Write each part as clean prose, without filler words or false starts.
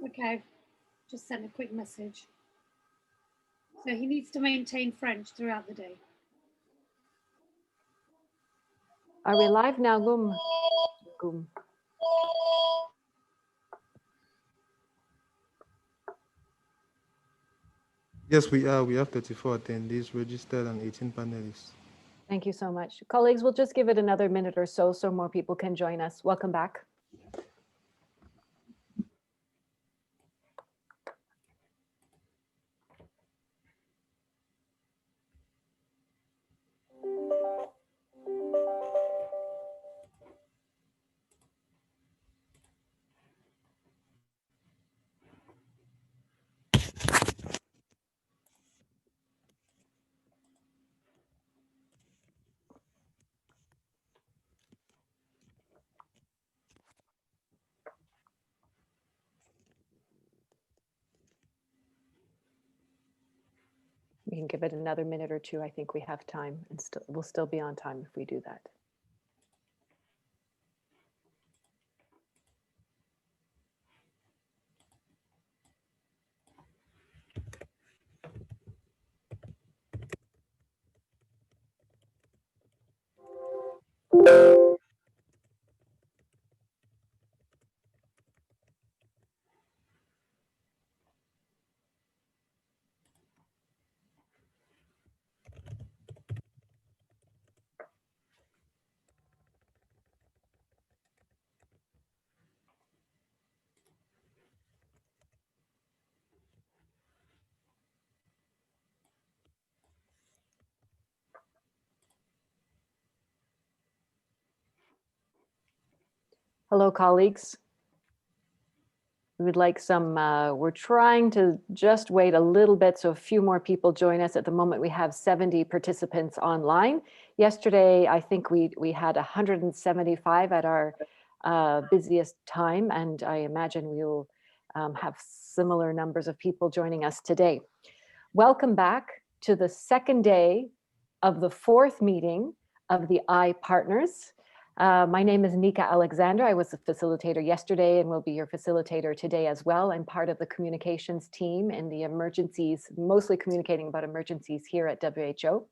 Okay, just sent a quick message. So he needs to maintain French throughout the day. Are we live now, Gum? Gum. Yes, we are. We have 34 attendees registered and 18 panelists. Thank you so much. Colleagues, we'll just give it another minute or so more people can join us. Welcome back. We can give it another minute or two. I think we have time, and we'll still be on time if we do that. Hello, colleagues. We would like some, we're trying to just wait a little bit so a few more people join us. At the moment, we have 70 participants online. Yesterday, I think we had 175 at our busiest time, and I imagine we will have similar numbers of people joining us today. Welcome back to the second day of the fourth meeting of the iPartners. My name is Nika Alexander. I was a facilitator yesterday and will be your facilitator today as well. I'm part of the communications team in the emergencies, mostly communicating about emergencies here at WHO.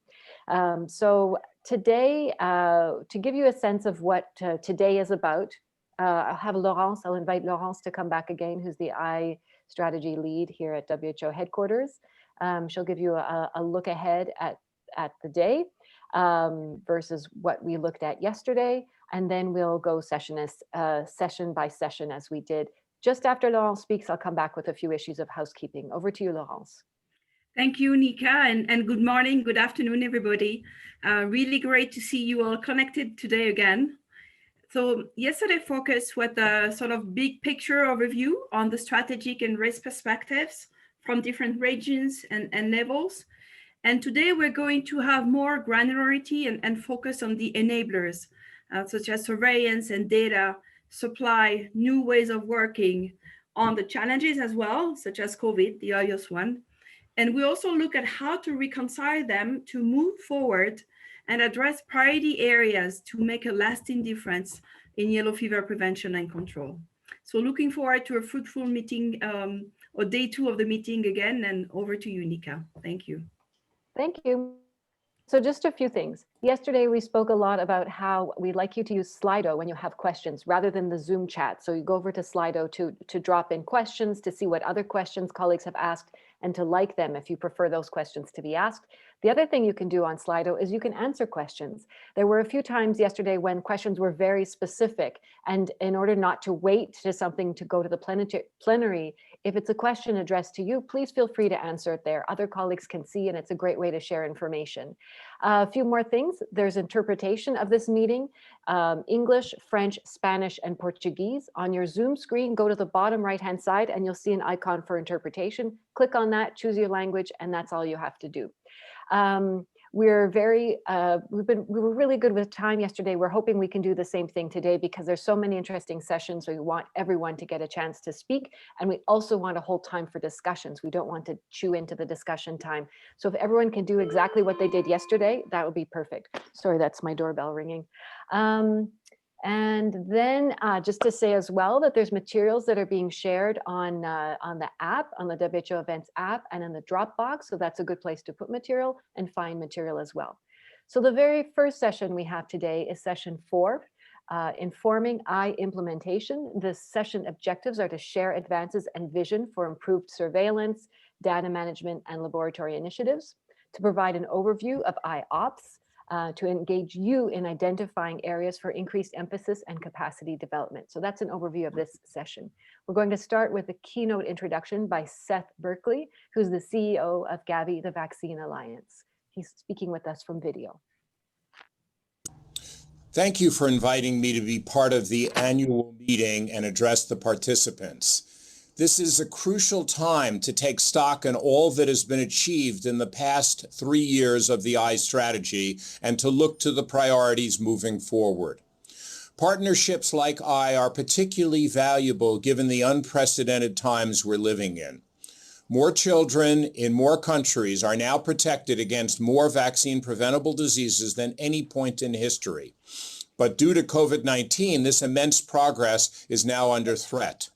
So today, to give you a sense of what today is about, I'll invite Laurence to come back again, who's the I strategy lead here at WHO headquarters. She'll give you a look ahead at the day versus what we looked at yesterday. And then we'll go session by session as we did. Just after Laurence speaks, I'll come back with a few issues of housekeeping. Over to you, Laurence. Thank you, Nika, and good morning, good afternoon, everybody. Really great to see you all connected today again. So yesterday focused with a sort of big picture overview on the strategic and risk perspectives from different regions and levels. And today we're going to have more granularity and focus on the enablers, such as surveillance and data, supply, new ways of working, on the challenges as well, such as COVID, the obvious one. And we also look at how to reconcile them to move forward and address priority areas to make a lasting difference in yellow fever prevention and control. So looking forward to a fruitful meeting or day 2 of the meeting again, and over to you, Nika. Thank you. Thank you. So just a few things. Yesterday, we spoke a lot about how we'd like you to use Slido when you have questions rather than the Zoom chat. So you go over to Slido to drop in questions, to see what other questions colleagues have asked, and to like them if you prefer those questions to be asked. The other thing you can do on Slido is you can answer questions. There were a few times yesterday when questions were very specific, and in order not to wait to something to go to the plenary, if it's a question addressed to you, please feel free to answer it there. Other colleagues can see, and it's a great way to share information. A few more things. There's interpretation of this meeting, English, French, Spanish, and Portuguese. On your Zoom screen, go to the bottom right-hand side and you'll see an icon for interpretation. Click on that, choose your language, and that's all you have to do. We're very, we were really good with time yesterday. We're hoping we can do the same thing today because there's so many interesting sessions. We want everyone to get a chance to speak. And we also want to hold time for discussions. We don't want to chew into the discussion time. So if everyone can do exactly what they did yesterday, that would be perfect. Sorry, that's my doorbell ringing. And then just to say as well that there's materials that are being shared on the app, on the WHO Events app, and in the Dropbox. So that's a good place to put material and find material as well. So the very first session we have today is session 4, Informing I Implementation. The session objectives are to share advances and vision for improved surveillance, data management, and laboratory initiatives, to provide an overview of IOPS, to engage you in identifying areas for increased emphasis and capacity development. So that's an overview of this session. We're going to start with a keynote introduction by Seth Berkley, who's the CEO of Gavi, the Vaccine Alliance. He's speaking with us from video. Thank you for inviting me to be part of the annual meeting and address the participants. This is a crucial time to take stock in all that has been achieved in the past 3 years of the I strategy and to look to the priorities moving forward. Partnerships like I are particularly valuable given the unprecedented times we're living in. More children in more countries are now protected against more vaccine-preventable diseases than any point in history. But due to COVID-19, this immense progress is now under threat.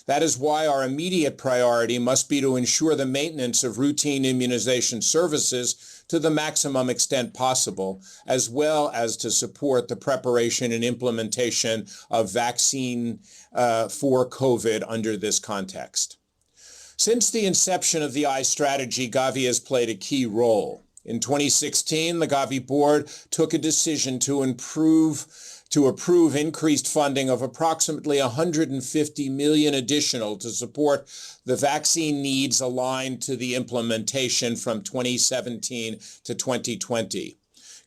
That is why our immediate priority must be to ensure the maintenance of routine immunization services to the maximum extent possible, as well as to support the preparation and implementation of vaccine for COVID under this context. Since the inception of the I strategy, Gavi has played a key role. In 2016, the Gavi board took a decision to approve increased funding of approximately 150 million additional to support the vaccine needs aligned to the implementation from 2017 to 2020.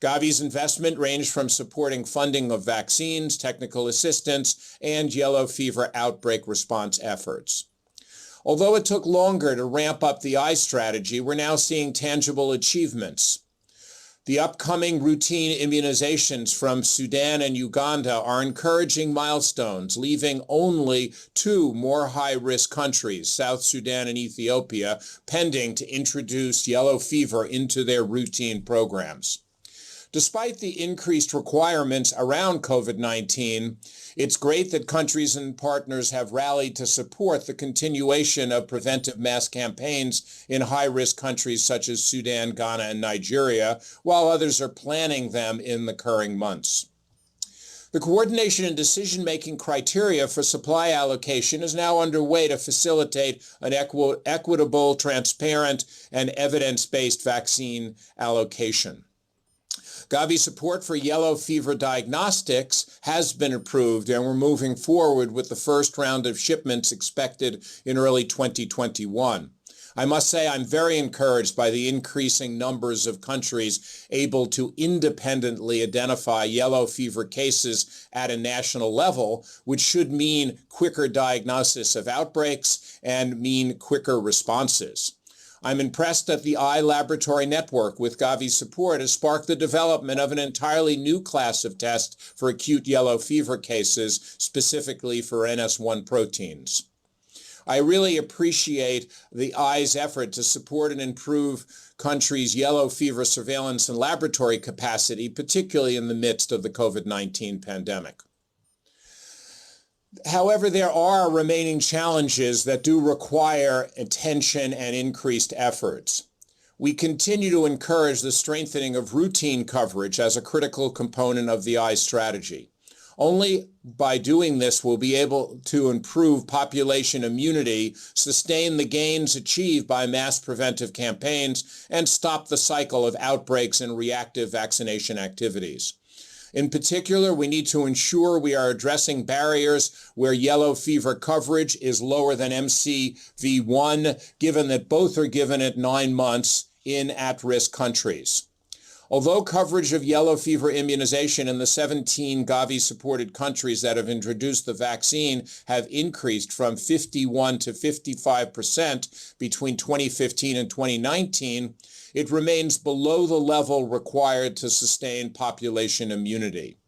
Gavi's investment ranged from supporting funding of vaccines, technical assistance, and yellow fever outbreak response efforts. Although it took longer to ramp up the I strategy, we're now seeing tangible achievements. The upcoming routine immunizations from Sudan and Uganda are encouraging milestones, leaving only 2 more high-risk countries, South Sudan and Ethiopia, pending to introduce yellow fever into their routine programs. Despite the increased requirements around COVID-19, it's great that countries and partners have rallied to support the continuation of preventive mass campaigns in high-risk countries such as Sudan, Ghana, and Nigeria, while others are planning them in the coming months. The coordination and decision-making criteria for supply allocation is now underway to facilitate an equitable, transparent, and evidence-based vaccine allocation. Gavi support for yellow fever diagnostics has been approved, and we're moving forward with the first round of shipments expected in early 2021. I must say I'm very encouraged by the increasing numbers of countries able to independently identify yellow fever cases at a national level, which should mean quicker diagnosis of outbreaks and mean quicker responses. I'm impressed that the I Laboratory Network, with Gavi's support, has sparked the development of an entirely new class of test for acute yellow fever cases, specifically for NS1 proteins. I really appreciate the I's effort to support and improve countries' yellow fever surveillance and laboratory capacity, particularly in the midst of the COVID-19 pandemic. However, there are remaining challenges that do require attention and increased efforts. We continue to encourage the strengthening of routine coverage as a critical component of the I strategy. Only by doing this will we be able to improve population immunity, sustain the gains achieved by mass preventive campaigns, and stop the cycle of outbreaks and reactive vaccination activities. In particular, we need to ensure we are addressing barriers where yellow fever coverage is lower than MCV1, given that both are given at 9 months in at-risk countries. Although coverage of yellow fever immunization in the 17 Gavi-supported countries that have introduced the vaccine have increased from 51 to 55% between 2015 and 2019, it remains below the level required to sustain population immunity.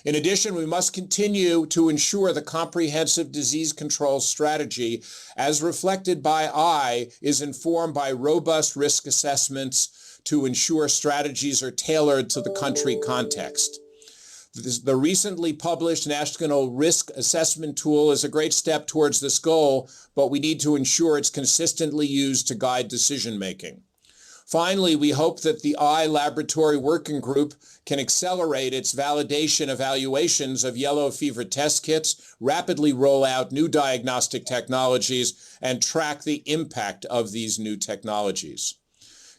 In addition, we must continue to ensure the comprehensive disease control strategy, as reflected by I, is informed by robust risk assessments to ensure strategies are tailored to the country context. The recently published National Risk Assessment Tool is a great step towards this goal, but we need to ensure it's consistently used to guide decision-making. Finally, we hope that the eye laboratory working group can accelerate its validation evaluations of yellow fever test kits, rapidly roll out new diagnostic technologies, and track the impact of these new technologies.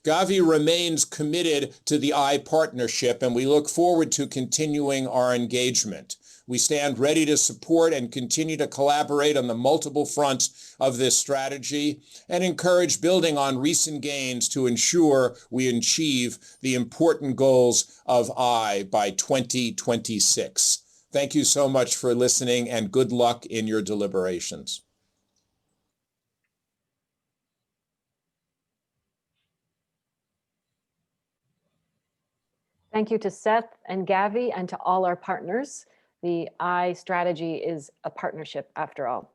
Gavi remains committed to the eye partnership, and we look forward to continuing our engagement. We stand ready to support and continue to collaborate on the multiple fronts of this strategy and encourage building on recent gains to ensure we achieve the important goals of eye by 2026. Thank you so much for listening, and good luck in your deliberations. Thank you to Seth and Gavi and to all our partners. The eye strategy is a partnership after all.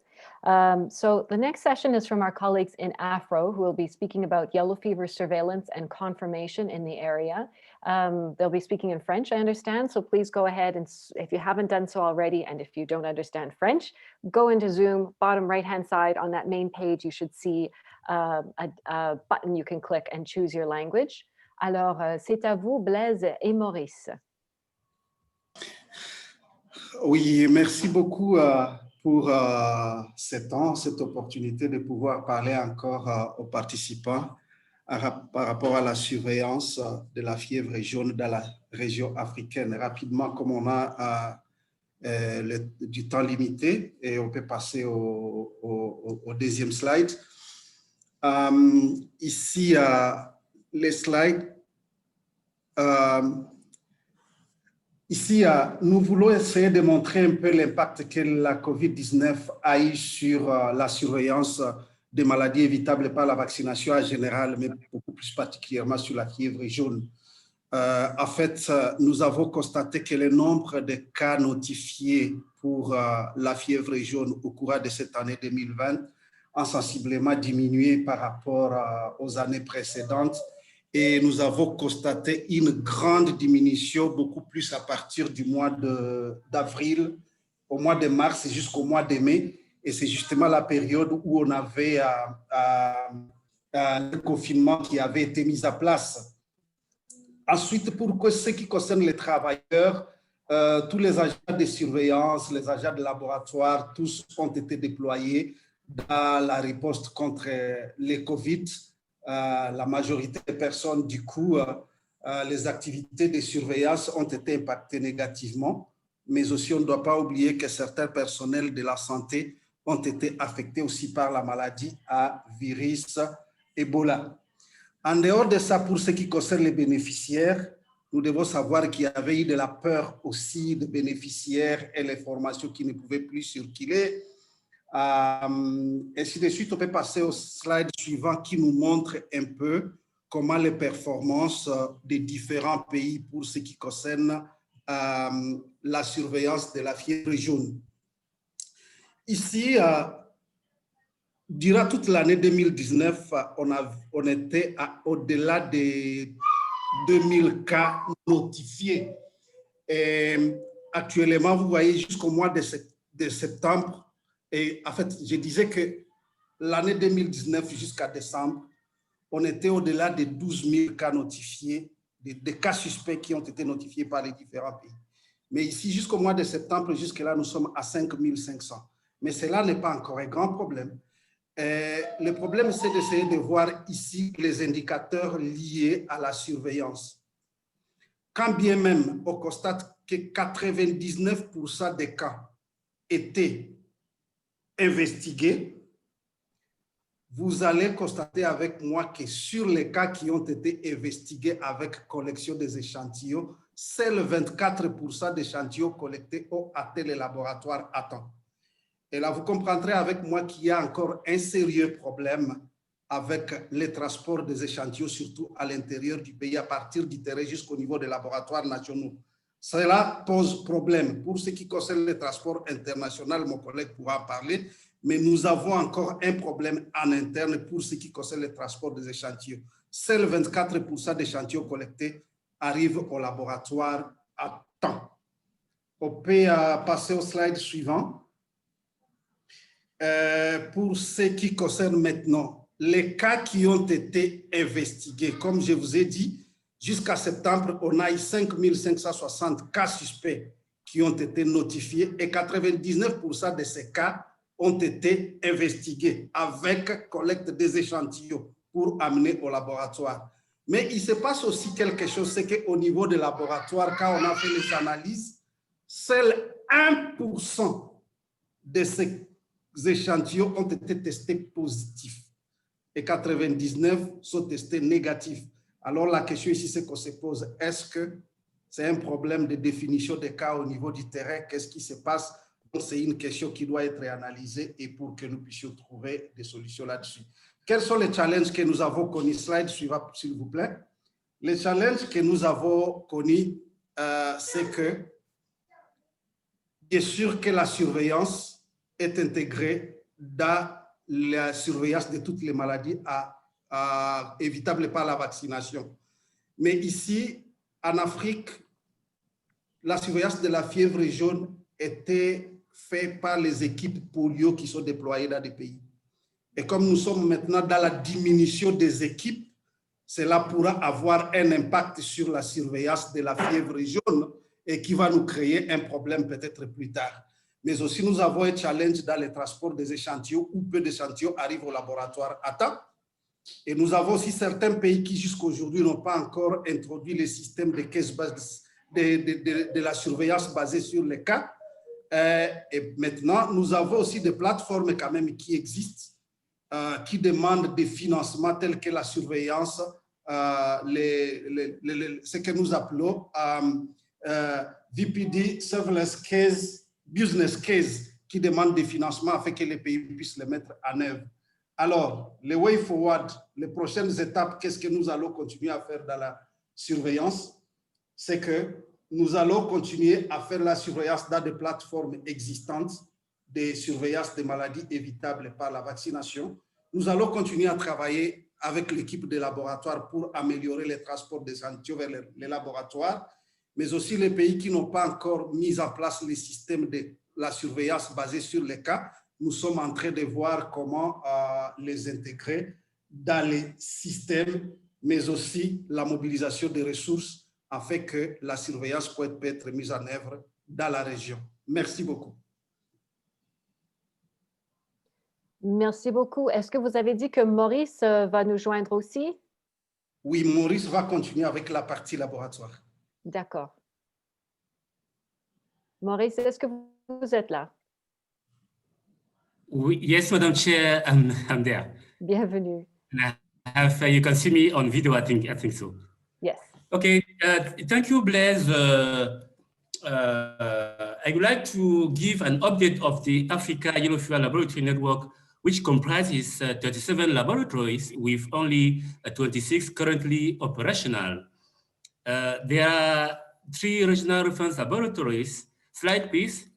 So the next session is from our colleagues in Afro, who will be speaking about yellow fever surveillance and confirmation in the area. They'll be speaking in French, I understand, so please go ahead, and if you haven't done so already, and if you don't understand French, go into Zoom, bottom right-hand side on that main page, you should see a button you can click and choose your language. Alors, c'est à vous, Blaise et Maurice. Oui, merci beaucoup pour ce temps, cette opportunité de pouvoir parler encore aux participants par rapport à la surveillance de la fièvre jaune dans la région africaine. Rapidement, comme on a du temps limité, et on peut passer au deuxième slide. Ici, les slides. Ici, nous voulons essayer de montrer un peu l'impact que la COVID-19 a eu sur la surveillance des maladies évitables par la vaccination en général, mais beaucoup plus particulièrement sur la fièvre jaune. En fait, nous avons constaté que le nombre de cas notifiés pour la fièvre jaune au cours de cette année 2020 a sensiblement diminué par rapport aux années précédentes. Et nous avons constaté une grande diminution, beaucoup plus à partir du mois d'avril, au mois de mars jusqu'au mois de mai. Et c'est justement la période où on avait un confinement qui avait été mis en place. Ensuite, pour ce qui concerne les travailleurs, tous les agents de surveillance, les agents de laboratoire, tous ont été déployés dans la riposte contre les COVID. La majorité des personnes, du coup, les activités de surveillance ont été impactées négativement, mais aussi on ne doit pas oublier que certains personnels de la santé ont été affectés aussi par la maladie à virus Ebola. En dehors de ça, pour ce qui concerne les bénéficiaires, nous devons savoir qu'il y avait eu de la peur aussi des bénéficiaires et les formations qui ne pouvaient plus circuler. Ainsi de suite, on peut passer au slide suivant qui nous montre un peu comment les performances des différents pays pour ce qui concerne la surveillance de la fièvre jaune. Ici, durant toute l'année 2019, on était au-delà des 2000 cas notifiés. Et actuellement, vous voyez, jusqu'au mois de septembre, et en fait, je disais que l'année 2019 jusqu'à décembre, on était au-delà de 12 000 cas notifiés, des cas suspects qui ont été notifiés par les différents pays. Mais ici, jusqu'au mois de septembre, jusque-là, nous sommes à 5 500. Mais cela n'est pas encore un grand problème. Le problème, c'est d'essayer de voir ici les indicateurs liés à la surveillance. Quand bien même, on constate que 99% des cas étaient investigués, vous allez constater avec moi que sur les cas qui ont été investigués avec collection des échantillons, seuls 24% d'échantillons collectés ont atteint les laboratoires à temps. Et là, vous comprendrez avec moi qu'il y a encore un sérieux problème avec les transports des échantillons, surtout à l'intérieur du pays, à partir du terrain jusqu'au niveau des laboratoires nationaux. Cela pose problème. Pour ce qui concerne les transports internationaux, mon collègue pourra en parler, mais nous avons encore un problème en interne pour ce qui concerne les transports des échantillons. Seuls 24% d'échantillons collectés arrivent au laboratoire à temps. On peut passer au slide suivant. Pour ce qui concerne maintenant les cas qui ont été investigués, comme je vous ai dit, jusqu'à septembre, on a eu 5560 cas suspects qui ont été notifiés et 99% de ces cas ont été investigués avec collecte des échantillons pour amener au laboratoire. Mais il se passe aussi quelque chose, c'est qu'au niveau des laboratoires, quand on a fait les analyses, seul 1% de ces échantillons ont été testés positifs et 99 sont testés négatifs. Alors la question ici, c'est qu'on se pose, est-ce que c'est un problème de définition des cas au niveau du terrain? Qu'est-ce qui se passe? C'est une question qui doit être analysée et pour que nous puissions trouver des solutions là-dessus. Quels sont les challenges que nous avons connus? Slide suivant, s'il vous plaît. Les challenges que nous avons connus, c'est que, bien sûr que la surveillance est intégrée dans la surveillance de toutes les maladies évitables par la vaccination. Mais ici, en Afrique, la surveillance de la fièvre jaune était faite par les équipes polio qui sont déployées dans des pays. Et comme nous sommes maintenant dans la diminution des équipes, cela pourra avoir un impact sur la surveillance de la fièvre jaune et qui va nous créer un problème peut-être plus tard. Mais aussi, nous avons un challenge dans le transport des échantillons où peu d'échantillons arrivent au laboratoire à temps. Et nous avons aussi certains pays qui, jusqu'à aujourd'hui, n'ont pas encore introduit le système de caisse de la surveillance basée sur les cas. Et maintenant, nous avons aussi des plateformes quand même qui existent, qui demandent des financements tels que la surveillance, ce que nous appelons VPD, Surveillance Case, Business Case, qui demandent des financements afin que les pays puissent les mettre en œuvre. Alors, le way forward, les prochaines étapes, qu'est-ce que nous allons continuer à faire dans la surveillance? C'est que nous allons continuer à faire la surveillance dans des plateformes existantes, des surveillances des maladies évitables par la vaccination. Nous allons continuer à travailler avec l'équipe des laboratoires pour améliorer les transports des échantillons vers les laboratoires, mais aussi les pays qui n'ont pas encore mis en place les systèmes de la surveillance basée sur les cas. Nous sommes en train de voir comment les intégrer dans les systèmes, mais aussi la mobilisation des ressources afin que la surveillance peut être mise en œuvre dans la région. Merci beaucoup. Merci beaucoup. Est-ce que vous avez dit que Maurice va nous joindre aussi? Oui, Maurice va continuer avec la partie laboratoire. D'accord. Maurice, est-ce que vous êtes là? Oui, yes, Madam Chair, I'm there. Bienvenue. You can see me on video, I think so. Yes. Okay, thank you, Blaise. I would like to give an update of the Africa Yellow Fever Laboratory Network, which comprises 37 laboratories with only 26 currently operational. There are 3 regional reference laboratories. Slide, please.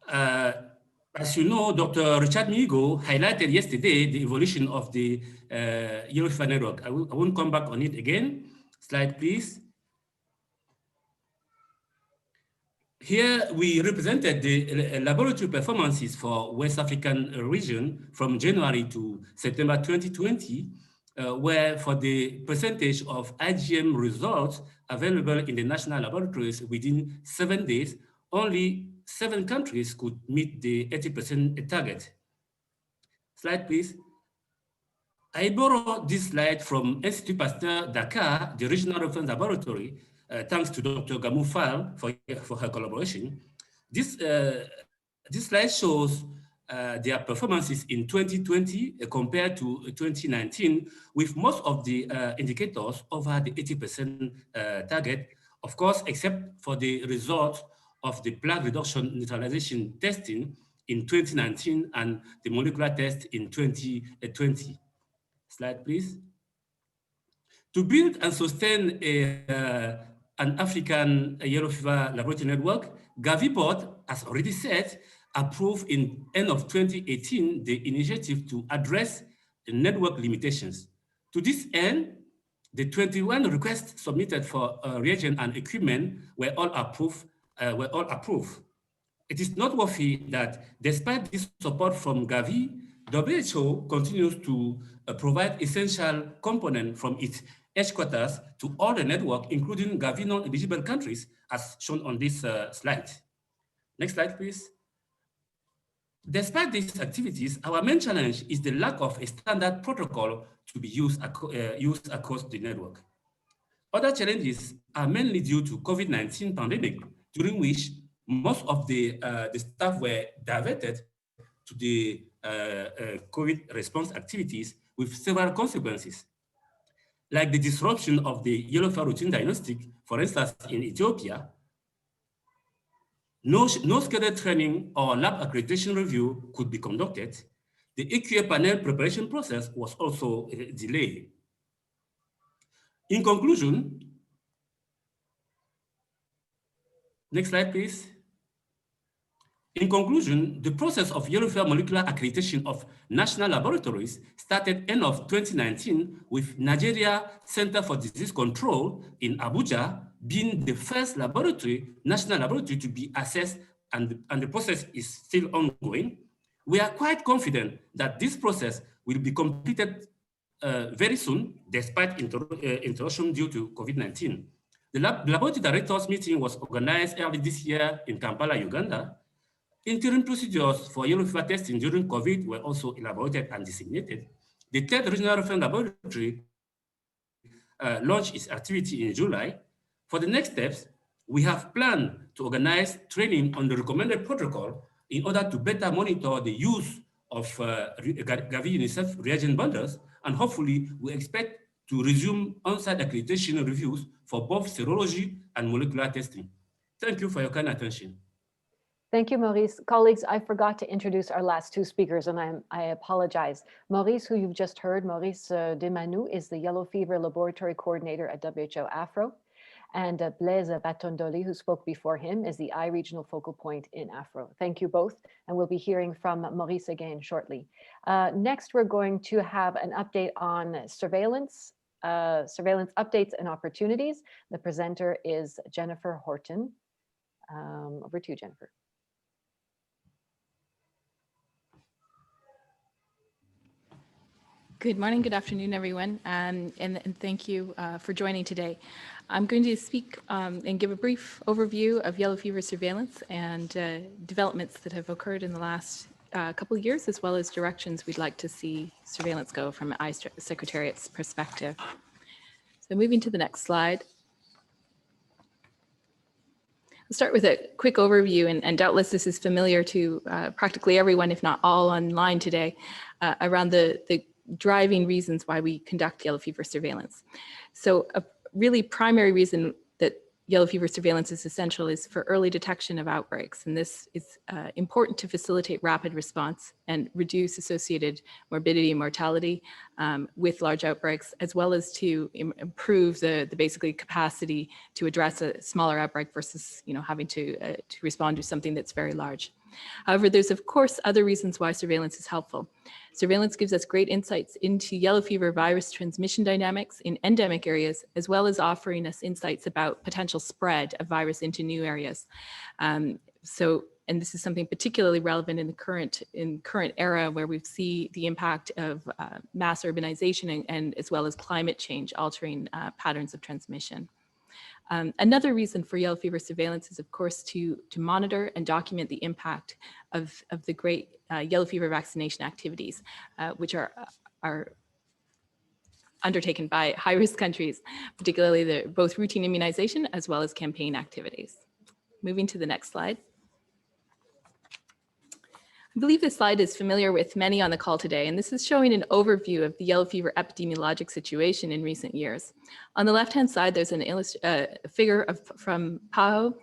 As you know, Dr. Richard Migo highlighted yesterday the evolution of the Yellow Fever Network. I won't come back on it again. Slide, please. Here we represented the laboratory performances for West African region from January to September 2020, where for the percentage of IgM results available in the national laboratories within 7 days, only 7 countries could meet the 80% target. Slide, please. I borrowed this slide from Institut Pasteur Dakar, the regional reference laboratory, thanks to Dr. Gamou Fall for her collaboration. This slide shows their performances in 2020 compared to 2019, with most of the indicators over the 80% target, of course, except for the result of the plaque reduction neutralization testing in 2019 and the molecular test in 2020. Slide, please. To build and sustain an African yellow fever laboratory network, Gavi board, as already said, approved in end of 2018 the initiative to address the network limitations. To this end, The 21 requests submitted for reagent and equipment were all approved. It is noteworthy that despite this support from Gavi, WHO continues to provide essential components from its headquarters to all the network, including Gavi non-eligible countries, as shown on this slide. Next slide, please. Despite these activities, our main challenge is the lack of a standard protocol to be used across the network. Other challenges are mainly due to COVID-19 pandemic, during which most of the staff were diverted to the COVID response activities with several consequences, like the disruption of the yellow fever routine diagnostic, for instance, in Ethiopia. No scheduled training or lab accreditation review could be conducted. The EQA panel preparation process was also delayed. In conclusion, next slide, please. In conclusion, the process of yellow fever molecular accreditation of national laboratories started end of 2019 with Nigeria Center for Disease Control in Abuja being the first national laboratory to be assessed, and the process is still ongoing. We are quite confident that this process will be completed very soon, despite interruption due to COVID-19. The laboratory directors meeting was organized early this year in Kampala, Uganda. Interim procedures for yellow fever testing during COVID were also elaborated and disseminated. The third regional reference laboratory launched its activity in July. For the next steps, we have planned to organize training on the recommended protocol in order to better monitor the use of Gavi UNICEF reagent bundles, and hopefully we expect to resume on-site accreditation reviews for both serology and molecular testing. Thank you for your kind attention. Thank you, Maurice. Colleagues, I forgot to introduce our last two speakers, and I apologize. Maurice, who you've just heard, Maurice Demanu, is the Yellow Fever Laboratory Coordinator at WHO Afro, and Blaise Batondoli, who spoke before him, is the I Regional Focal Point in Afro. Thank you both, and we'll be hearing from Maurice again shortly. Next, we're going to have an update on surveillance updates and opportunities. The presenter is Jennifer Horton. Over to you, Jennifer. Good morning, good afternoon, everyone, and thank you for joining today. I'm going to speak and give a brief overview of yellow fever surveillance and developments that have occurred in the last couple of years, as well as directions we'd like to see surveillance go from an Secretariat's perspective. So moving to the next slide. I'll start with a quick overview, and doubtless this is familiar to practically everyone, if not all online today, around the driving reasons why we conduct yellow fever surveillance. So a really primary reason that yellow fever surveillance is essential is for early detection of outbreaks. And this is important to facilitate rapid response and reduce associated morbidity and mortality with large outbreaks, as well as to improve the basically capacity to address a smaller outbreak versus having to respond to something that's very large. However, there's of course other reasons why surveillance is helpful. Surveillance gives us great insights into yellow fever virus transmission dynamics in endemic areas, as well as offering us insights about potential spread of virus into new areas. And this is something particularly relevant in the current era, where we see the impact of mass urbanization and as well as climate change altering patterns of transmission. Another reason for yellow fever surveillance is, of course, to monitor and document the impact of the great yellow fever vaccination activities, which are undertaken by high-risk countries, particularly both routine immunization as well as campaign activities. Moving to the next slide. I believe this slide is familiar with many on the call today, and this is showing an overview of the yellow fever epidemiologic situation in recent years. On the left-hand side, there's a figure from PAHO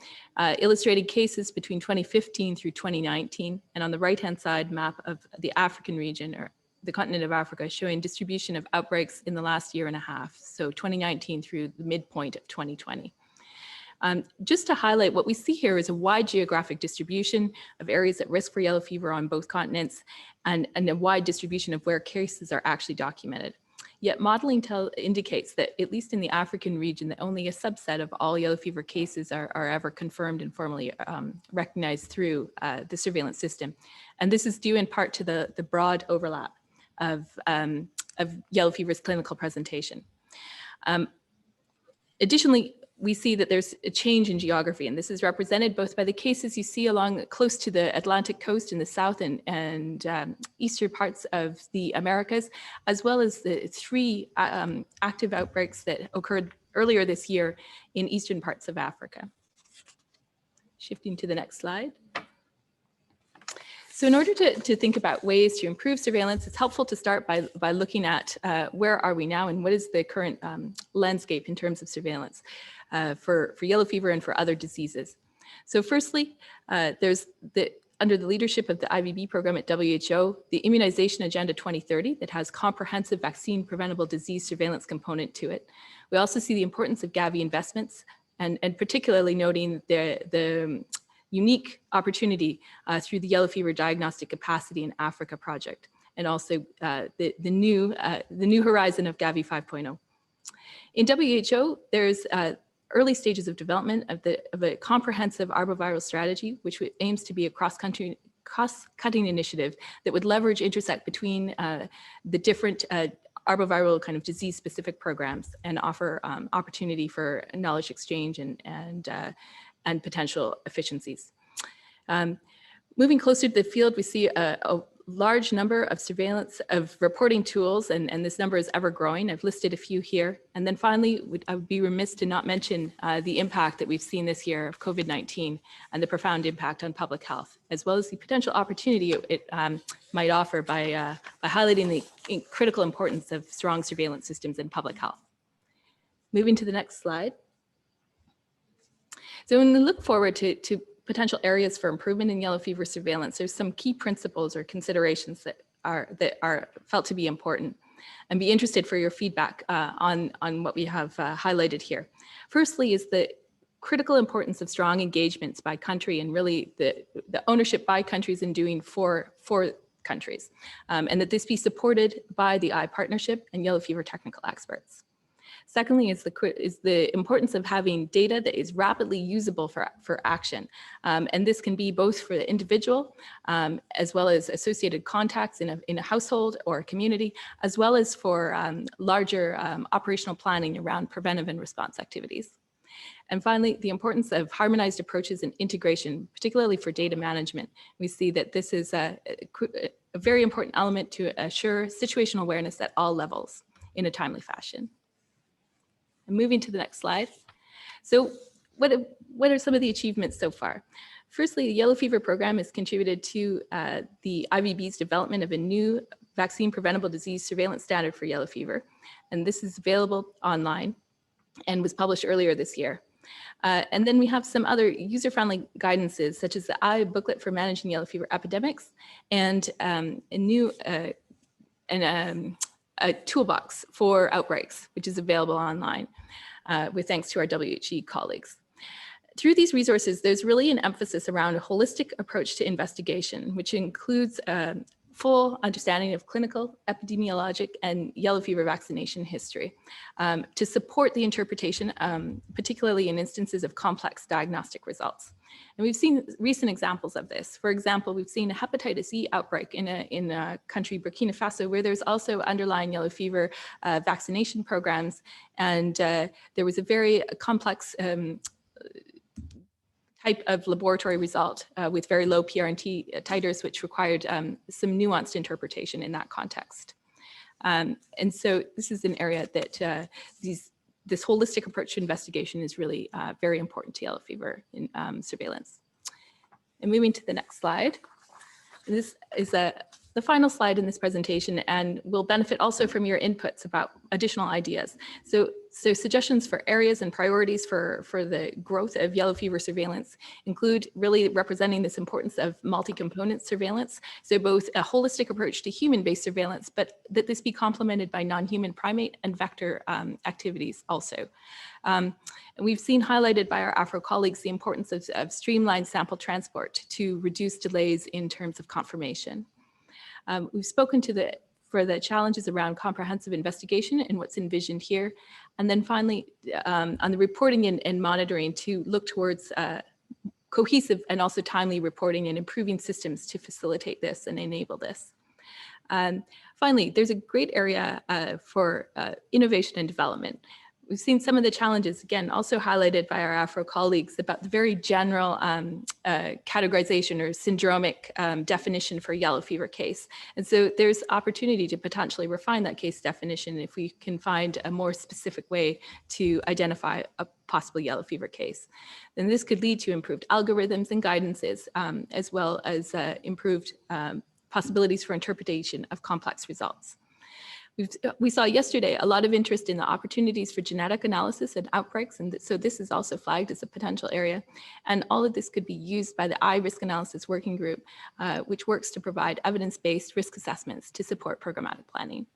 illustrating cases between 2015 through 2019, and on the right-hand side, map of the African region, or the continent of Africa, showing distribution of outbreaks in the last year and a half, so 2019 through the midpoint of 2020. Just to highlight, what we see here is a wide geographic distribution of areas at risk for yellow fever on both continents, and a wide distribution of where cases are actually documented. Yet modeling indicates that, at least in the African region, that only a subset of all yellow fever cases are ever confirmed and formally recognized through the surveillance system. And this is due in part to the broad overlap of yellow fever's clinical presentation. Additionally, we see that there's a change in geography, and this is represented both by the cases you see along close to the Atlantic coast in the south and eastern parts of the Americas, as well as the 3 active outbreaks that occurred earlier this year in eastern parts of Africa. Shifting to the next slide. So in order to think about ways to improve surveillance, it's helpful to start by looking at where are we now and what is the current landscape in terms of surveillance for yellow fever and for other diseases. So firstly, there's under the leadership of the IVB program at WHO, the Immunization Agenda 2030 that has comprehensive vaccine preventable disease surveillance component to it. We also see the importance of Gavi investments and particularly noting the unique opportunity through the Yellow Fever Diagnostic Capacity in Africa project, and also the new horizon of Gavi 5.0. In WHO, there's early stages of development of a comprehensive arboviral strategy, which aims to be a cross-cutting initiative that would leverage intersect between the different arboviral kind of disease-specific programs and offer opportunity for knowledge exchange and potential efficiencies. Moving closer to the field, we see a large number of surveillance of reporting tools, and this number is ever growing. I've listed a few here. And then finally, I would be remiss to not mention the impact that we've seen this year of COVID-19 and the profound impact on public health, as well as the potential opportunity it might offer by highlighting the critical importance of strong surveillance systems in public health. Moving to the next slide. So when we look forward to potential areas for improvement in yellow fever surveillance, there's some key principles or considerations that are felt to be important, and be interested for your feedback on what we have highlighted here. Firstly is the critical importance of strong engagements by country, and really the ownership by countries in doing for countries, and that this be supported by the I partnership and yellow fever technical experts. Secondly is the importance of having data that is rapidly usable for action. And this can be both for the individual, as well as associated contacts in a household or a community, as well as for larger operational planning around preventive and response activities. And finally, the importance of harmonized approaches and integration, particularly for data management. We see that this is a very important element to assure situational awareness at all levels in a timely fashion. And moving to the next slide. So what are some of the achievements so far? Firstly, the Yellow Fever program has contributed to the IVB's development of a new vaccine preventable disease surveillance standard for yellow fever. And this is available online and was published earlier this year. And then we have some other user-friendly guidances, such as the I booklet for managing yellow fever epidemics, and a toolbox for outbreaks, which is available online with thanks to our WHE colleagues. Through these resources, there's really an emphasis around a holistic approach to investigation, which includes a full understanding of clinical, epidemiologic, and yellow fever vaccination history to support the interpretation, particularly in instances of complex diagnostic results. And we've seen recent examples of this. For example, we've seen a hepatitis E outbreak in a country, Burkina Faso, where there's also underlying yellow fever vaccination programs. And there was a very complex type of laboratory result with very low PRNT titers, which required some nuanced interpretation in that context. And so this is an area that this holistic approach to investigation is really very important to yellow fever in surveillance. And moving to the next slide. This is the final slide in this presentation, and will benefit also from your inputs about additional ideas. So suggestions for areas and priorities for the growth of yellow fever surveillance include really representing this importance of multi-component surveillance. So both a holistic approach to human-based surveillance, but that this be complemented by non-human primate and vector activities also. And we've seen highlighted by our Afro colleagues the importance of streamlined sample transport to reduce delays in terms of confirmation. We've spoken to the for the challenges around comprehensive investigation and what's envisioned here. And then finally, on the reporting and monitoring to look towards cohesive and also timely reporting and improving systems to facilitate this and enable this. Finally, there's a great area for innovation and development. We've seen some of the challenges, again, also highlighted by our Afro colleagues about the very general categorization or syndromic definition for yellow fever case. And so there's opportunity to potentially refine that case definition if we can find a more specific way to identify a possible yellow fever case. Then this could lead to improved algorithms and guidances, as well as improved possibilities for interpretation of complex results. We saw yesterday a lot of interest in the opportunities for genetic analysis and outbreaks, and so this is also flagged as a potential area. And all of this could be used by the Risk Analysis Working Group, which works to provide evidence-based risk assessments to support programmatic planning.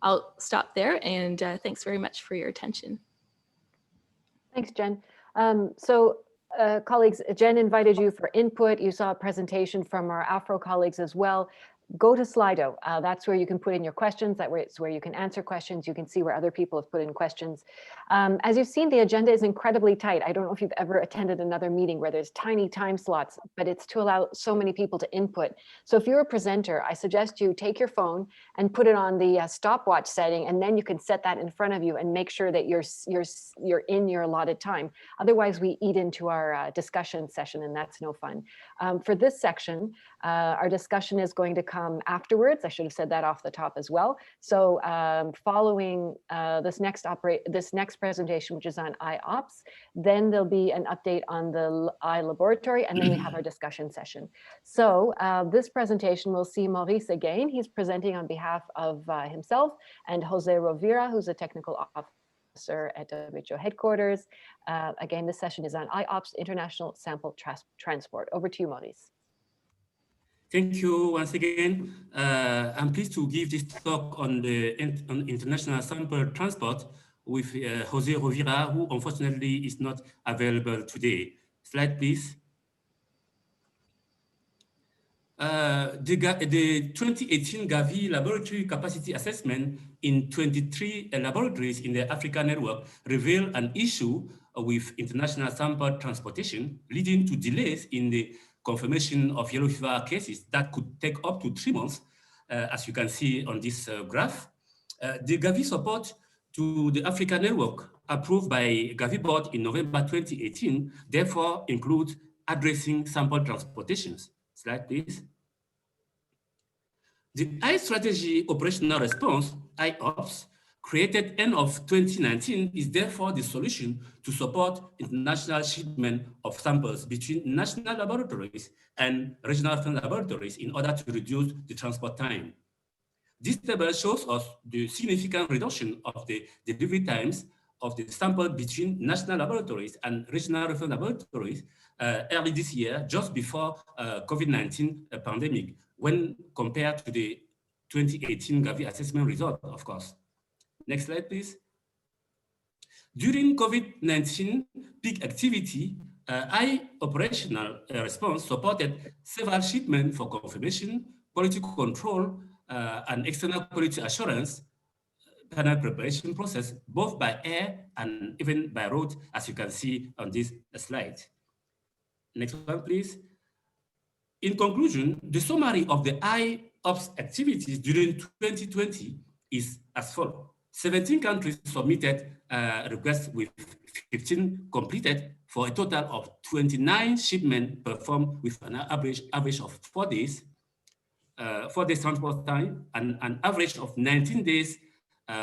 I'll stop there, and thanks very much for your attention. Thanks, Jen. Colleagues, Jen invited you for input. You saw a presentation from our Afro colleagues as well. Go to Slido. That's where you can put in your questions. That's where you can answer questions. You can see where other people have put in questions. As you've seen, the agenda is incredibly tight. I don't know if you've ever attended another meeting where there's tiny time slots, but it's to allow so many people to input. So if you're a presenter, I suggest you take your phone and put it on the stopwatch setting, and then you can set that in front of you and make sure that you're in your allotted time. Otherwise, we eat into our discussion session, and that's no fun. For this section, our discussion is going to come afterwards. I should have said that off the top as well. So following this next presentation, which is on IOPS, then there'll be an update on the I laboratory, and then we have our discussion session. So this presentation will see Maurice again. He's presenting on behalf of himself and Jose Rovira, who's a technical officer at WHO headquarters. Again, this session is on IOPS, International Sample Transport. Over to you, Maurice. Thank you once again. I'm pleased to give this talk on the international sample transport with Jose Rovira, who unfortunately is not available today. Slide, please. The 2018 Gavi laboratory capacity assessment in 23 laboratories in the Africa network revealed an issue with international sample transportation, leading to delays in the confirmation of yellow fever cases that could take up to 3 months, as you can see on this graph. The Gavi support to the Africa network approved by Gavi board in November 2018, therefore includes addressing sample transportations. Slide, please. The I strategy operational response, IOPS, created end of 2019 is therefore the solution to support international shipment of samples between national laboratories and regional laboratories in order to reduce the transport time. This table shows us the significant reduction of the delivery times of the sample between national laboratories and regional laboratories early this year, just before COVID-19 pandemic, when compared to the 2018 Gavi assessment result, of course. Next slide, please. During COVID-19 peak activity, operational response supported several shipments for confirmation, quality control, and external quality assurance panel preparation process, both by air and even by road, as you can see on this slide. Next one, please. In conclusion, the summary of the IOPS activities during 2020 is as follows. 17 countries submitted requests with 15 completed for a total of 29 shipments performed with an average of 4 days, 4 days transport time, and an average of 19 days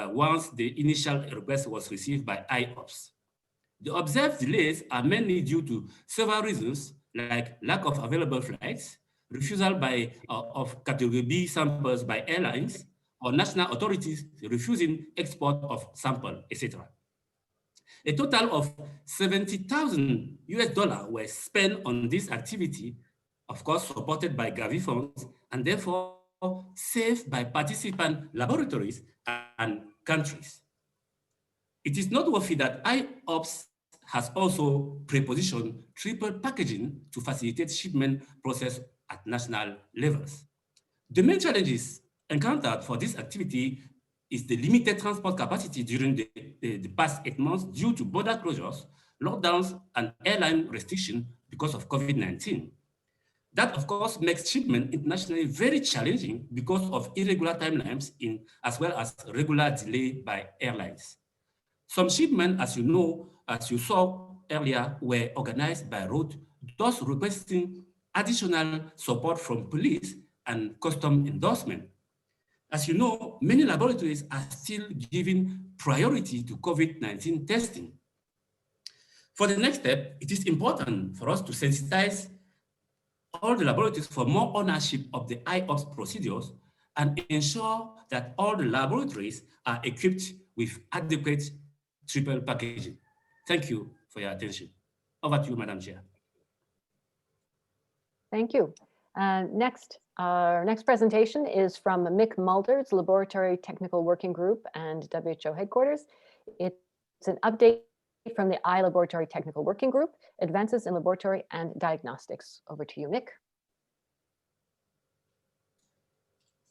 once the initial request was received by IOPS. The observed delays are mainly due to several reasons, like lack of available flights, refusal of category B samples by airlines, or national authorities refusing export of sample, etc. A total of $70,000 were spent on this activity, of course supported by Gavi funds, and therefore saved by participant laboratories and countries. It is noteworthy that IOPS has also pre-positioned triple packaging to facilitate shipment process at national levels. The main challenges encountered for this activity is the limited transport capacity during the past 8 months due to border closures, lockdowns, and airline restriction because of COVID-19. That, of course, makes shipment internationally very challenging because of irregular timelines as well as regular delay by airlines. Some shipments, as you know, as you saw earlier, were organized by road, thus requesting additional support from police and custom endorsement. As you know, many laboratories are still giving priority to COVID-19 testing. For the next step, it is important for us to sensitize all the laboratories for more ownership of the IOPS procedures and ensure that all the laboratories are equipped with adequate triple packaging. Thank you for your attention. Over to you, Madam Chair. Thank you. Our next presentation is from Mick Mulder's Laboratory Technical Working Group and WHO headquarters. It's an update from the iLaboratory Technical Working Group, Advances in Laboratory and Diagnostics. Over to you, Mick.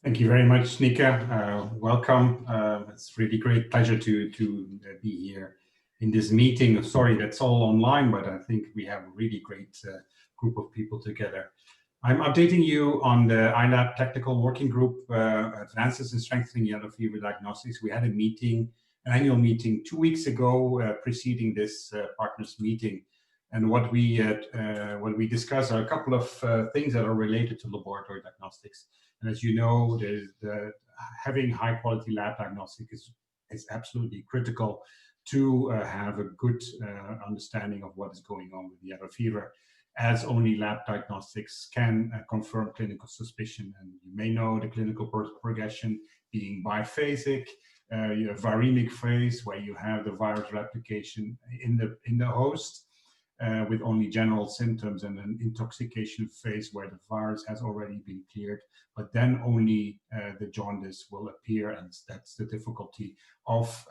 Thank you very much, Nika. Welcome. It's really great pleasure to be here in this meeting. Sorry, that's all online, but I think we have a really great group of people together. I'm updating you on the iLab Technical Working Group, Advances in Strengthening Yellow Fever Diagnostics. We had a meeting, an annual meeting 2 weeks ago, preceding this partners meeting. And what we discussed are a couple of things that are related to laboratory diagnostics. And as you know, having high quality lab diagnostics is absolutely critical to have a good understanding of what is going on with yellow fever, as only lab diagnostics can confirm clinical suspicion. And you may know the clinical progression being biphasic. You have viremic phase, where you have the virus replication in the host with only general symptoms, and an intoxication phase where the virus has already been cleared, but then only the jaundice will appear, and that's the difficulty of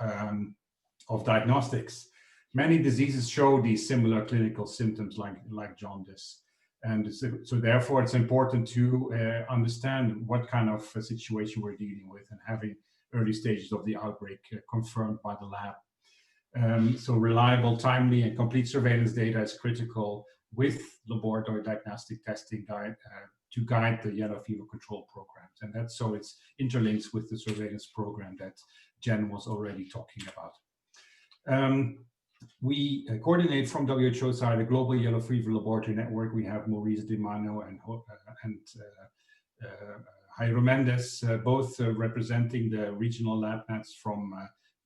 diagnostics. Many diseases show these similar clinical symptoms like jaundice. And so therefore, it's important to understand what kind of situation we're dealing with and having early stages of the outbreak confirmed by the lab. So reliable, timely, and complete surveillance data is critical with laboratory diagnostic testing to guide the yellow fever control programs. And that's so it's interlinks with the surveillance program that Jen was already talking about. We coordinate from WHO side a global yellow fever laboratory network. We have Maurice Dimano and Jairo Mendes, both representing the regional lab nets from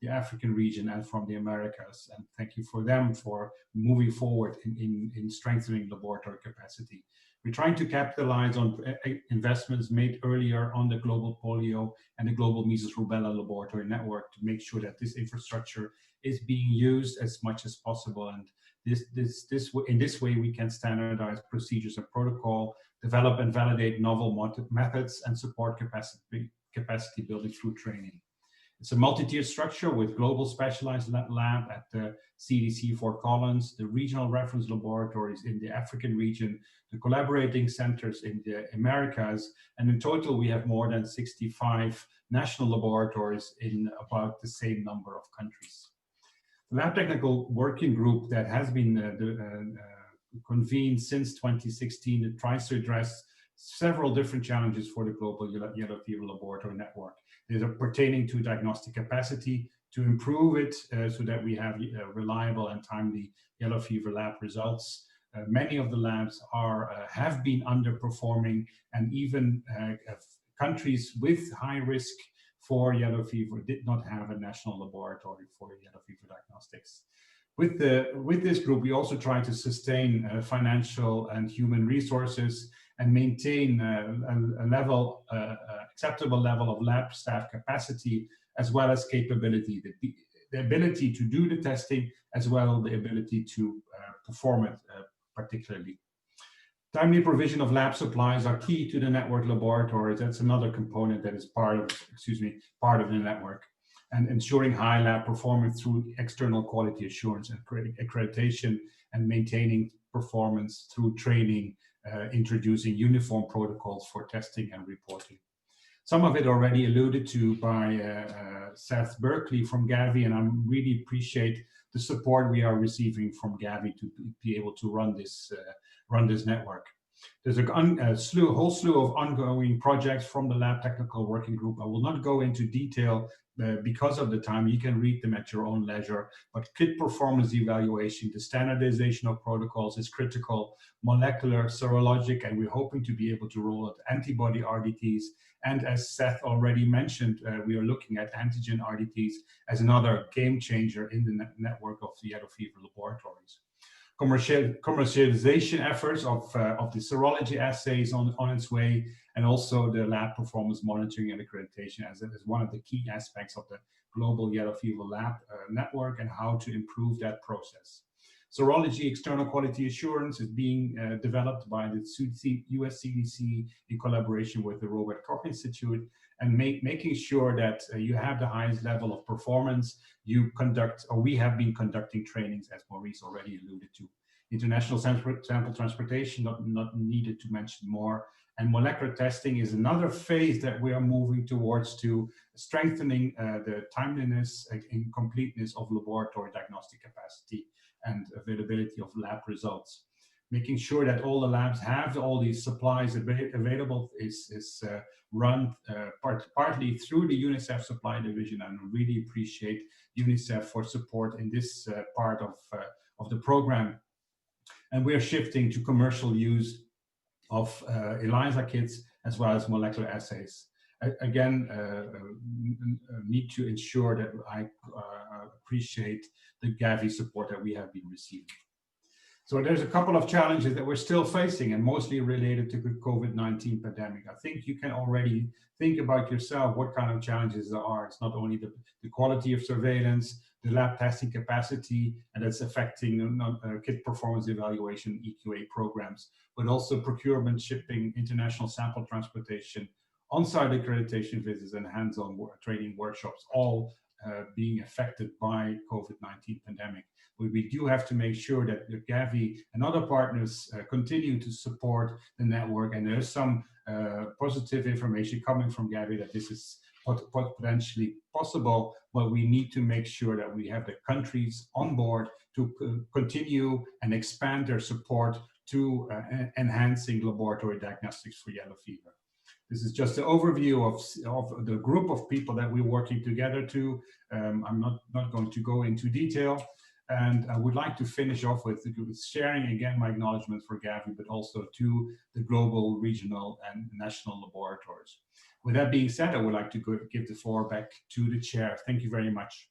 the African region and from the Americas. And thank you for them for moving forward in strengthening laboratory capacity. We're trying to capitalize on investments made earlier on the global polio and the global measles rubella laboratory network to make sure that this infrastructure is being used as much as possible. And in this way, we can standardize procedures and protocol, develop and validate novel methods, and support capacity building through training. It's a multi-tiered structure with global specialized lab at the CDC Fort Collins, the regional reference laboratories in the African region, the collaborating centers in the Americas, and in total we have more than 65 national laboratories in about the same number of countries. The Lab Technical Working Group that has been convened since 2016, it tries to address several different challenges for the global yellow fever laboratory network. These are pertaining to diagnostic capacity, to improve it so that we have reliable and timely yellow fever lab results. Many of the labs have been underperforming, and even countries with high risk for yellow fever did not have a national laboratory for yellow fever diagnostics. With this group, we also try to sustain financial and human resources and maintain a acceptable level of lab staff capacity, as well as capability, the ability to do the testing, as well as the ability to perform it particularly. Timely provision of lab supplies are key to the network laboratories. That's another component that is part of the network. And ensuring high lab performance through external quality assurance and accreditation, and maintaining performance through training, introducing uniform protocols for testing and reporting. Some of it already alluded to by Seth Berkeley from Gavi, and I really appreciate the support we are receiving from Gavi to be able to run this network. There's a whole slew of ongoing projects from the Lab Technical Working Group. I will not go into detail because of the time. You can read them at your own leisure. But kit performance evaluation, the standardization of protocols is critical. Molecular, serologic, and we're hoping to be able to roll out antibody RDTs. And as Seth already mentioned, we are looking at antigen RDTs as another game changer in the network of the yellow fever laboratories. Commercialization efforts of the serology assays on its way, and also the lab performance monitoring and accreditation as one of the key aspects of the global yellow fever lab network, and how to improve that process. Serology external quality assurance is being developed by the US CDC in collaboration with the Robert Koch Institute, and making sure that you have the highest level of performance. We have been conducting trainings, as Maurice already alluded to. International sample transportation, not needed to mention more. And molecular testing is another phase that we are moving towards, to strengthening the timeliness and completeness of laboratory diagnostic capacity and availability of lab results. Making sure that all the labs have all these supplies available is run partly through the UNICEF supply division, and really appreciate UNICEF for support in this part of the program. And we are shifting to commercial use of ELISA kits as well as molecular assays. Again, need to ensure that I appreciate the Gavi support that we have been receiving. So there's a couple of challenges that we're still facing, and mostly related to the COVID-19 pandemic. I think you can already think about yourself what kind of challenges there are. It's not only the quality of surveillance, the lab testing capacity, and that's affecting kit performance evaluation, EQA programs, but also procurement, shipping, international sample transportation, on-site accreditation visits, and hands-on training workshops, all being affected by COVID-19 pandemic. But we do have to make sure that the Gavi and other partners continue to support the network, and there's some positive information coming from Gavi that this is potentially possible, but we need to make sure that we have the countries on board to continue and expand their support to enhancing laboratory diagnostics for yellow fever. This is just an overview of the group of people that we're working together to. I'm not going to go into detail. And I would like to finish off with sharing again my acknowledgement for Gavi, but also to the global, regional, and national laboratories. With that being said, I would like to give the floor back to the chair. Thank you very much.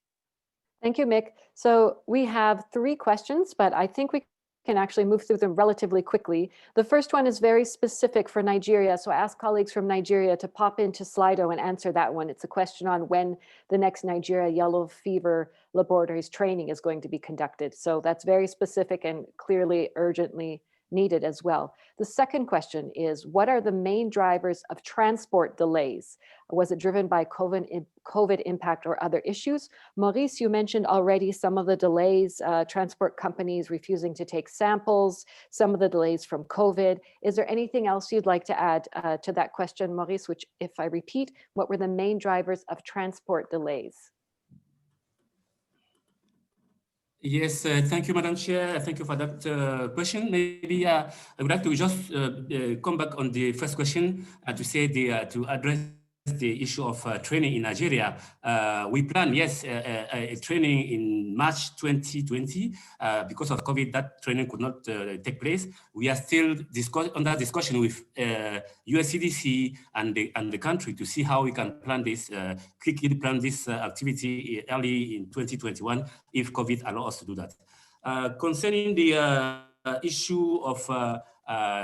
Thank you, Mick. So we have 3 questions, but I think we can actually move through them relatively quickly. The first one is very specific for Nigeria. So I ask colleagues from Nigeria to pop into Slido and answer that one. It's a question on when the next Nigeria yellow fever laboratories training is going to be conducted. So that's very specific and clearly urgently needed as well. The second question is, what are the main drivers of transport delays? Was it driven by COVID impact or other issues? Maurice, you mentioned already some of the delays, transport companies refusing to take samples, some of the delays from COVID. Is there anything else you'd like to add to that question, Maurice, which, if I repeat, what were the main drivers of transport delays? Yes, thank you, Madam Chair. Thank you for that question. Maybe I would like to just come back on the first question to say to address the issue of training in Nigeria. We plan, yes, a training in March 2020. Because of COVID, that training could not take place. We are still under discussion with US CDC and the country to see how we can plan this, quickly plan this activity early in 2021 if COVID allows us to do that. Concerning the issue of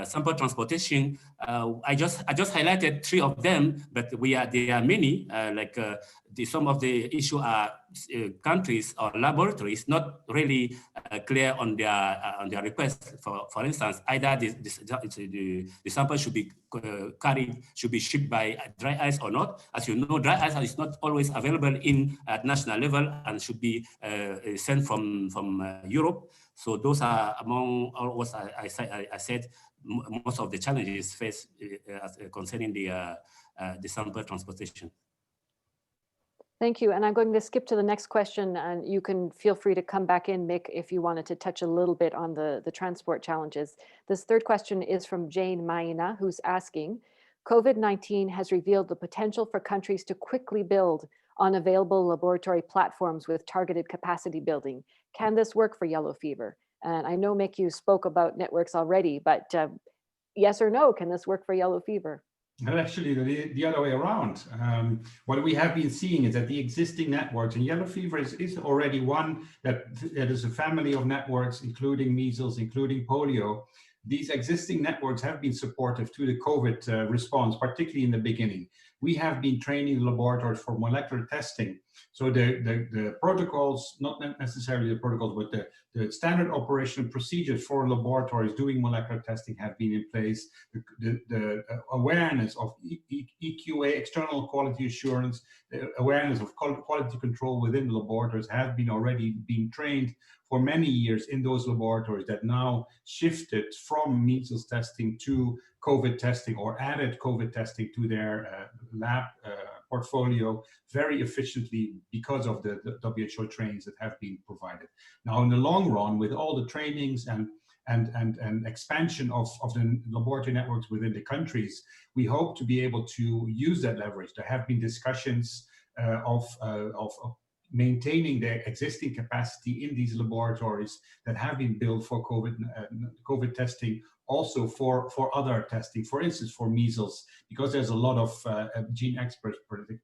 sample transportation, I just highlighted 3 of them, but there are many. Some of the issue are countries or laboratories not really clear on their request. For instance, either the sample should be should be shipped by dry ice or not. As you know, dry ice is not always available at national level and should be sent from Europe. So those are among all what I said most of the challenges faced concerning the sample transportation. Thank you. And I'm going to skip to the next question, and you can feel free to come back in, Mick, if you wanted to touch a little bit on the transport challenges. This third question is from Jane Maina, who's asking, COVID-19 has revealed the potential for countries to quickly build on available laboratory platforms with targeted capacity building. Can this work for yellow fever? And I know, Mick, you spoke about networks already, but yes or no, can this work for yellow fever? Well, actually, the other way around. What we have been seeing is that the existing networks, and yellow fever is already one that is a family of networks, including measles, including polio. These existing networks have been supportive to the COVID response, particularly in the beginning. We have been training laboratories for molecular testing. So the protocols, not necessarily the protocols, but the standard operational procedures for laboratories doing molecular testing have been in place. The awareness of EQA, external quality assurance, the awareness of quality control within the laboratories have been already being trained for many years in those laboratories that now shifted from measles testing to COVID testing or added COVID testing to their lab portfolio very efficiently because of the WHO trainings that have been provided. Now, in the long run, with all the trainings and expansion of the laboratory networks within the countries, we hope to be able to use that leverage. There have been discussions of maintaining the existing capacity in these laboratories that have been built for COVID testing, also for other testing, for instance, for measles, because there's a lot of gene experts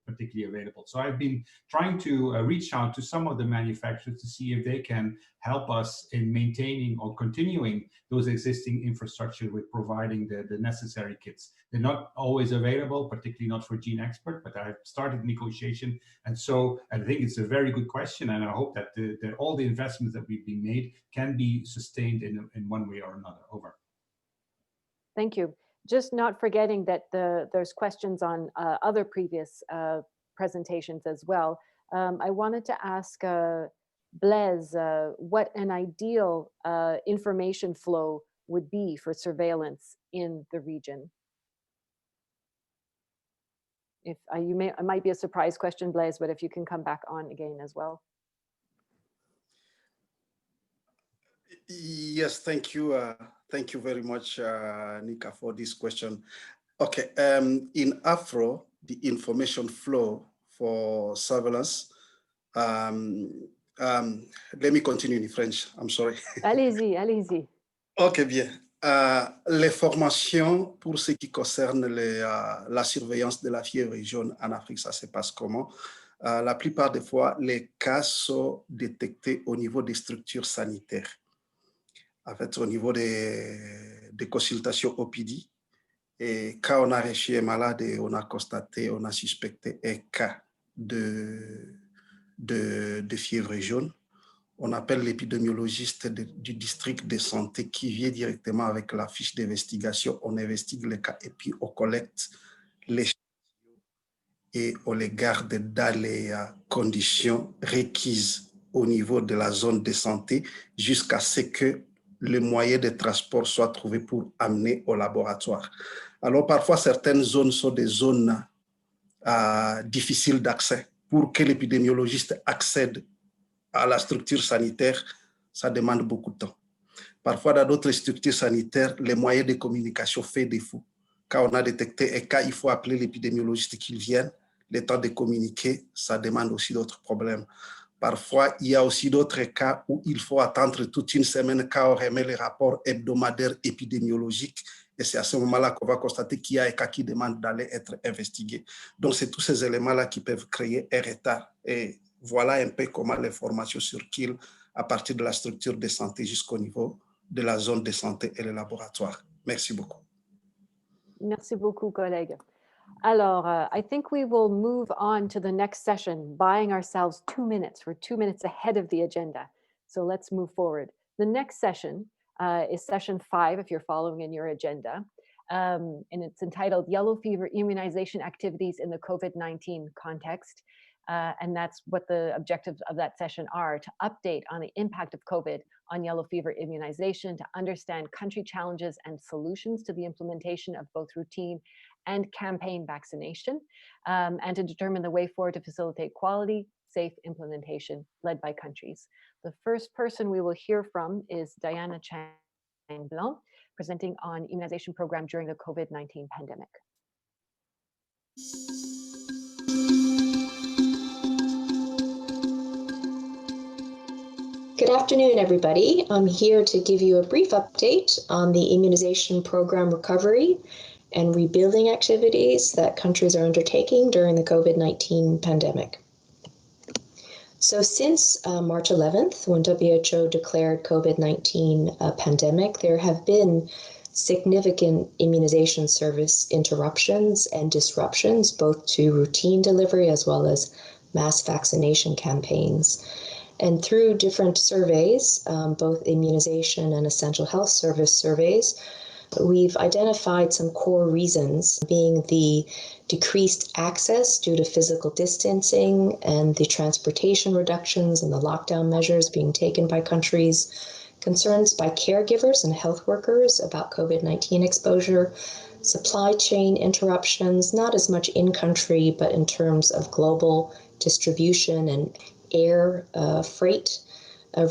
particularly available. So I've been trying to reach out to some of the manufacturers to see if they can help us in maintaining or continuing those existing infrastructure with providing the necessary kits. They're not always available, particularly not for gene expert, but I've started negotiation. And so I think it's a very good question. And I hope that all the investments that we've been made can be sustained in one way or another. Over. Thank you. Just not forgetting that there's questions on other previous presentations as well. I wanted to ask Blaise what an ideal information flow would be for surveillance in the region. If it might be a surprise question, Blaise, but if you can come back on again as well. Yes, thank you. Thank you very much, Nika, for this question. Okay, in Afro, the information flow for surveillance, let me continue in French, I'm sorry. Allez-y, allez-y. Ok, bien. Les formations pour ce qui concerne la surveillance de la fièvre jaune en Afrique, ça se passe comment? La plupart des fois, les cas sont détectés au niveau des structures sanitaires. En fait, au niveau des consultations OPD. Et quand on a reçu un malade et on a constaté, on a suspecté un cas de fièvre jaune, on appelle l'épidémiologiste du district de santé qui vient directement avec la fiche d'investigation. On investigue le cas et puis on collecte les et on les garde dans les conditions requises au niveau de la zone de santé jusqu'à ce que le moyen de transport soit trouvé pour amener au laboratoire. Alors parfois, certaines zones sont des zones difficiles d'accès. Pour que l'épidémiologiste accède à la structure sanitaire, ça demande beaucoup de temps. Parfois, dans d'autres structures sanitaires, les moyens de communication font défaut. Quand on a détecté un cas, il faut appeler l'épidémiologiste qu'il vienne. Le temps de communiquer, ça demande aussi d'autres problèmes. Parfois, il y a aussi d'autres cas où il faut attendre toute une semaine quand on remet les rapports hebdomadaires épidémiologiques. Et c'est à ce moment-là qu'on va constater qu'il y a un cas qui demande d'aller être investigué. Donc, c'est tous ces éléments-là qui peuvent créer un retard. Et voilà un peu comment l'information circule à partir de la structure de santé jusqu'au niveau de la zone de santé et le laboratoire. Merci beaucoup. Merci beaucoup, collègue. Alors, I think we will move on to the next session, buying ourselves 2 minutes. We're 2 minutes ahead of the agenda. So let's move forward. The next session is session 5, if you're following in your agenda. And it's entitled Yellow Fever Immunization Activities in the COVID-19 Context. And that's what the objectives of that session are, to update on the impact of COVID on yellow fever immunization, to understand country challenges and solutions to the implementation of both routine and campaign vaccination, and to determine the way forward to facilitate quality, safe implementation led by countries. The first person we will hear from is Diana Chang-Blanc, presenting on immunization program during the COVID-19 pandemic. Good afternoon, everybody. I'm here to give you a brief update on the immunization program recovery and rebuilding activities that countries are undertaking during the COVID-19 pandemic. So since March 11th, when WHO declared COVID-19 a pandemic, there have been significant immunization service interruptions and disruptions, both to routine delivery as well as mass vaccination campaigns. And through different surveys, both immunization and essential health service surveys, we've identified some core reasons, being the decreased access due to physical distancing and the transportation reductions and the lockdown measures being taken by countries, concerns by caregivers and health workers about COVID-19 exposure, supply chain interruptions, not as much in country, but in terms of global distribution and air freight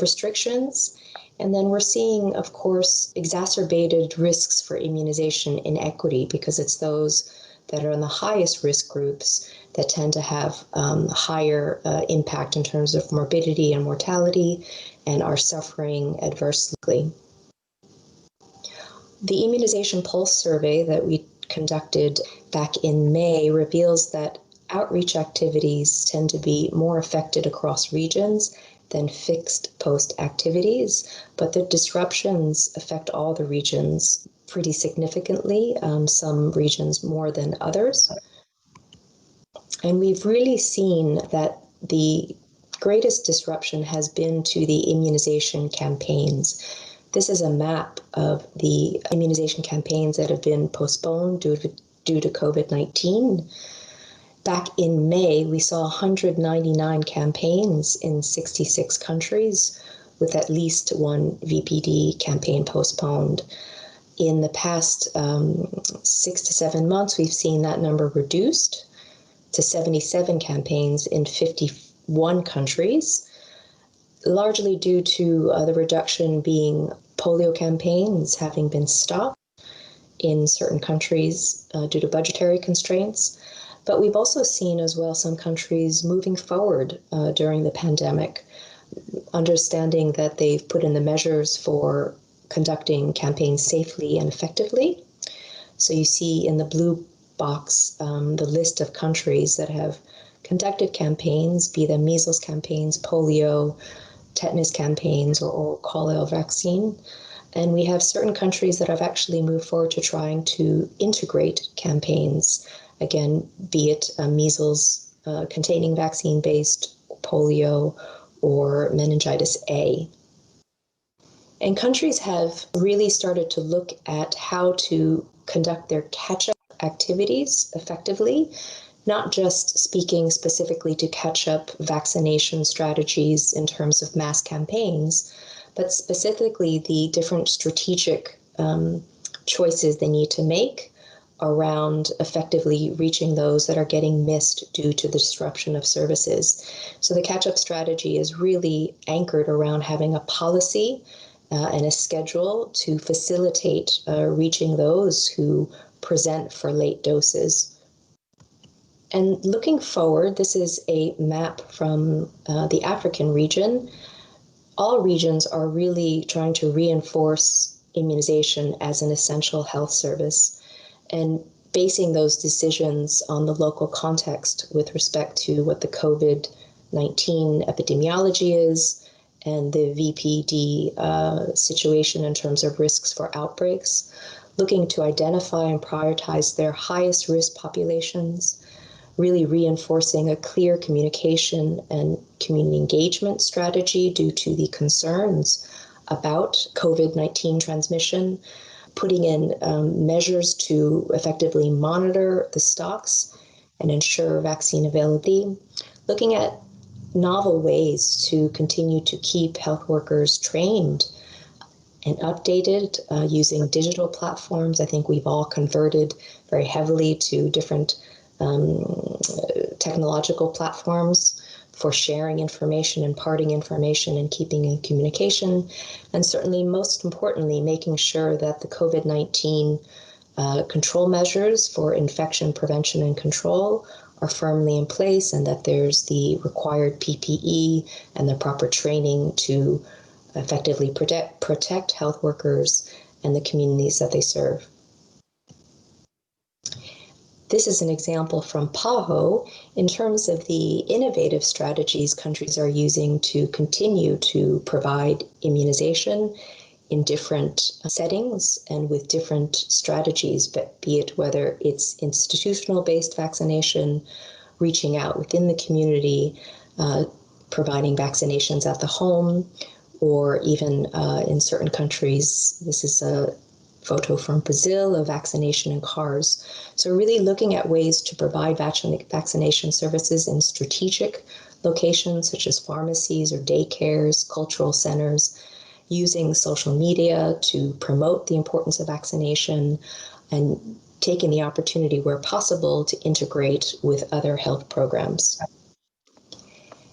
restrictions. And then we're seeing, of course, exacerbated risks for immunization inequity, because it's those that are in the highest risk groups that tend to have higher impact in terms of morbidity and mortality and are suffering adversely. The Immunization Pulse survey that we conducted back in May reveals that outreach activities tend to be more affected across regions than fixed post activities, but the disruptions affect all the regions pretty significantly, some regions more than others. And we've really seen that the greatest disruption has been to the immunization campaigns. This is a map of the immunization campaigns that have been postponed due to COVID-19. Back in May, we saw 199 campaigns in 66 countries, with at least one VPD campaign postponed. In the past 6 to 7 months, we've seen that number reduced to 77 campaigns in 51 countries, largely due to the reduction being polio campaigns having been stopped in certain countries due to budgetary constraints. But we've also seen as well some countries moving forward during the pandemic, understanding that they've put in the measures for conducting campaigns safely and effectively. So you see in the blue box the list of countries that have conducted campaigns, be them measles campaigns, polio, tetanus campaigns, or oral cholera vaccine. And we have certain countries that have actually moved forward to trying to integrate campaigns, again, be it measles containing vaccine-based polio or meningitis A. And countries have really started to look at how to conduct their catch-up activities effectively, not just speaking specifically to catch-up vaccination strategies in terms of mass campaigns, but specifically the different strategic choices they need to make around effectively reaching those that are getting missed due to the disruption of services. So the catch-up strategy is really anchored around having a policy and a schedule to facilitate reaching those who present for late doses. And looking forward, this is a map from the African region. All regions are really trying to reinforce immunization as an essential health service and basing those decisions on the local context with respect to what the COVID-19 epidemiology is and the VPD situation in terms of risks for outbreaks, looking to identify and prioritize their highest risk populations, really reinforcing a clear communication and community engagement strategy due to the concerns about COVID-19 transmission, putting in measures to effectively monitor the stocks and ensure vaccine availability, looking at novel ways to continue to keep health workers trained and updated using digital platforms. I think we've all converted very heavily to different technological platforms for sharing information, imparting information, and keeping in communication. And certainly, most importantly, making sure that the COVID-19 control measures for infection prevention and control are firmly in place, and that there's the required PPE and the proper training to effectively protect health workers and the communities that they serve. This is an example from PAHO in terms of the innovative strategies countries are using to continue to provide immunization in different settings and with different strategies, but be it whether it's institutional-based vaccination, reaching out within the community, providing vaccinations at the home, or even in certain countries, this is a photo from Brazil of vaccination in cars. So really looking at ways to provide vaccination services in strategic locations such as pharmacies or daycares, cultural centers, using social media to promote the importance of vaccination, and taking the opportunity where possible to integrate with other health programs.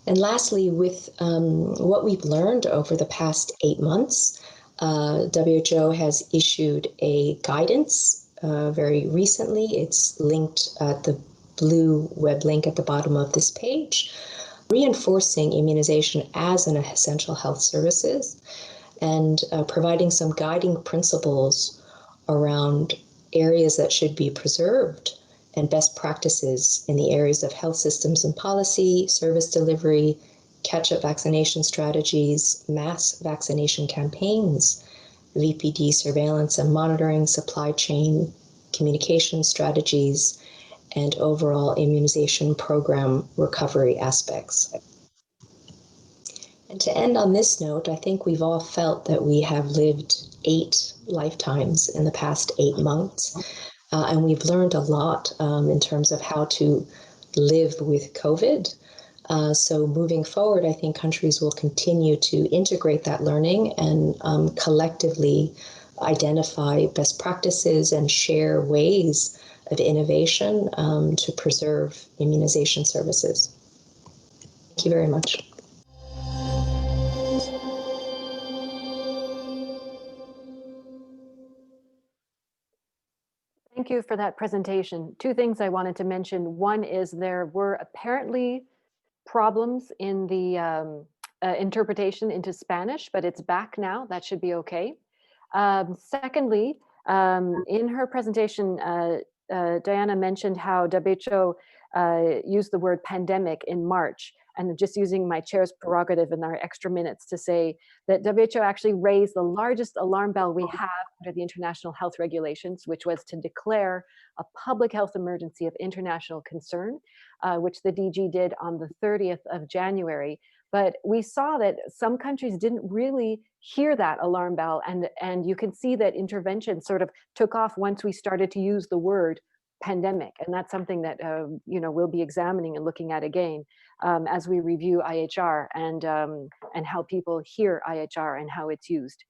And lastly, with what we've learned over the past 8 months, WHO has issued a guidance very recently. It's linked at the blue web link at the bottom of this page, reinforcing immunization as an essential health services and providing some guiding principles around areas that should be preserved and best practices in the areas of health systems and policy, service delivery, catch-up vaccination strategies, mass vaccination campaigns, VPD surveillance and monitoring, supply chain communication strategies, and overall immunization program recovery aspects. And to end on this note, I think we've all felt that we have lived 8 lifetimes in the past 8 months. And we've learned a lot in terms of how to live with COVID. So moving forward, I think countries will continue to integrate that learning and collectively identify best practices and share ways of innovation to preserve immunization services. Thank you very much. Thank you for that presentation. 2 things I wanted to mention. One is there were apparently problems in the interpretation into Spanish, but it's back now. That should be okay. Secondly, in her presentation, Diana mentioned how WHO used the word pandemic in March, and just using my chair's prerogative in our extra minutes to say that WHO actually raised the largest alarm bell we have under the international health regulations, which was to declare a public health emergency of international concern, which the DG did on the 30th of January. But we saw that some countries didn't really hear that alarm bell, and you can see that intervention sort of took off once we started to use the word pandemic, and that's something that we'll be examining and looking at again as we review IHR and how people hear IHR and how it's used.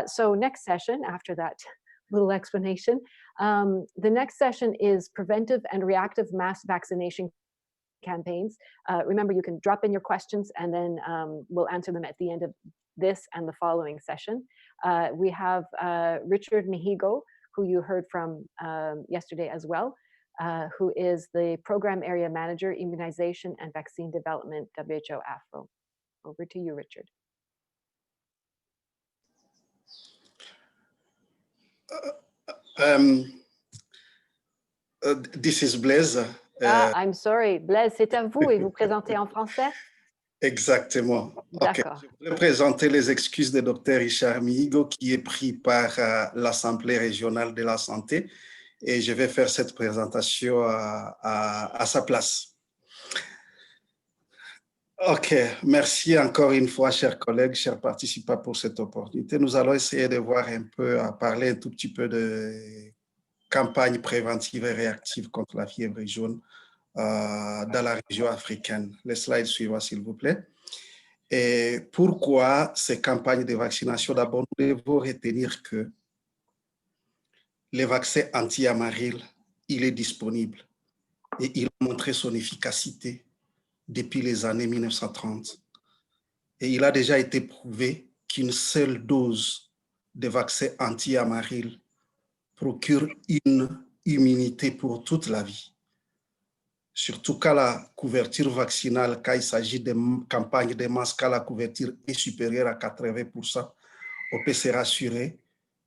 So next session, after that little explanation, the next session is preventive and reactive mass vaccination campaigns. Remember, you can drop in your questions and then we'll answer them at the end of this and the following session. We have Richard Mehigo, who you heard from yesterday as well, who is the Program Area Manager, Immunization and Vaccine Development, WHO AFRO. Over to you, Richard. This is Blaise. I'm sorry, Blaise, c'est à vous et vous présentez en français? Exactement. D'accord. Okay. Je voudrais présenter les excuses de Dr. Richard Mihigo qui est pris par l'Assemblée régionale de la santé et je vais faire cette présentation à sa place. OK, merci encore une fois, chers collègues, chers participants, pour cette opportunité. Nous allons essayer de voir un peu, parler un tout petit peu de campagne préventive et réactive contre la fièvre jaune dans la région africaine. Les slides suivants, s'il vous plaît. Et pourquoi ces campagnes de vaccination? D'abord, nous devons retenir que le vaccin anti-amaryle, il est disponible et il a montré son efficacité depuis les années 1930. Et il a déjà été prouvé qu'une seule dose de vaccin anti-amaryle procure une immunité pour toute la vie. Surtout quand la couverture vaccinale, quand il s'agit de campagnes de masse, quand la couverture est supérieure à 80%, on peut se rassurer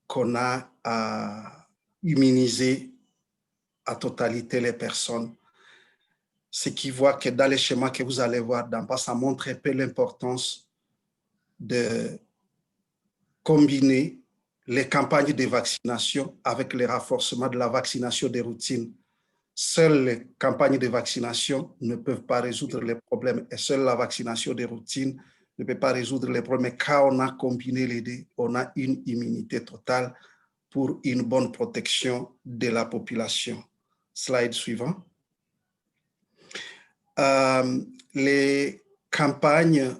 qu'on a immunisé à totalité les personnes. Ce qui voit que dans les schémas que vous allez voir d'en bas, ça montre un peu l'importance de combiner les campagnes de vaccination avec le renforcement de la vaccination des routines. Seules les campagnes de vaccination ne peuvent pas résoudre les problèmes et seule la vaccination des routines ne peut pas résoudre les problèmes. Mais quand on a combiné les deux, on a une immunité totale pour une bonne protection de la population. Slide suivant. Les campagnes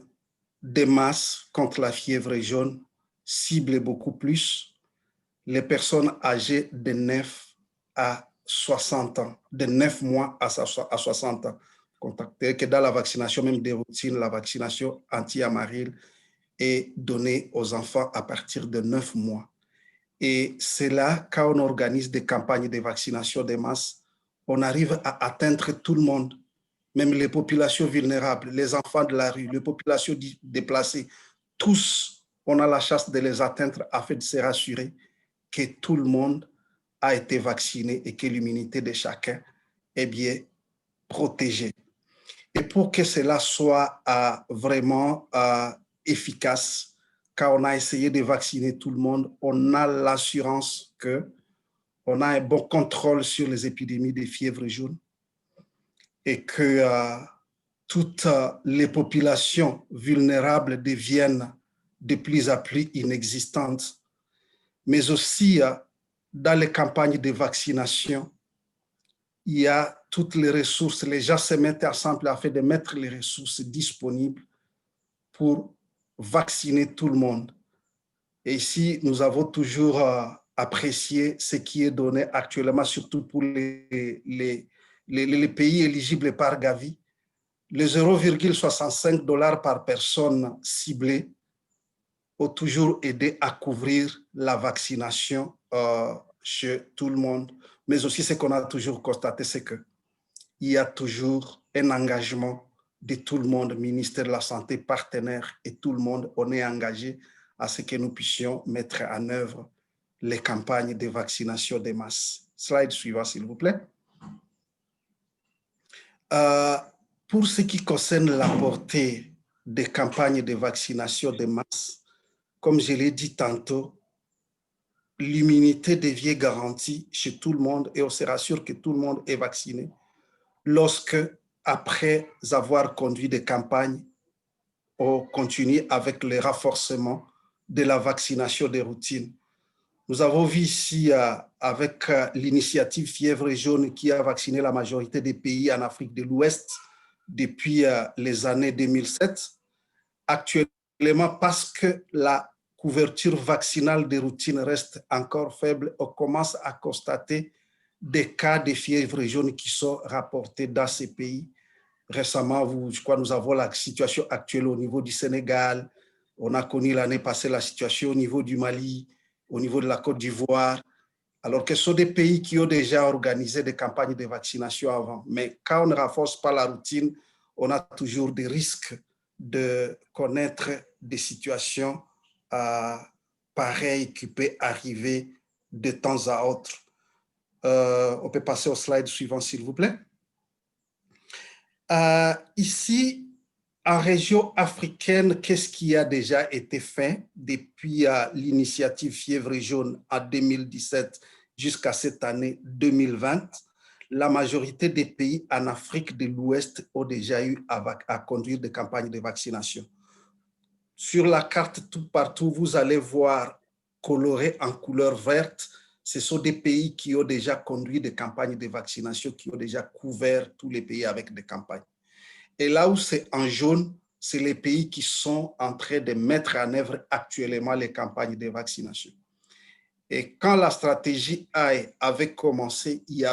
de masse contre la fièvre jaune ciblent beaucoup plus les personnes âgées de 9 à 60 ans, de 9 mois à 60 ans. Contactez que dans la vaccination même des routines, la vaccination anti-amaryle est donnée aux enfants à partir de 9 mois. Et c'est là, quand on organise des campagnes de vaccination de masse, on arrive à atteindre tout le monde, même les populations vulnérables, les enfants de la rue, les populations déplacées, tous, on a la chance de les atteindre afin de se rassurer que tout le monde a été vacciné et que l'immunité de chacun est bien protégée. Et pour que cela soit vraiment efficace, quand on a essayé de vacciner tout le monde, on a l'assurance qu'on a un bon contrôle sur les épidémies de fièvre jaune et que toutes les populations vulnérables deviennent de plus en plus inexistantes. Mais aussi, dans les campagnes de vaccination, il y a toutes les ressources. Les gens se mettent ensemble afin de mettre les ressources disponibles pour vacciner tout le monde. Et ici, nous avons toujours apprécié ce qui est donné actuellement, surtout pour les pays éligibles par Gavi. Les 0,65 $ par personne ciblée ont toujours aidé à couvrir la vaccination chez tout le monde. Mais aussi, ce qu'on a toujours constaté, c'est qu'il y a toujours un engagement de tout le monde, ministère de la Santé, partenaires et tout le monde, on est engagé à ce que nous puissions mettre en œuvre les campagnes de vaccination de masse. Slide suivant, s'il vous plaît. Pour ce qui concerne la portée des campagnes de vaccination de masse, comme je l'ai dit tantôt, l'immunité devient garantie chez tout le monde et on se rassure que tout le monde est vacciné lorsque, après avoir conduit des campagnes, on continue avec le renforcement de la vaccination des routines. Nous avons vu ici avec l'initiative Fièvre jaune qui a vacciné la majorité des pays en Afrique de l'Ouest depuis les années 2007. Actuellement, parce que la couverture vaccinale des routines reste encore faible, on commence à constater des cas de fièvre jaune qui sont rapportés dans ces pays. Récemment, je crois que nous avons la situation actuelle au niveau du Sénégal. On a connu l'année passée la situation au niveau du Mali, au niveau de la Côte d'Ivoire, alors que ce sont des pays qui ont déjà organisé des campagnes de vaccination avant. Mais quand on ne renforce pas la routine, on a toujours des risques de connaître des situations pareilles qui peuvent arriver de temps à autre. On peut passer au slide suivant, s'il vous plaît. Ici, en région africaine, qu'est-ce qui a déjà été fait depuis l'initiative Fièvre jaune en 2017 jusqu'à cette année 2020? La majorité des pays en Afrique de l'Ouest ont déjà eu à conduire des campagnes de vaccination. Sur la carte, tout partout, vous allez voir coloré en couleur verte ce sont des pays qui ont déjà conduit des campagnes de vaccination, qui ont déjà couvert tous les pays avec des campagnes. Et là où c'est en jaune, c'est les pays qui sont en train de mettre en œuvre actuellement les campagnes de vaccination. Et quand la stratégie AI avait commencé, il y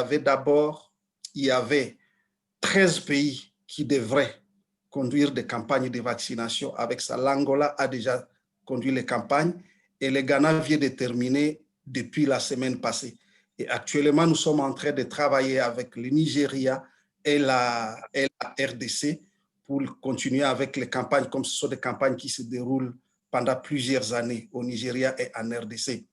avait 13 pays qui devraient conduire des campagnes de vaccination. Avec ça, l'Angola a déjà conduit les campagnes et le Ghana vient de terminer depuis la semaine passée. Et actuellement, nous sommes en train de travailler avec le Nigeria et la RDC pour continuer avec les campagnes, comme ce sont des campagnes qui se déroulent pendant plusieurs années au Nigeria et en RDC.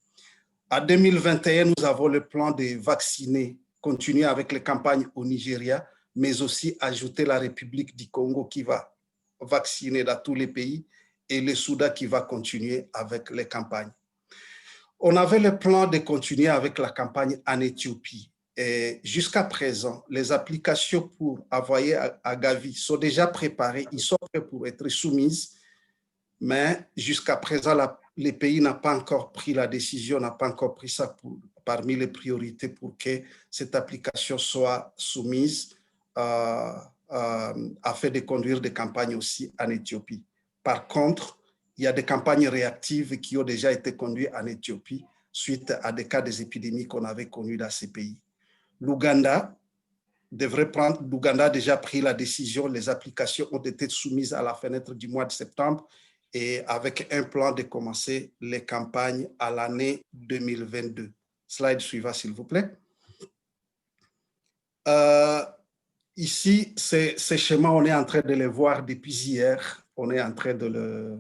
En 2021, nous avons le plan de vacciner, continuer avec les campagnes au Nigeria, mais aussi ajouter la République du Congo qui va vacciner dans tous les pays et le Soudan qui va continuer avec les campagnes. On avait le plan de continuer avec la campagne en Éthiopie. Et jusqu'à présent, les applications pour envoyer à Gavi sont déjà préparées, ils sont prêts pour être soumises, mais jusqu'à présent, les pays n'ont pas encore pris la décision, n'ont pas encore pris ça parmi les priorités pour que cette application soit soumise afin de conduire des campagnes aussi en Éthiopie. Par contre, il y a des campagnes réactives qui ont déjà été conduites en Éthiopie suite à des cas des épidémies qu'on avait connus dans ces pays. L'Ouganda a déjà pris la décision, les applications ont été soumises à la fenêtre du mois de septembre et avec un plan de commencer les campagnes à l'année 2022. Slide suivant, s'il vous plaît. Ici, ces schémas, on est en train de les voir depuis hier. On est en train de le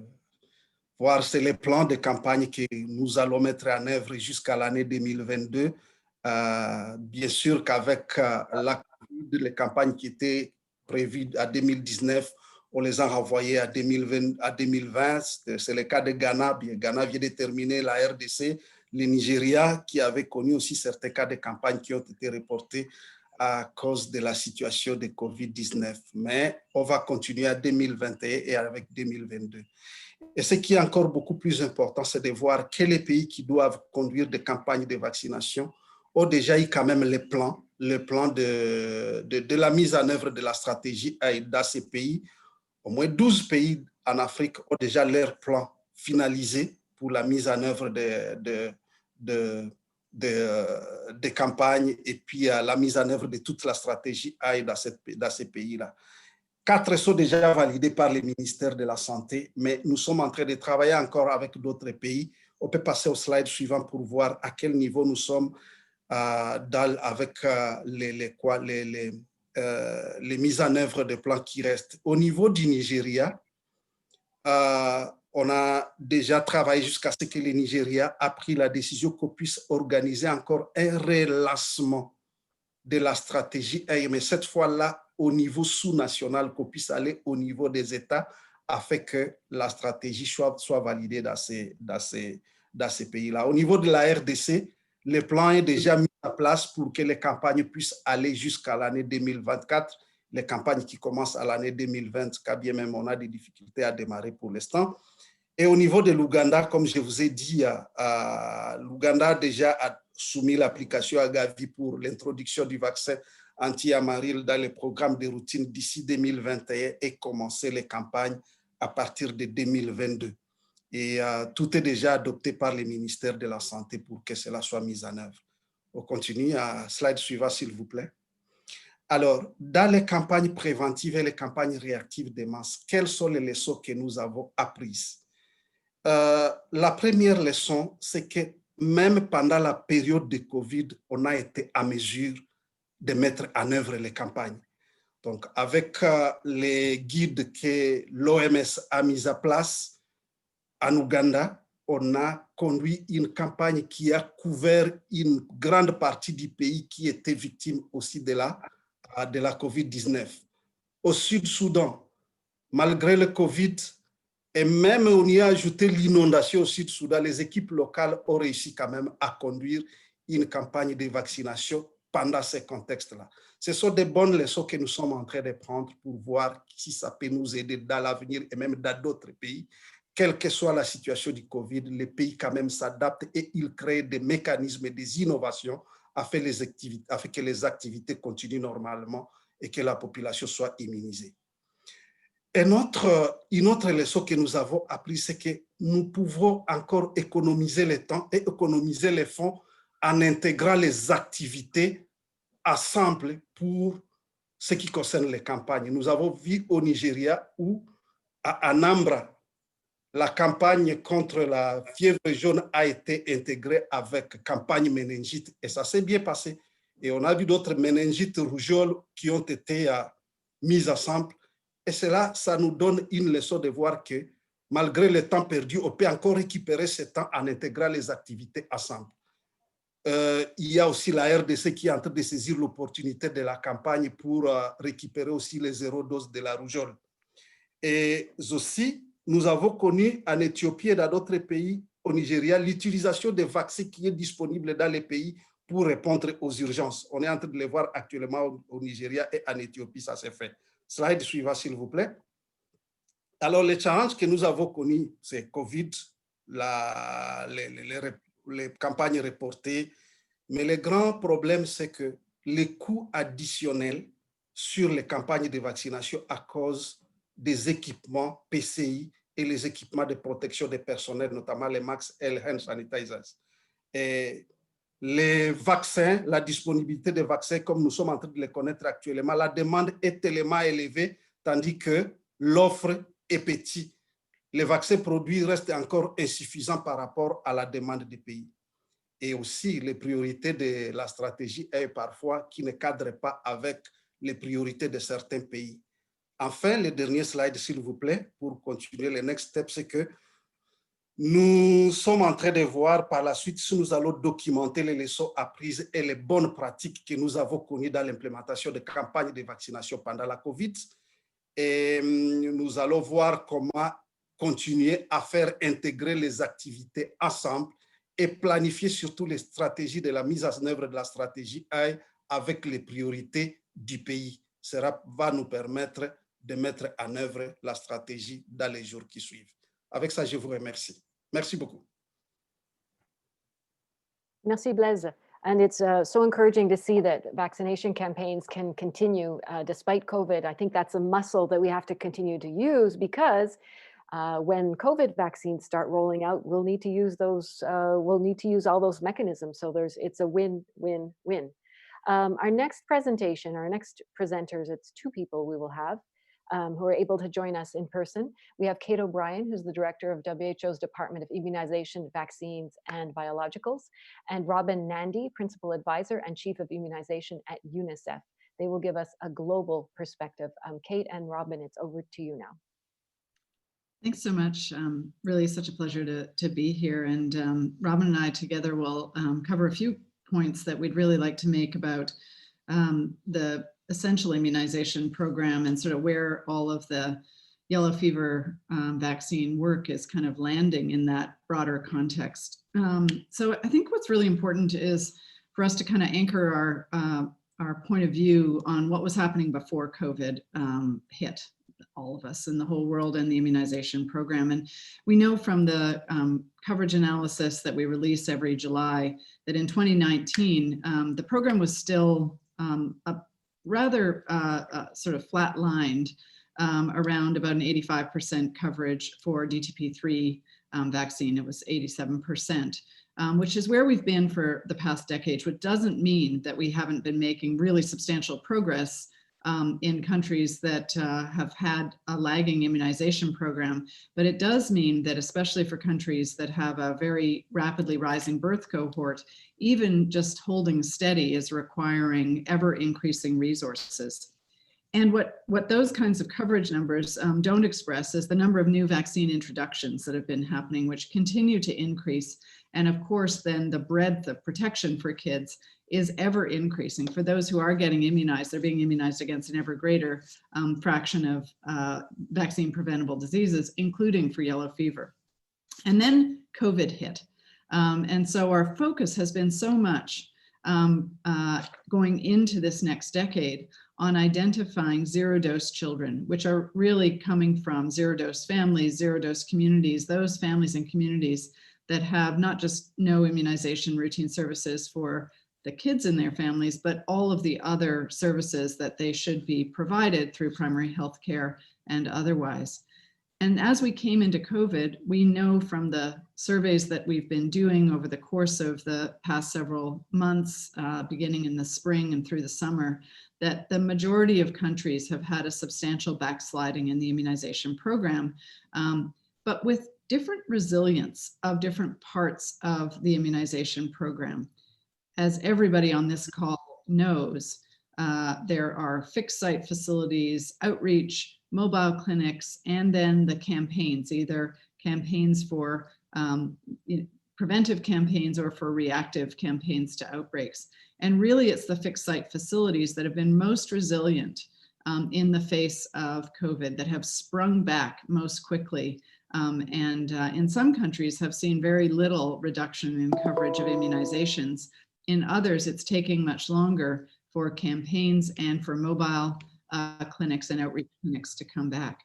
voir, c'est les plans de campagne que nous allons mettre en œuvre jusqu'à l'année 2022. Bien sûr qu'avec les campagnes qui étaient prévues à 2019, on les a renvoyées à 2020. C'est le cas de Ghana. Ghana vient de terminer la RDC. Le Nigeria, qui avait connu aussi certains cas de campagne qui ont été reportés à cause de la situation de COVID-19. Mais on va continuer à 2021 et avec 2022. Et ce qui est encore beaucoup plus important, c'est de voir que les pays qui doivent conduire des campagnes de vaccination ont déjà eu quand même le plan de la mise en œuvre de la stratégie dans ces pays. Au moins 12 pays en Afrique ont déjà leur plan finalisé pour la mise en œuvre des campagnes et puis la mise en œuvre de toute la stratégie AI dans ces pays-là. 4 sont déjà validés par le ministère de la Santé, mais nous sommes en train de travailler encore avec d'autres pays. On peut passer au slide suivant pour voir à quel niveau nous sommes avec les mises en œuvre des plans qui restent. Au niveau du Nigeria, on a déjà travaillé jusqu'à ce que le Nigeria a pris la décision qu'on puisse organiser encore un relancement de la stratégie, mais cette fois-là au niveau sous-national, qu'on puisse aller au niveau des États afin que la stratégie soit validée dans ces pays-là. Au niveau de la RDC, le plan est déjà mis en place pour que les campagnes puissent aller jusqu'à l'année 2024, les campagnes qui commencent à l'année 2020, quand bien même on a des difficultés à démarrer pour l'instant. Et au niveau de l'Ouganda, comme je vous ai dit, l'Ouganda a déjà soumis l'application à Gavi pour l'introduction du vaccin anti-amaril dans les programmes de routine d'ici 2021 et commencer les campagnes à partir de 2022. Et tout est déjà adopté par le ministère de la Santé pour que cela soit mis en œuvre. On continue à slide suivant, s'il vous plaît. Alors, dans les campagnes préventives et les campagnes réactives de masse, quelles sont les leçons que nous avons apprises? La première leçon, c'est que même pendant la période de COVID, on a été à mesure de mettre en œuvre les campagnes. Donc, avec les guides que l'OMS a mis en place en Ouganda, on a conduit une campagne qui a couvert une grande partie du pays qui était victime aussi de la COVID-19. Au Sud-Soudan, malgré le COVID, et même on y a ajouté l'inondation au Sud-Soudan, les équipes locales ont réussi quand même à conduire une campagne de vaccination pendant ces contextes-là. Ce sont des bonnes leçons que nous sommes en train de prendre pour voir si ça peut nous aider dans l'avenir et même dans d'autres pays, quelle que soit la situation du Covid, les pays quand même s'adaptent et ils créent des mécanismes et des innovations afin que les activités continuent normalement et que la population soit immunisée. Une autre leçon que nous avons appris, c'est que nous pouvons encore économiser le temps et économiser les fonds en intégrant les activités ensemble pour ce qui concerne les campagnes. Nous avons vu au Nigeria où, à Anambra, la campagne contre la fièvre jaune a été intégrée avec campagne méningite et ça s'est bien passé. Et on a vu d'autres méningites rougeoles qui ont été mises ensemble. Et cela, ça nous donne une leçon de voir que malgré le temps perdu, on peut encore récupérer ce temps en intégrant les activités ensemble. Il y a aussi la RDC qui est en train de saisir l'opportunité de la campagne pour récupérer aussi les 0 doses de la rougeole. Et aussi, nous avons connu en Éthiopie et dans d'autres pays, au Nigeria, l'utilisation des vaccins qui est disponible dans les pays pour répondre aux urgences. On est en train de les voir actuellement au Nigeria et en Éthiopie, ça s'est fait. Slide suivant, s'il vous plaît. Alors, les challenges que nous avons connus, c'est Covid, les campagnes reportées, mais le grand problème, c'est que les coûts additionnels sur les campagnes de vaccination à cause des équipements PCI et les équipements de protection des personnels, notamment les masks et les hand sanitizers. Et les vaccins, la disponibilité des vaccins, comme nous sommes en train de les connaître actuellement, la demande est tellement élevée, tandis que l'offre est petite. Les vaccins produits restent encore insuffisants par rapport à la demande des pays. Et aussi, les priorités de la stratégie est parfois qui ne cadrent pas avec les priorités de certains pays. Enfin, le dernier slide, s'il vous plaît, pour continuer, le next step, c'est que nous sommes en train de voir par la suite si nous allons documenter les leçons apprises et les bonnes pratiques que nous avons connues dans l'implémentation de campagnes de vaccination pendant la COVID. Et nous allons voir comment continuer à faire intégrer les activités ensemble et planifier surtout les stratégies de la mise en œuvre de la stratégie AI avec les priorités du pays. Cela va nous permettre de mettre en œuvre la stratégie dans les jours qui suivent. Avec ça, je vous remercie. Merci beaucoup. Merci, Blaise. And it's so encouraging to see that vaccination campaigns can continue despite COVID. I think that's a muscle that we have to continue to use because when COVID vaccines start rolling out, we'll need to use those. We'll need to use all those mechanisms. So it's a win-win-win. Our next presentation, our next presenters, it's 2 people we will have who are able to join us in person. We have Kate O'Brien, who's the director of WHO's Department of Immunization, Vaccines, and Biologicals, and Robin Nandy, principal advisor and chief of immunization at UNICEF. They will give us a global perspective. Kate and Robin, it's over to you now. Thanks so much. Really such a pleasure to be here. And Robin and I together will cover a few points that we'd really like to make about the essential immunization program and sort of where all of the yellow fever vaccine work is kind of landing in that broader context. So I think what's really important is for us to kind of anchor our point of view on what was happening before COVID hit all of us in the whole world and the immunization program. And we know from the coverage analysis that we release every July that in 2019, the program was still rather sort of flat-lined around about an 85% coverage for DTP3 vaccine. It was 87%, which is where we've been for the past decades, which doesn't mean that we haven't been making really substantial progress in countries that have had a lagging immunization program. But it does mean that especially for countries that have a very rapidly rising birth cohort, even just holding steady is requiring ever increasing resources. And what those kinds of coverage numbers don't express is the number of new vaccine introductions that have been happening, which continue to increase. And of course, then the breadth of protection for kids is ever increasing. For those who are getting immunized, they're being immunized against an ever greater fraction of vaccine preventable diseases, including for yellow fever. And then COVID hit. And so our focus has been so much going into this next decade on identifying zero-dose children, which are really coming from zero-dose families, zero-dose communities, those families and communities that have not just no immunization routine services for the kids in their families, but all of the other services that they should be provided through primary health care and otherwise. And as we came into COVID, we know from the surveys that we've been doing over the course of the past several months, beginning in the spring and through the summer, that the majority of countries have had a substantial backsliding in the immunization program, but with different resilience of different parts of the immunization program. As everybody on this call knows, there are fixed site facilities, outreach, mobile clinics, and then the campaigns, either campaigns for preventive campaigns or for reactive campaigns to outbreaks. And really it's the fixed site facilities that have been most resilient in the face of COVID, that have sprung back most quickly. And in some countries have seen very little reduction in coverage of immunizations. In others, it's taking much longer for campaigns and for mobile clinics and outreach clinics to come back.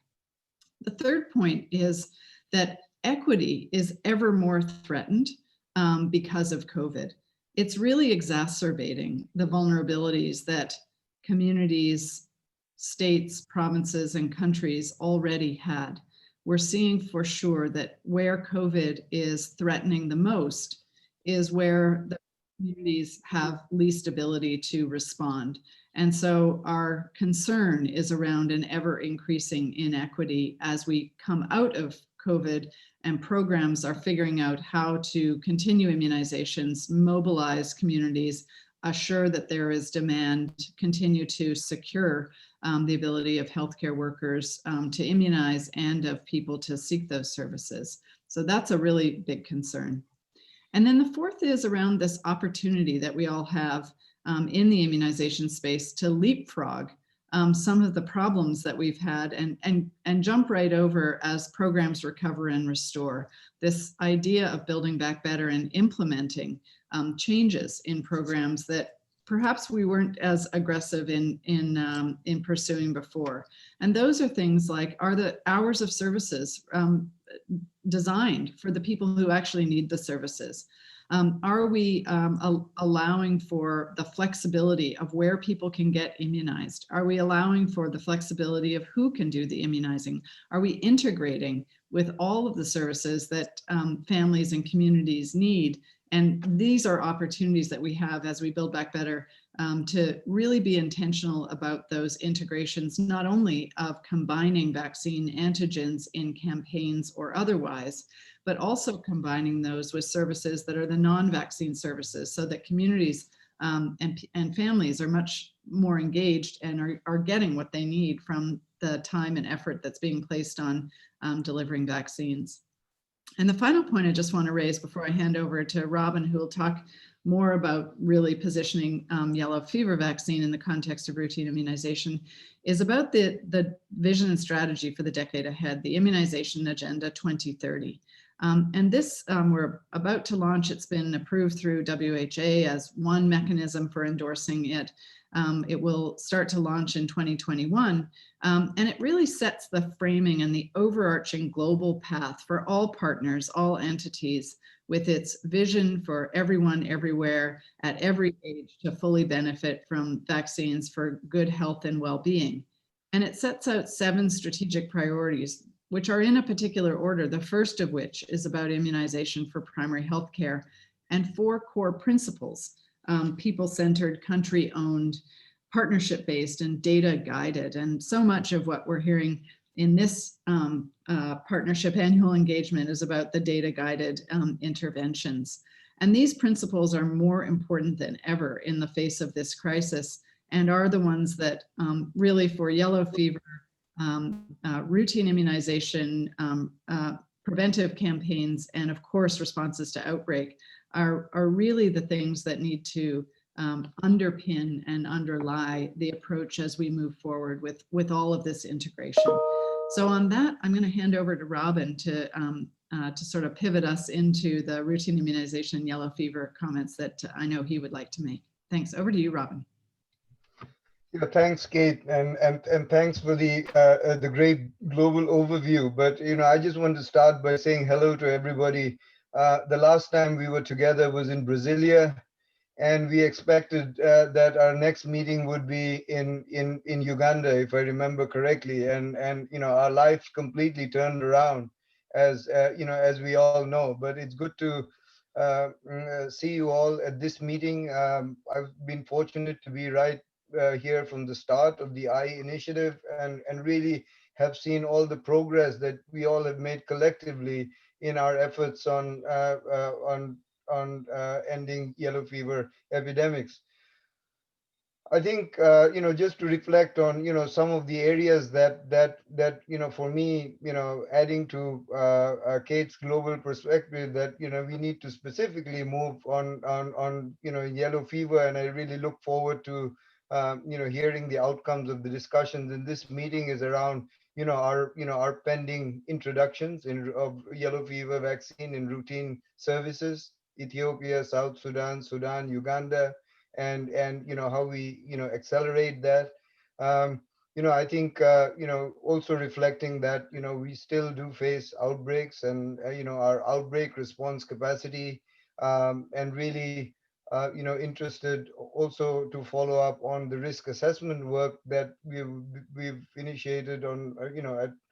The third point is that equity is ever more threatened because of COVID. It's really exacerbating the vulnerabilities that communities, states, provinces, and countries already had. We're seeing for sure that where COVID is threatening the most is where the communities have least ability to respond. And so our concern is around an ever increasing inequity as we come out of COVID and programs are figuring out how to continue immunizations, mobilize communities, assure that there is demand, continue to secure the ability of healthcare workers to immunize and of people to seek those services. So that's a really big concern. And then the fourth is around this opportunity that we all have in the immunization space to leapfrog some of the problems that we've had and jump right over as programs recover and restore. This idea of building back better and implementing changes in programs that perhaps we weren't as aggressive in pursuing before. And those are things like, are the hours of services designed for the people who actually need the services? Are we allowing for the flexibility of where people can get immunized? Are we allowing for the flexibility of who can do the immunizing? Are we integrating with all of the services that families and communities need? And these are opportunities that we have as we build back better to really be intentional about those integrations, not only of combining vaccine antigens in campaigns or otherwise, but also combining those with services that are the non-vaccine services so that communities and families are much more engaged and are getting what they need from the time and effort that's being placed on delivering vaccines. And the final point I just want to raise before I hand over to Robin, who will talk more about really positioning yellow fever vaccine in the context of routine immunization, is about the vision and strategy for the decade ahead, the Immunization Agenda 2030. And this we're about to launch. It's been approved through WHA as one mechanism for endorsing it. It will start to launch in 2021. And it really sets the framing and the overarching global path for all partners, all entities, with its vision for everyone, everywhere, at every age to fully benefit from vaccines for good health and well-being. And it sets out 7 strategic priorities, which are in a particular order, the first of which is about immunization for primary health care, and 4 core principles: people-centered, country-owned, partnership-based, and data-guided. And so much of what we're hearing in this partnership annual engagement is about the data-guided interventions. And these principles are more important than ever in the face of this crisis, and are the ones that really, for yellow fever, routine immunization, preventive campaigns, and of course responses to outbreak, are really the things that need to underpin and underlie the approach as we move forward with all of this integration. So on that, I'm going to hand over to Robin to sort of pivot us into the routine immunization yellow fever comments that I know he would like to make. Thanks. Over to you, Robin. Yeah, thanks, Kate, and thanks for the great global overview. But I just want to start by saying hello to everybody. The last time we were together was in Brasilia, and we expected that our next meeting would be in Uganda, if I remember correctly. And our life completely turned around, as we all know. But it's good to see you all at this meeting. I've been fortunate to be right here from the start of the I initiative, and really have seen all the progress that we all have made collectively in our efforts on ending yellow fever epidemics. I think just to reflect on some of the areas that for me, adding to Kate's global perspective, that we need to specifically move on yellow fever. And I really look forward to hearing the outcomes of the discussions in this meeting is around our pending introductions of yellow fever vaccine in routine services: Ethiopia, South Sudan, Uganda, and how we accelerate that. I think also reflecting that we still do face outbreaks, and our outbreak response capacity, and really interested also to follow up on the risk assessment work that we've initiated on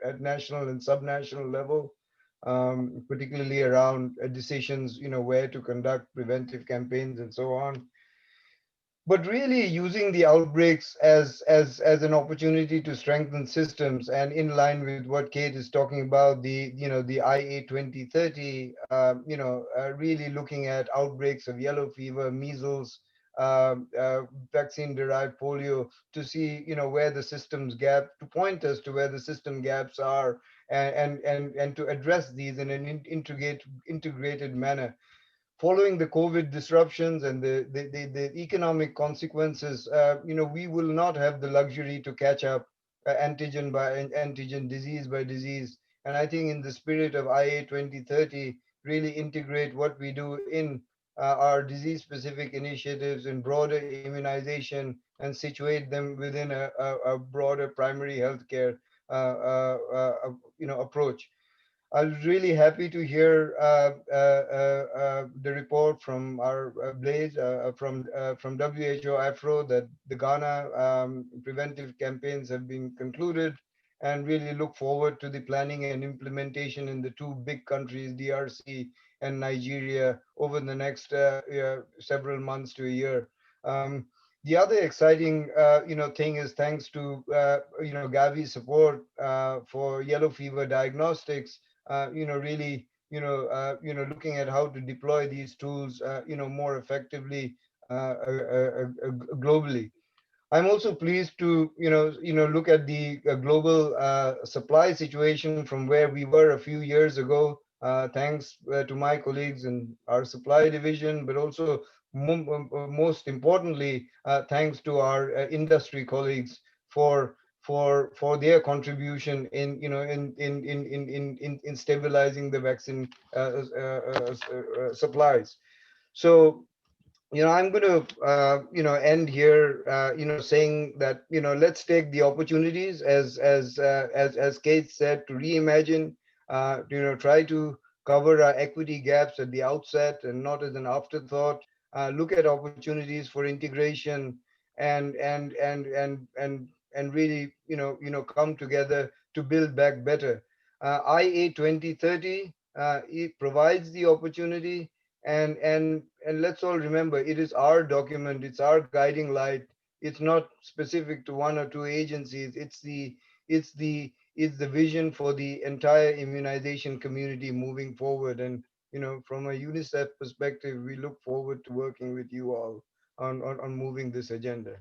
at national and subnational level, particularly around decisions where to conduct preventive campaigns and so on. But really using the outbreaks as an opportunity to strengthen systems, and in line with what Kate is talking about, the IA 2030, really looking at outbreaks of yellow fever, measles, vaccine-derived polio, to see where the systems gap, to point us to where the system gaps are, and to address these in an integrated manner. Following the COVID disruptions and the economic consequences, we will not have the luxury to catch up antigen by antigen, disease by disease. And I think in the spirit of IA 2030, really integrate what we do in our disease-specific initiatives and broader immunization, and situate them within a broader primary healthcare approach. I was really happy to hear the report from our Blaze from WHO Afro, that the Ghana preventive campaigns have been concluded, and really look forward to the planning and implementation in the two big countries, DRC and Nigeria, over the next several months to a year. The other exciting thing is, thanks to Gavi's support for yellow fever diagnostics, really looking at how to deploy these tools more effectively globally. I'm also pleased to look at the global supply situation from where we were a few years ago, thanks to my colleagues in our supply division, but also most importantly, thanks to our industry colleagues for their contribution in stabilizing the vaccine supplies. So I'm going to end here saying that let's take the opportunities, as Kate said, to reimagine, try to cover our equity gaps at the outset and not as an afterthought. Look at opportunities for integration, and really come together to build back better. IA 2030 it provides the opportunity, and let's all remember, it is our document, it's our guiding light. It's not specific to one or two agencies. It's the vision for the entire immunization community moving forward. And from a UNICEF perspective, we look forward to working with you all on moving this agenda.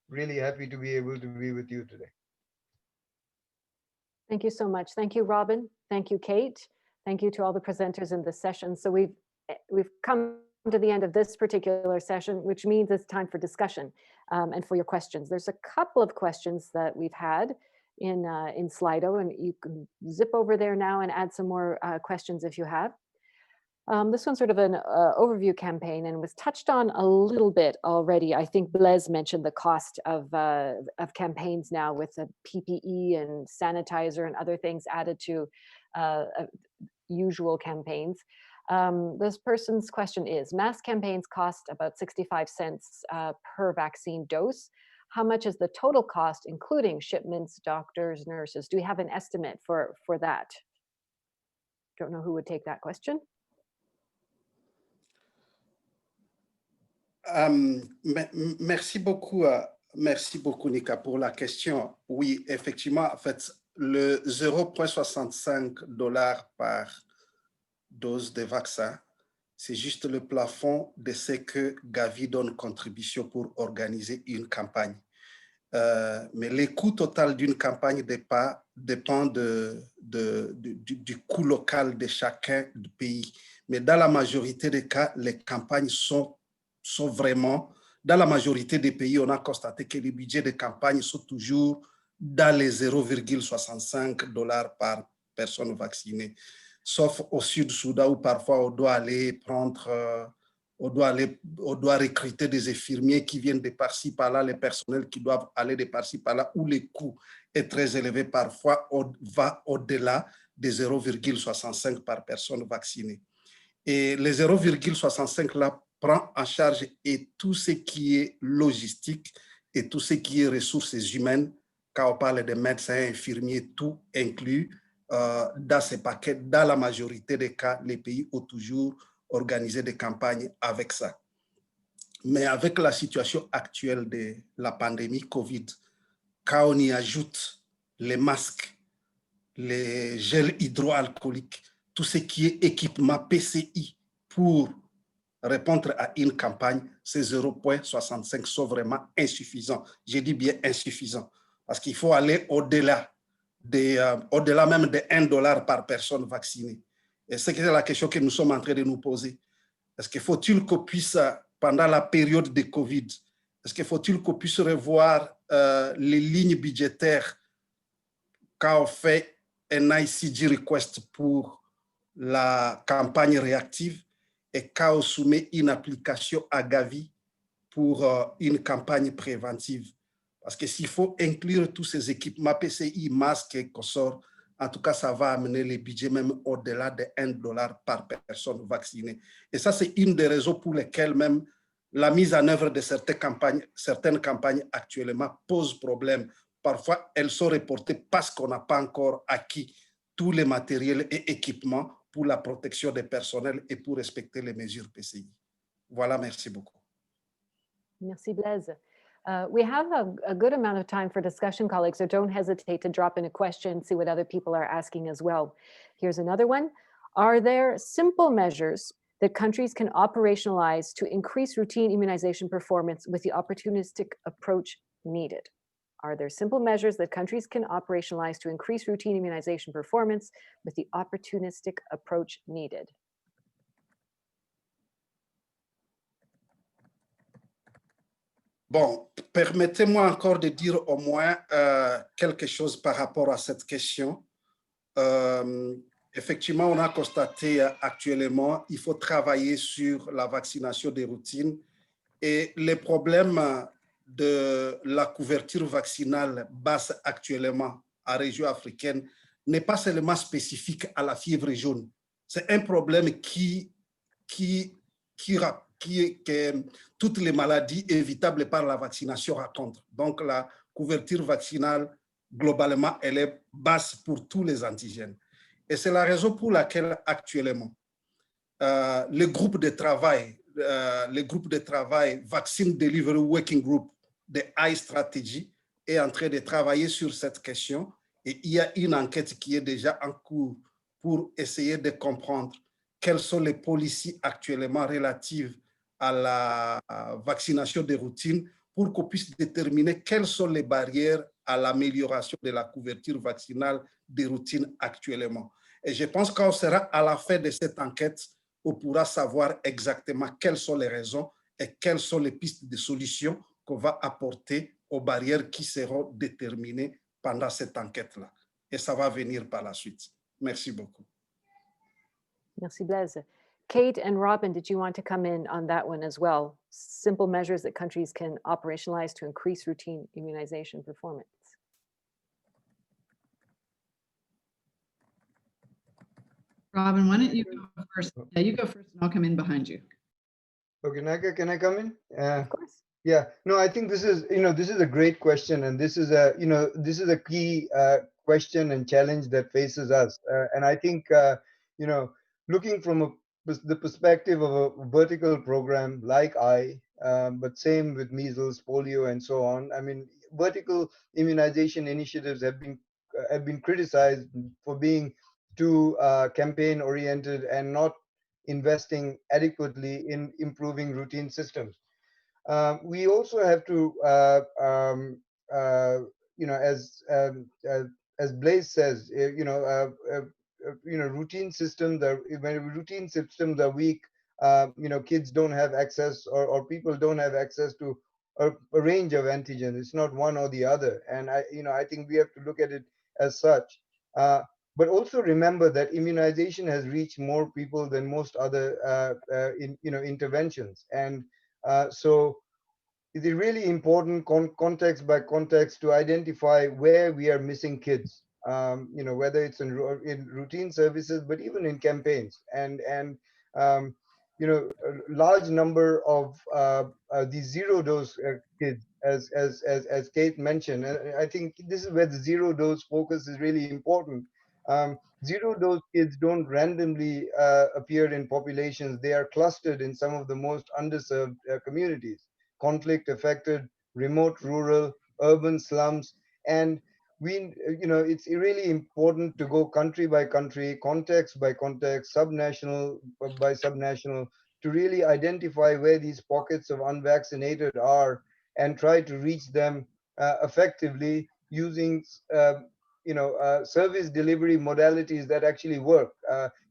Really happy to be able to be with you today. Thank you so much. Thank you, Robin. Thank you, Kate. Thank you to all the presenters in this session. So we've come to the end of this particular session, which means it's time for discussion and for your questions. There's a couple of questions that we've had in Slido, and you can zip over there now and add some more questions if you have. This one's sort of an overview campaign and was touched on a little bit already. I think Blaise mentioned the cost of campaigns now with the PPE and sanitizer and other things added to usual campaigns. This person's question is, mass campaigns cost about 65 cents per vaccine dose. How much is the total cost, including shipments, doctors, nurses? Do we have an estimate for that? Don't know who would take that question. Merci beaucoup, Nika, pour la question. Oui, effectivement, en fait, le 0,65 $ par dose de vaccin, c'est juste le plafond de ce que Gavi donne contribution pour organiser une campagne. Mais le coût total d'une campagne dépend du coût local de chacun du pays. Mais dans la majorité des cas, les campagnes sont vraiment, dans la majorité des pays, on a constaté que les budgets de campagne sont toujours dans les 0,65 $ par personne vaccinée. Sauf au Sud-Soudan où parfois on doit aller on doit recruter des infirmiers qui viennent de par-ci par-là, les personnels qui doivent aller de par-ci par-là, où le coût est très élevé. Parfois, on va au-delà des 0,65 par personne vaccinée. Et les 0,65 là prend en charge et tout ce qui est logistique et tout ce qui est ressources humaines, quand on parle de médecins, infirmiers, tout inclus dans ces paquets. Dans la majorité des cas, les pays ont toujours organisé des campagnes avec ça. Mais avec la situation actuelle de la pandémie Covid, quand on y ajoute les masques, les gels hydroalcooliques, tout ce qui est équipement PCI pour répondre à une campagne, ces 0,65 sont vraiment insuffisants. Je dis bien insuffisants, parce qu'il faut aller au-delà même de 1 $ par personne vaccinée. Et c'est la question que nous sommes en train de nous poser. Est-ce qu'il faut-il qu'on puisse, pendant la période de Covid, est-ce qu'il faut-il qu'on puisse revoir les lignes budgétaires quand on fait un ICG request pour la campagne réactive et quand on soumet une application à Gavi pour une campagne préventive? Parce que s'il faut inclure tous ces équipements PCI, masques et consorts, en tout cas, ça va amener les budgets même au-delà de 1 $ par personne vaccinée. Et ça, c'est une des raisons pour lesquelles même la mise en œuvre de certaines campagnes actuellement pose problème. Parfois, elles sont reportées parce qu'on n'a pas encore acquis tous les matériels et équipements pour la protection des personnels et pour respecter les mesures PCI. Voilà, merci beaucoup. Merci, Blaise. We have a good amount of time for discussion, colleagues, so don't hesitate to drop in a question, see what other people are asking as well. Here's another one. Are there simple measures that countries can operationalize to increase routine immunization performance with the opportunistic approach needed? Are there simple measures that countries can operationalize to increase routine immunization performance with the opportunistic approach needed? Bon, permettez-moi encore de dire au moins quelque chose par rapport à cette question. Effectivement, on a constaté actuellement qu'il faut travailler sur la vaccination des routines et les problèmes de la couverture vaccinale basse actuellement en région africaine n'est pas seulement spécifique à la fièvre jaune. C'est un problème que toutes les maladies évitables par la vaccination rencontrent. Donc, la couverture vaccinale, globalement, elle est basse pour tous les antigènes. Et c'est la raison pour laquelle, actuellement, le groupe de travail Vaccine Delivery Working Group de iStrategy est en train de travailler sur cette question. Et il y a une enquête qui est déjà en cours pour essayer de comprendre quelles sont les policies actuellement relatives à la vaccination des routines pour qu'on puisse déterminer quelles sont les barrières à l'amélioration de la couverture vaccinale des routines actuellement. Et je pense qu'on sera à la fin de cette enquête, on pourra savoir exactement quelles sont les raisons et quelles sont les pistes de solutions qu'on va apporter aux barrières qui seront déterminées pendant cette enquête-là. Et ça va venir par la suite. Merci beaucoup. Merci, Blaise. Kate and Robin, did you want to come in on that one as well? Simple measures that countries can operationalize to increase routine immunization performance. Robin, why don't you go first? Yeah, you go first and I'll come in behind you. Okay, Naga, can I come in? Of course. Yeah, no, I think this is, this is a great question, and this is a key question and challenge that faces us. And I think, looking from the perspective of a vertical program like but same with measles, polio, and so on. I mean, vertical immunization initiatives have been criticized for being too campaign oriented and not investing adequately in improving routine systems. We also have to, as Blaise says, routine systems are, when routine systems are weak, kids don't have access, or people don't have access to a range of antigens. It's not one or the other, and I think we have to look at it as such. But also remember that immunization has reached more people than most other interventions, and so it's really important context by context to identify where we are missing kids, whether it's in routine services, but even in campaigns. And a large number of these zero dose kids, as Kate mentioned, and I think this is where the zero dose focus is really important. Zero dose kids don't randomly appear in populations. They are clustered in some of the most underserved communities, conflict affected, remote, rural, urban slums. And it's really important to go country by country, context by context, subnational by subnational, to really identify where these pockets of unvaccinated are and try to reach them effectively using service delivery modalities that actually work.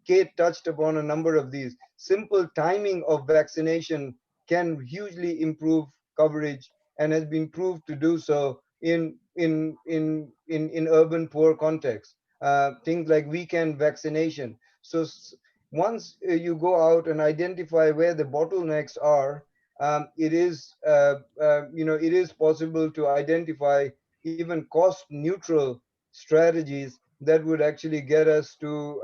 Kate touched upon a number of these. Simple timing of vaccination can hugely improve coverage and has been proved to do so in urban poor contexts. Things like weekend vaccination. So once you go out and identify where the bottlenecks are, it is possible to identify even cost neutral strategies that would actually get us to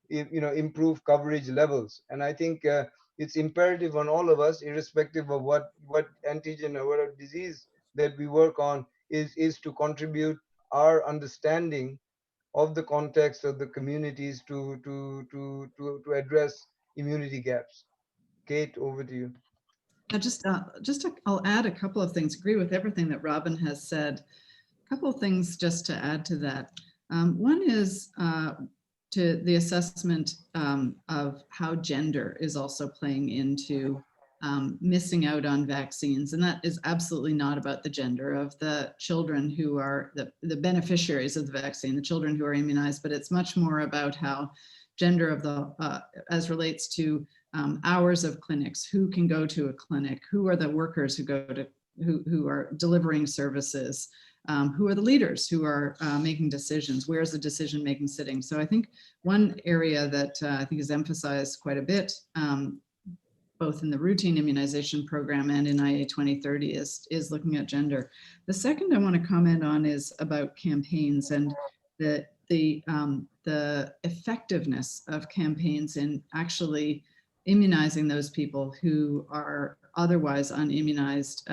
improve coverage levels. And I think it's imperative on all of us, irrespective of what antigen or what disease that we work on, is to contribute our understanding of the context of the communities to address immunity gaps. Kate, over to you. I'll add a couple of things. Agree with everything that Robin has said. A couple of things just to add to that. One is to the assessment of how gender is also playing into missing out on vaccines. And that is absolutely not about the gender of the children who are the beneficiaries of the vaccine, the children who are immunized, but it's much more about how gender of the, as relates to hours of clinics, who can go to a clinic, who are the workers who go to, who are delivering services, who are the leaders who are making decisions, where's the decision-making sitting. So I think one area that I think is emphasized quite a bit, both in the routine immunization program and in IA 2030 is looking at gender. The second I want to comment on is about campaigns and the effectiveness of campaigns in actually immunizing those people who are otherwise unimmunized.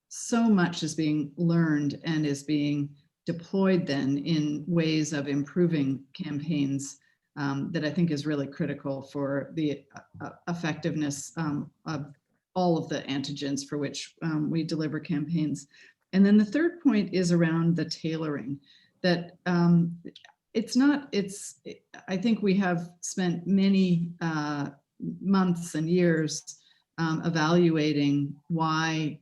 So much is being learned and is being deployed then in ways of improving campaigns that I think is really critical for the effectiveness of all of the antigens for which we deliver campaigns. And then the third point is around the tailoring, that I think we have spent many months and years evaluating why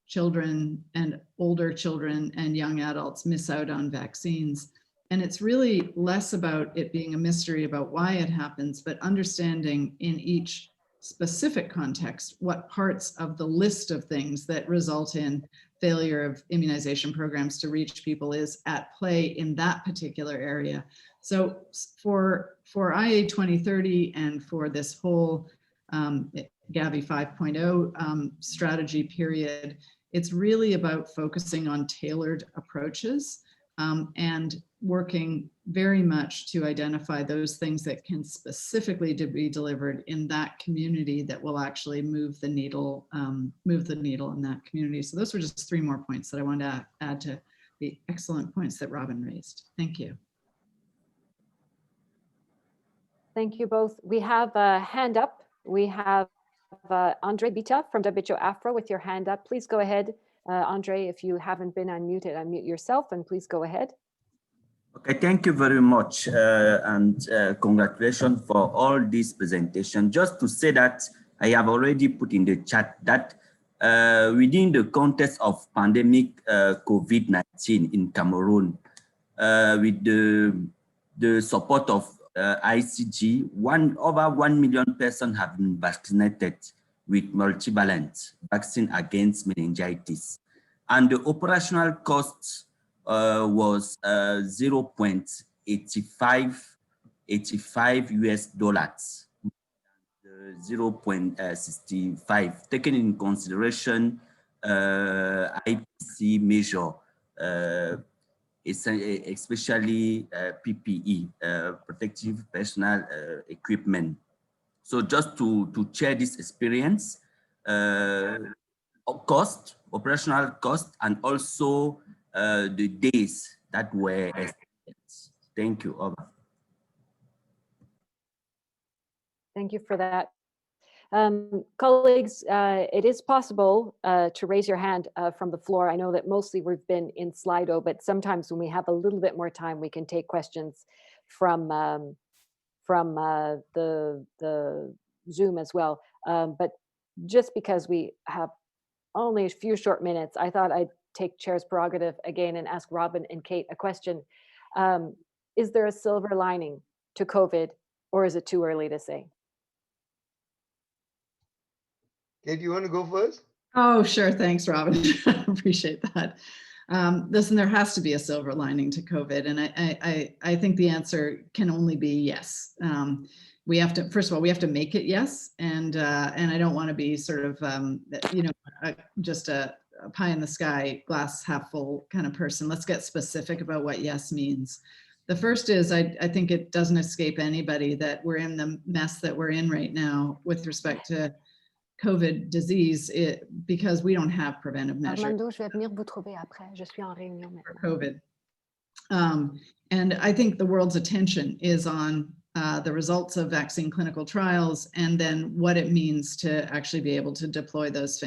children and older children and young adults miss out on vaccines. And it's really less about it being a mystery about why it happens, but understanding in each specific context what parts of the list of things that result in failure of immunization programs to reach people is at play in that particular area, So for IA 2030 and for this whole Gavi 5.0 strategy period, it's really about focusing on tailored approaches and working very much to identify those things that can specifically be delivered in that community that will actually move the needle in that community. So those were just 3 more points that I wanted to add to the excellent points that Robin raised. Thank you. Thank you both. We have a hand up. We have Andre Bita from WHO Afro with your hand up. Please go ahead, Andre, if you haven't been unmuted, unmute yourself and please go ahead. Okay, thank you very much and congratulations for all this presentation. Just to say that I have already put in the chat that within the context of pandemic COVID-19 in Cameroon, with the support of ICG, over 1 million persons have been vaccinated with multivalent vaccine against meningitis. And the operational costs was $0.85 US, 0.65, taken in consideration IPC measure, especially PPE, protective personal equipment. So just to share this experience, operational cost, and also the days that were extended. Thank you. Over. Thank you for that. Colleagues, it is possible to raise your hand from the floor. I know that mostly we've been in Slido, but sometimes when we have a little bit more time, we can take questions from the Zoom as well. But just because we have only a few short minutes, I thought I'd take Chair's prerogative again and ask Robin and Kate a question. Is there a silver lining to COVID, or is it too early to say? Kate, you want to go first? Oh, sure. Thanks, Robin. Appreciate that. Listen, there has to be a silver lining to COVID. And I think the answer can only be yes. We have to, first of all, we have to make it yes. And I don't want to be sort of, just a pie in the sky, glass half full kind of person. Let's get specific about what yes means. The first is, I think it doesn't escape anybody that we're in the mess that we're in right now with respect to COVID disease, because we don't have preventive measures for COVID. And I think the world's attention is on the results of vaccine clinical trials, and then what it means to actually be able to deploy those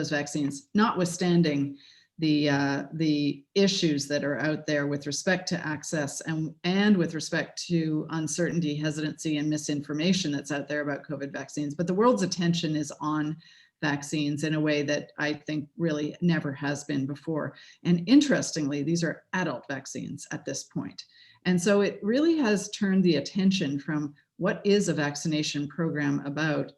vaccines, notwithstanding the issues that are out there with respect to access and with respect to uncertainty, hesitancy, and misinformation that's out there about COVID vaccines. But the world's attention is on vaccines in a way that I think really never has been before. And interestingly, these are adult vaccines at this point. And so it really has turned the attention from what is a vaccination program about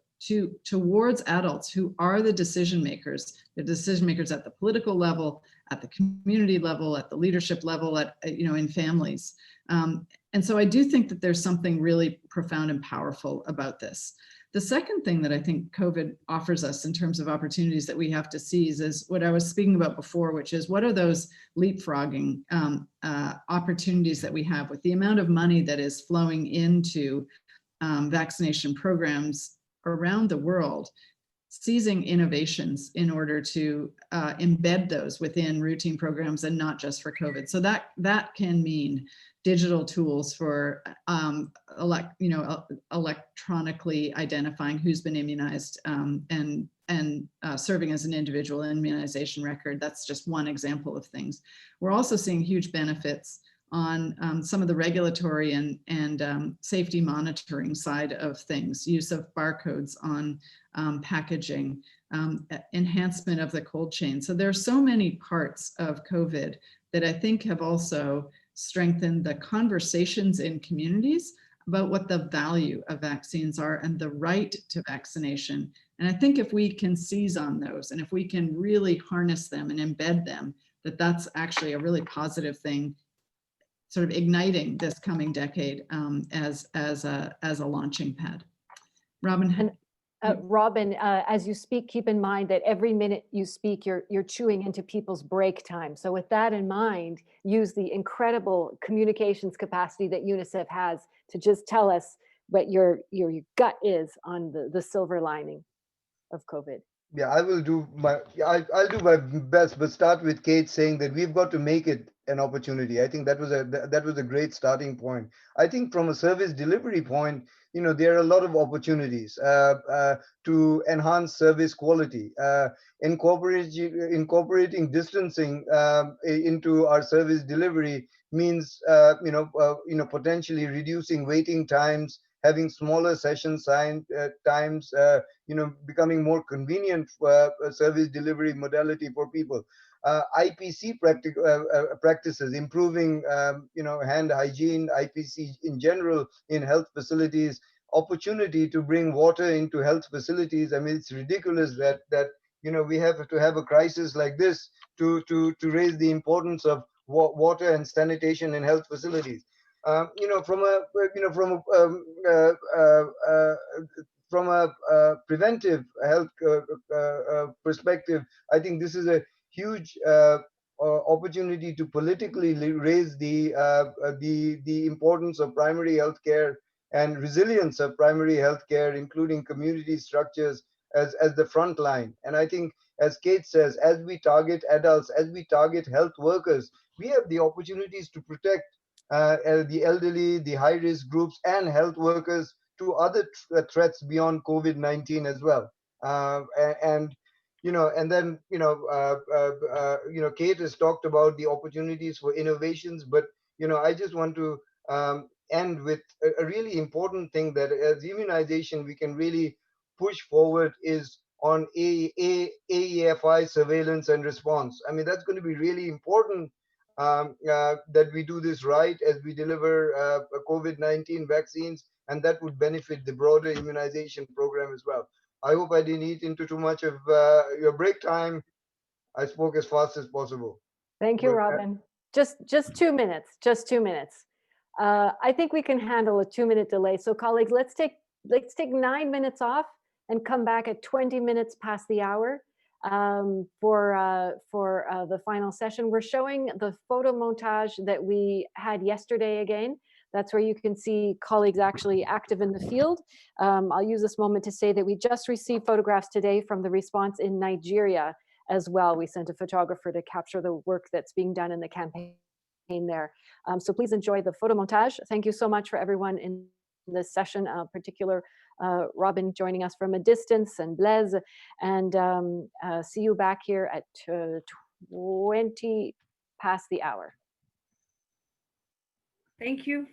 towards adults who are the decision makers at the political level, at the community level, at the leadership level, in families. And so I do think that there's something really profound and powerful about this. The second thing that I think COVID offers us in terms of opportunities that we have to seize is what I was speaking about before, which is what are those leapfrogging opportunities that we have with the amount of money that is flowing into vaccination programs around the world, seizing innovations in order to embed those within routine programs and not just for COVID. So that can mean digital tools for electronically identifying who's been immunized and serving as an individual immunization record. That's just one example of things. We're also seeing huge benefits on some of the regulatory and safety monitoring side of things, use of barcodes on packaging, enhancement of the cold chain. So there are so many parts of COVID that I think have also strengthened the conversations in communities about what the value of vaccines are and the right to vaccination. And I think if we can seize on those, and if we can really harness them and embed them, that's actually a really positive thing sort of igniting this coming decade as a launching pad. Robin. Robin, as you speak, keep in mind that every minute you speak, you're chewing into people's break time. So with that in mind, use the incredible communications capacity that UNICEF has to just tell us what your gut is on the silver lining of COVID. Yeah, I'll do my best, but start with Kate saying that we've got to make it an opportunity. I think that was a great starting point. I think from a service delivery point, there are a lot of opportunities to enhance service quality, incorporating distancing into our service delivery means potentially reducing waiting times, having smaller session times, becoming more convenient service delivery modality for people. IPC practices, improving hand hygiene, IPC in general in health facilities, opportunity to bring water into health facilities. I mean, it's ridiculous that we have to have a crisis like this to raise the importance of water and sanitation in health facilities. From a preventive health perspective, I think this is a huge opportunity to politically raise the importance of primary health care and resilience of primary health care, including community structures as the front line. And I think, as Kate says, as we target adults, as we target health workers, we have the opportunities to protect the elderly, the high-risk groups, and health workers to other threats beyond COVID-19 as well. Kate has talked about the opportunities for innovations, but I just want to end with a really important thing that as immunization we can really push forward is on AEFI surveillance and response. I mean, that's going to be really important that we do this right as we deliver COVID-19 vaccines, and that would benefit the broader immunization program as well. I hope I didn't eat into too much of your break time. I spoke as fast as possible. Thank you, Robin. Just 2 minutes, just 2 minutes. I think we can handle a 2-minute delay. So colleagues, let's take 9 minutes off and come back at 20 minutes past the hour for the final session. We're showing the photo montage that we had yesterday again. That's where you can see colleagues actually active in the field. I'll use this moment to say that we just received photographs today from the response in Nigeria as well. We sent a photographer to capture the work that's being done in the campaign there. So please enjoy the photo montage. Thank you so much for everyone in this session, particular Robin joining us from a distance, and Blaise, and see you back here at 20 past the hour. Thank you.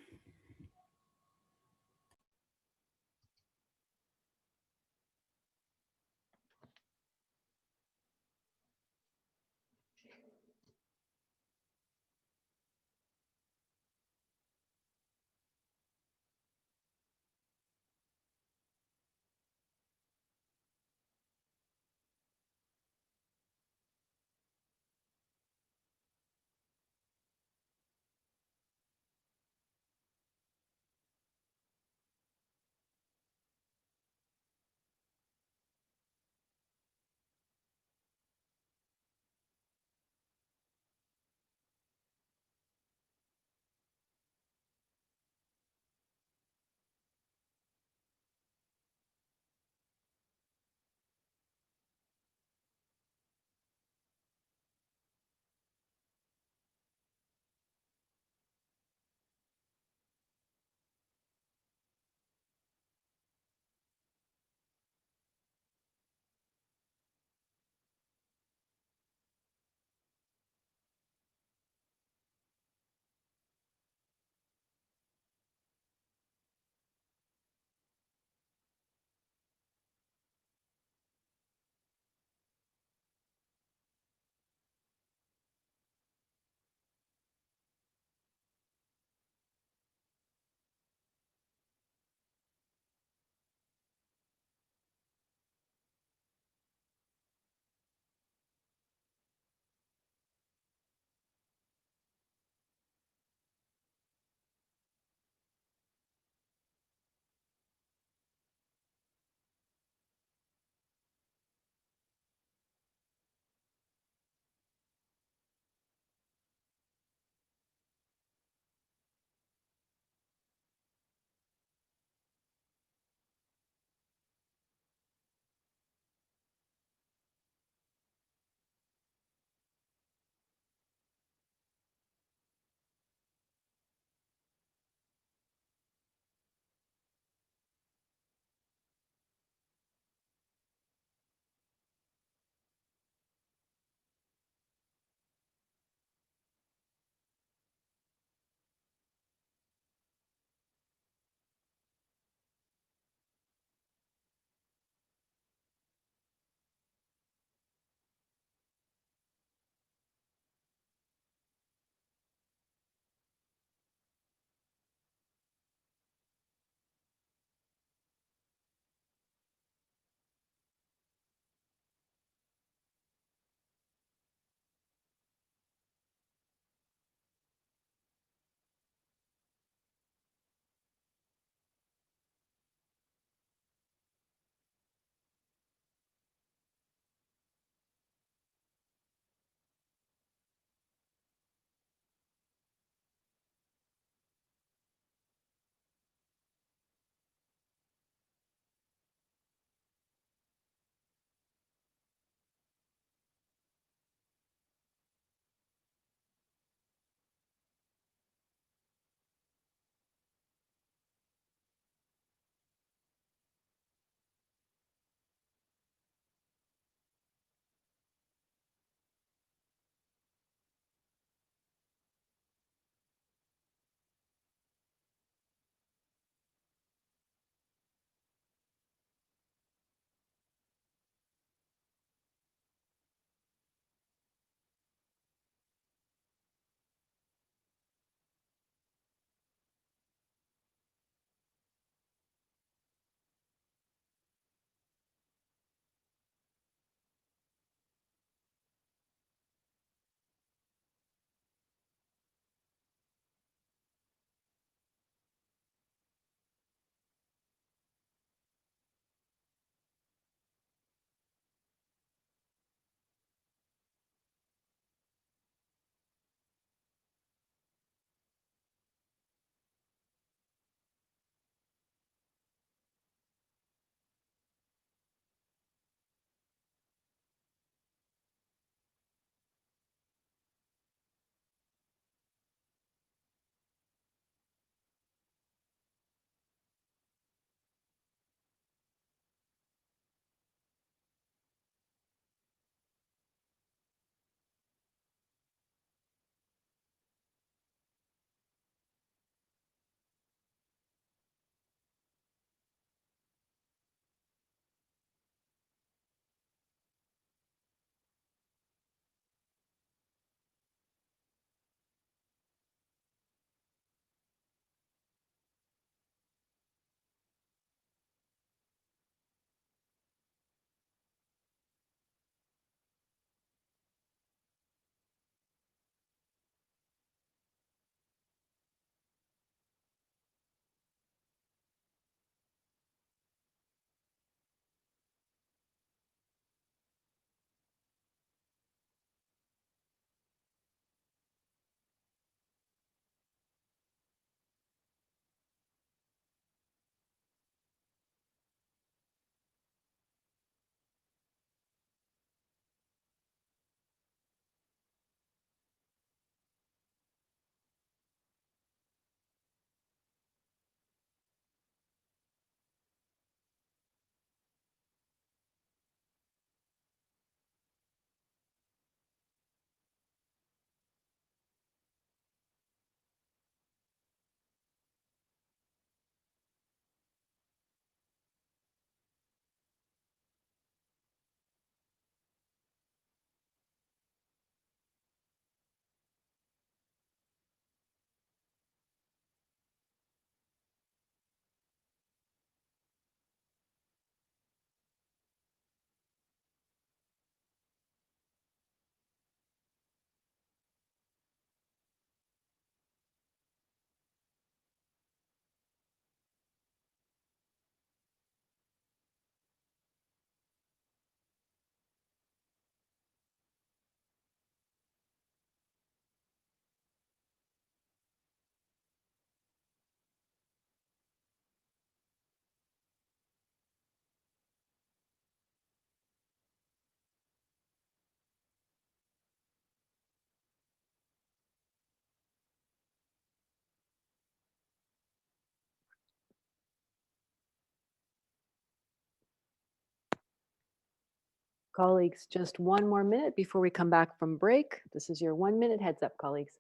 Colleagues, just one more minute before we come back from break. This is your 1 minute heads up, colleagues.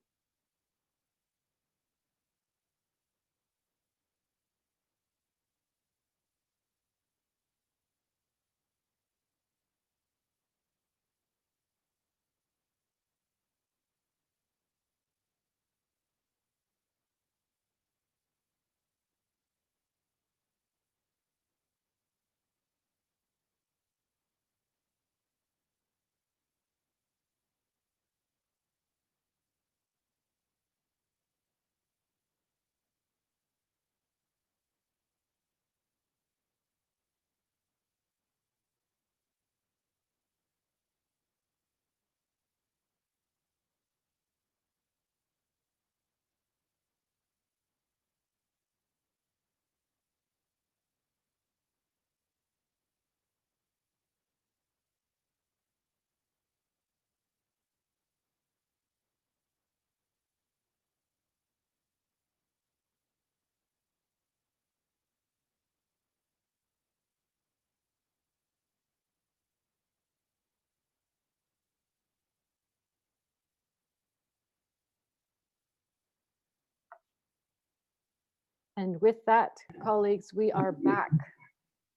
And with that, colleagues, we are back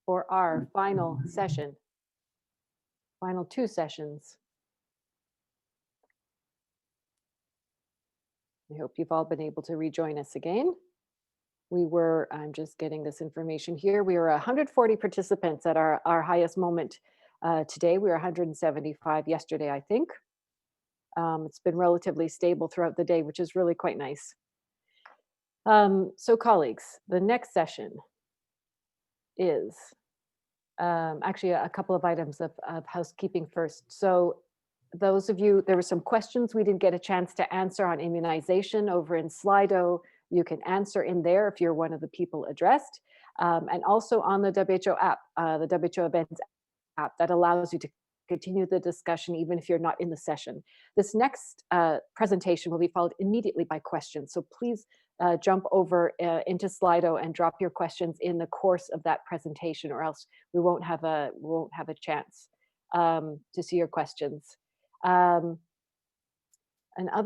for our final session, final 2 sessions. I hope you've all been able to rejoin us again. We were, I'm just getting this information here, we were 140 participants at our highest moment today. We were 175 yesterday, I think. It's been relatively stable throughout the day, which is really quite nice. So colleagues, the next session is actually a couple of items of housekeeping first. So those of you, there were some questions we didn't get a chance to answer on immunization over in Slido. You can answer in there if you're one of the people addressed. And also on the WHO app, the WHO events app that allows you to continue the discussion even if you're not in the session. This next presentation will be followed immediately by questions. So please jump over into Slido and drop your questions in the course of that presentation, or else we won't have a chance to see your questions. Another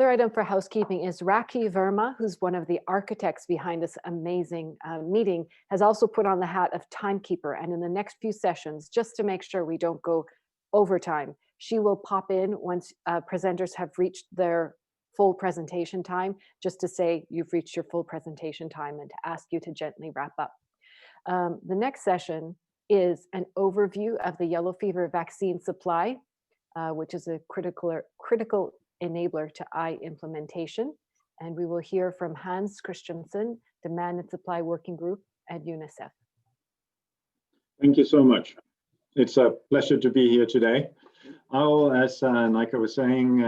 item for housekeeping is Raki Verma, who's one of the architects behind this amazing meeting, has also put on the hat of timekeeper. And in the next few sessions, just to make sure we don't go overtime, she will pop in once presenters have reached their full presentation time, just to say you've reached your full presentation time and to ask you to gently wrap up. The next session is an overview of the yellow fever vaccine supply, which is a critical enabler to eye implementation. And we will hear from Hans Christensen, Demand and Supply Working Group at UNICEF. Thank you so much. It's a pleasure to be here today. I'll, as Nika was saying,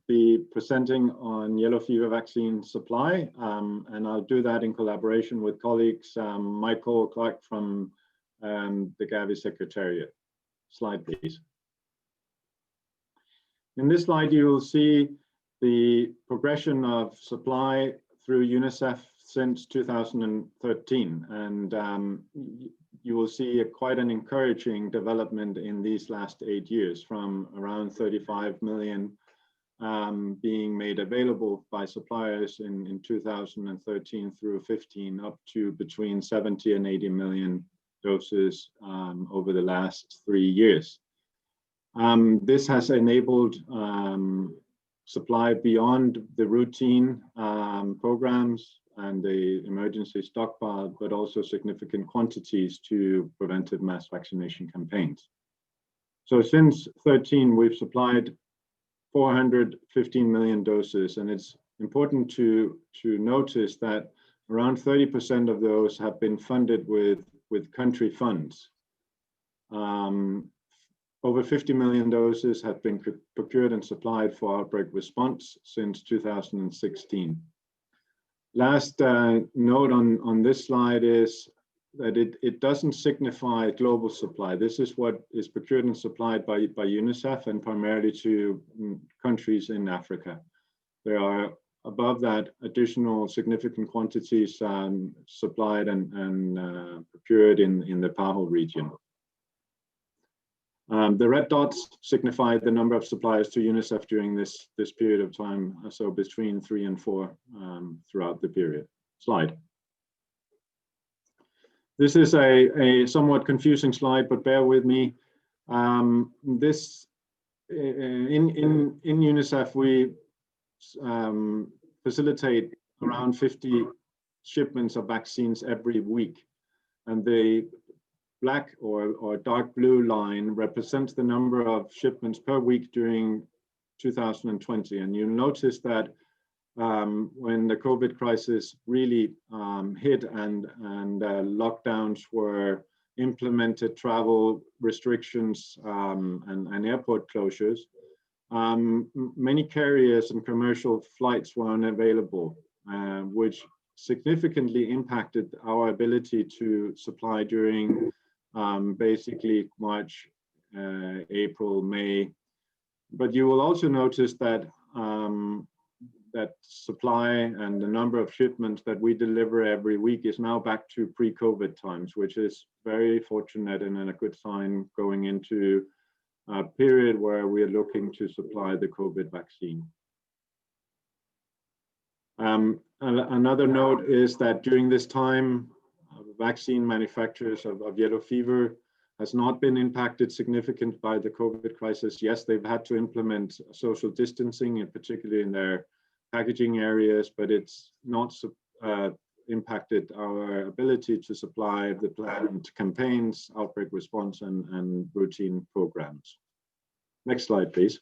be presenting on yellow fever vaccine supply, and I'll do that in collaboration with colleagues Michael Clark from the Gavi Secretariat. Slide, please. In this slide, you will see the progression of supply through UNICEF since 2013, and you will see quite an encouraging development in these last 8 years, from around 35 million being made available by suppliers in 2013 through 15, up to between 70 and 80 million doses over the last 3 years. This has enabled supply beyond the routine programs and the emergency stockpile, but also significant quantities to preventive mass vaccination campaigns. So since 13, we've supplied 415 million doses, and it's important to notice that around 30% of those have been funded with country funds. Over 50 million doses have been procured and supplied for outbreak response since 2016. Last note on this slide is that it doesn't signify global supply. This is what is procured and supplied by UNICEF and primarily to countries in Africa. There are above that additional significant quantities supplied and procured in the PAHO region. The red dots signify the number of suppliers to UNICEF during this period of time, so between 3 and 4 throughout the period. Slide. This is a somewhat confusing slide, but bear with me. This in UNICEF, we facilitate around 50 shipments of vaccines every week, and the black or dark blue line represents the number of shipments per week during 2020. And you'll notice that when the COVID crisis really hit and lockdowns were implemented, travel restrictions and airport closures, many carriers and commercial flights were unavailable, which significantly impacted our ability to supply during basically March, April, May. But you will also notice that that supply and the number of shipments that we deliver every week is now back to pre-COVID times, which is very fortunate and a good sign going into a period where we are looking to supply the COVID vaccine. Another note is that during this time, vaccine manufacturers of yellow fever has not been impacted significantly by the COVID crisis. Yes, they've had to implement social distancing, and particularly in their packaging areas, but it's not impacted our ability to supply the planned campaigns, outbreak response, and routine programs. Next slide, please.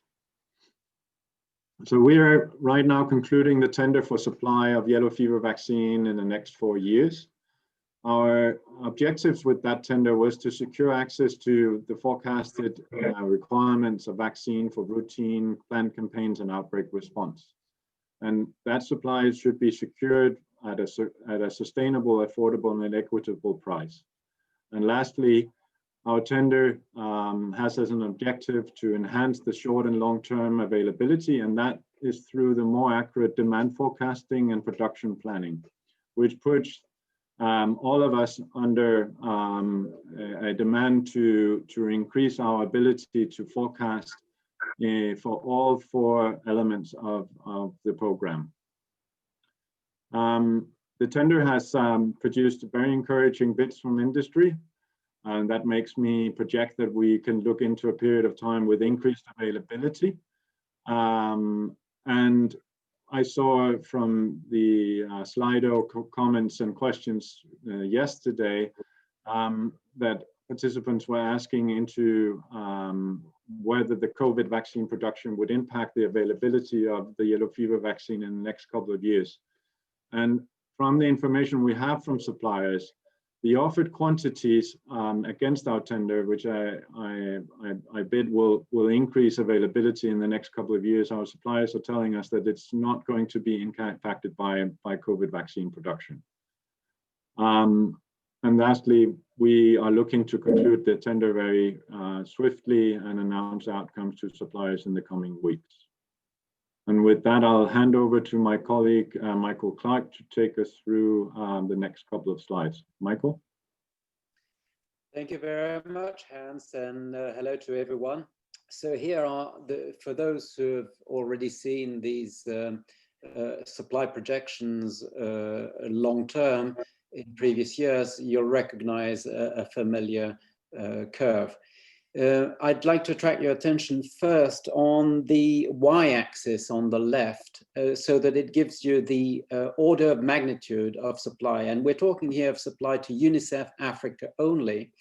So we are right now concluding the tender for supply of yellow fever vaccine in the next 4 years. Our objectives with that tender was to secure access to the forecasted requirements of vaccine for routine planned campaigns and outbreak response. And that supply should be secured at a sustainable, affordable, and equitable price. And lastly, our tender has as an objective to enhance the short and long-term availability, and that is through the more accurate demand forecasting and production planning, which puts all of us under a demand to increase our ability to forecast for all 4 elements of the program. The tender has produced very encouraging bids from industry, and that makes me project that we can look into a period of time with increased availability. And I saw from the Slido comments and questions yesterday that participants were asking into whether the COVID vaccine production would impact the availability of the yellow fever vaccine in the next couple of years. And from the information we have from suppliers, the offered quantities against our tender, which I bid will increase availability in the next couple of years. Our suppliers are telling us that it's not going to be impacted by COVID vaccine production. And lastly, we are looking to conclude the tender very swiftly and announce outcomes to suppliers in the coming weeks. And with that, I'll hand over to my colleague, Michael Clark, to take us through the next couple of slides. Michael? Thank you very much, Hans, and hello to everyone. So here are for those who have already seen these supply projections long-term in previous years, you'll recognize a familiar curve. I'd like to attract your attention first on the y-axis on the left, so that it gives you the order of magnitude of supply. And we're talking here of supply to UNICEF Africa only.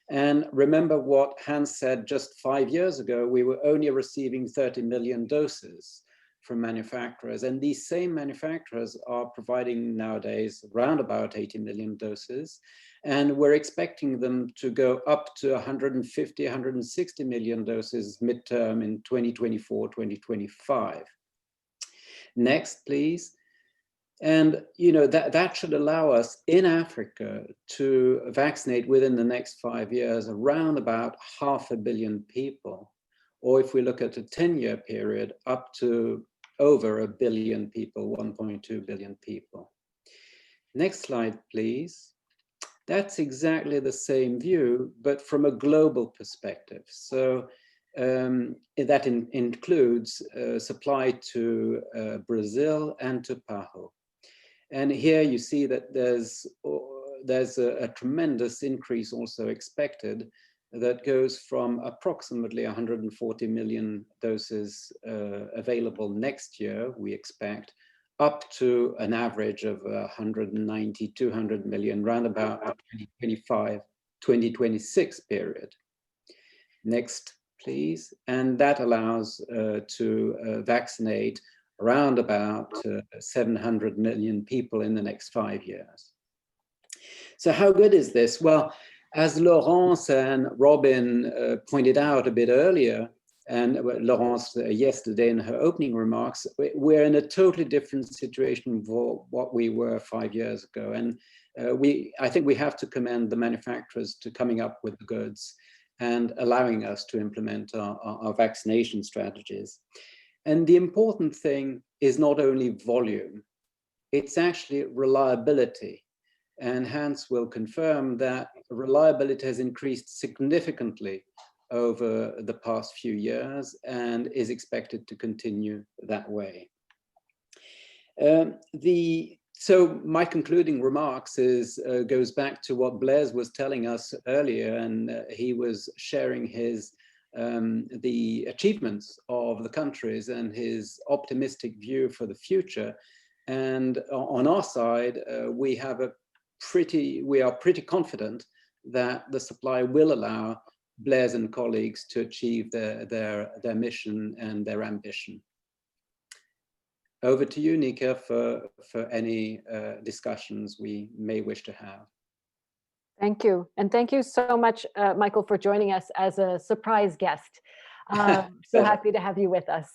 And remember what Hans said just 5 years ago, we were only receiving 30 million doses from manufacturers. And these same manufacturers are providing nowadays around about 80 million doses. And we're expecting them to go up to 150, 160 million doses midterm in 2024, 2025. Next, please. And that should allow us in Africa to vaccinate within the next 5 years around about 500 million people. Or if we look at a 10-year period, up to over 1 billion people, 1.2 billion people. Next slide, please. That's exactly the same view, but from a global perspective. So that includes supply to Brazil and to PAHO. And here you see that there's a tremendous increase also expected that goes from approximately 140 million doses available next year, we expect, up to an average of 190, 200 million, round about the 2025-2026 period. Next, please. And that allows to vaccinate around about 700 million people in the next 5 years. So how good is this? Well, as Laurence and Robin pointed out a bit earlier, and Laurence yesterday in her opening remarks, we're in a totally different situation for what we were 5 years ago. And I think we have to commend the manufacturers to coming up with the goods and allowing us to implement our vaccination strategies. And the important thing is not only volume, it's actually reliability. And Hans will confirm that reliability has increased significantly over the past few years and is expected to continue that way. So my concluding remarks goes back to what Blaise was telling us earlier, and he was sharing the achievements of the countries and his optimistic view for the future. And on our side, we are pretty confident that the supply will allow Blaise and colleagues to achieve their mission and their ambition. Over to you, Nika, for any discussions we may wish to have. Thank you. And thank you so much, Michael, for joining us as a surprise guest. So happy to have you with us.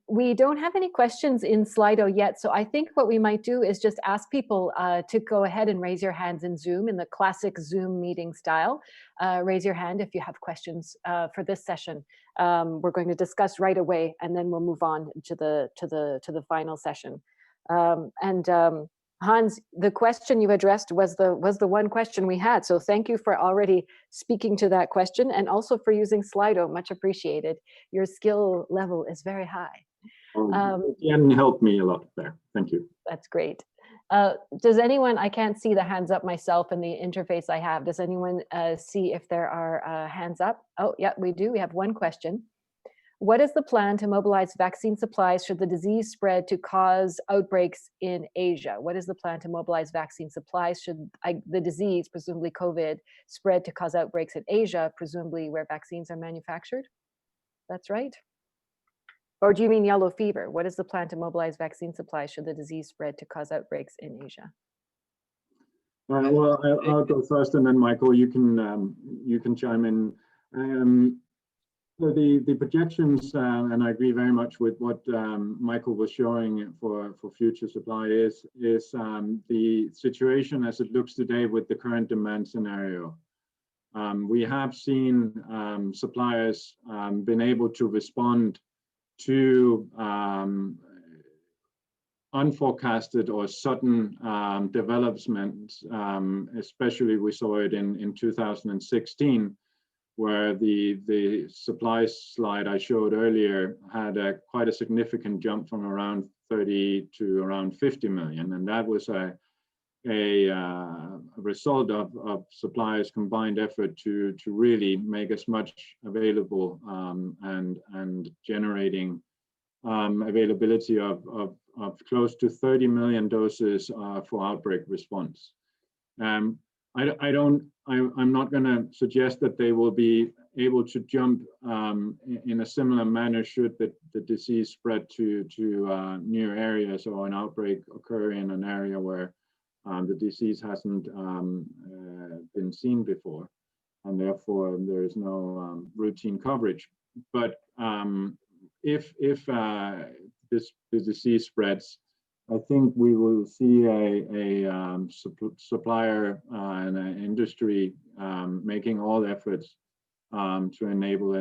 We don't have any questions in Slido yet, so I think what we might do is just ask people to go ahead and raise your hands in Zoom in the classic Zoom meeting style. Raise your hand if you have questions for this session. We're going to discuss right away, and then we'll move on to the final session. Hans, the question you addressed was the one question we had. So thank you for already speaking to that question, and also for using Slido. Much appreciated. Your skill level is very high. Jen helped me a lot there. Thank you. That's great. Does anyone, I can't see the hands up myself in the interface I have. Does anyone see if there are hands up? Oh, yeah, we do. We have one question. What is the plan to mobilize vaccine supplies should the disease spread to cause outbreaks in Asia? What is the plan to mobilize vaccine supplies should the disease, presumably COVID, spread to cause outbreaks in Asia, presumably where vaccines are manufactured? That's right. Or do you mean yellow fever? What is the plan to mobilize vaccine supplies should the disease spread to cause outbreaks in Asia? Well, I'll go first, and then Michael, you can chime in. So the projections, and I agree very much with what Michael was showing for future supply is the situation as it looks today with the current demand scenario. We have seen suppliers been able to respond to unforecasted or sudden developments, especially we saw it in 2016, where the supply slide I showed earlier had quite a significant jump from around 30 to around 50 million. And that was a result of suppliers' combined effort to really make as much available and generating availability of close to 30 million doses for outbreak response. I'm not going to suggest that they will be able to jump in a similar manner should the disease spread to new areas or an outbreak occur in an area where the disease hasn't been seen before, and therefore there is no routine coverage. But if the disease spreads, I think we will see a supplier and an industry making all efforts to enable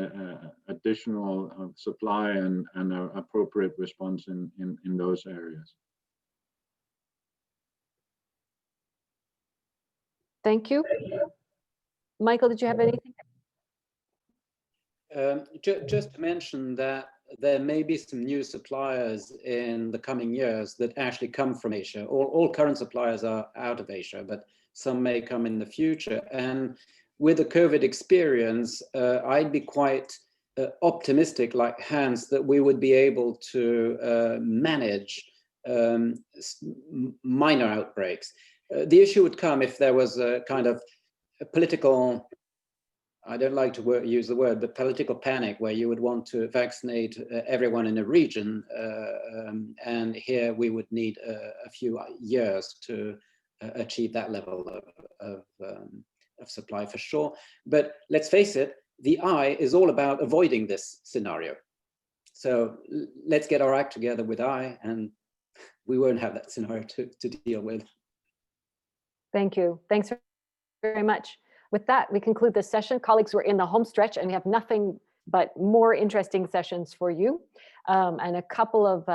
additional supply and appropriate response in those areas. Thank you. Michael, did you have anything? Just to mention that there may be some new suppliers in the coming years that actually come from Asia. All current suppliers are out of Asia, but some may come in the future. And with the COVID experience, I'd be quite optimistic, like Hans, that we would be able to manage minor outbreaks. The issue would come if there was a kind of a political, I don't like to use the word, but political panic where you would want to vaccinate everyone in a region. And here we would need a few years to achieve that level of supply for sure. But let's face it, the I is all about avoiding this scenario. So let's get our act together with I, and we won't have that scenario to deal with. Thank you. Thanks very much. With that, we conclude this session. Colleagues, we're in the home stretch and we have nothing but more interesting sessions for you, and a couple of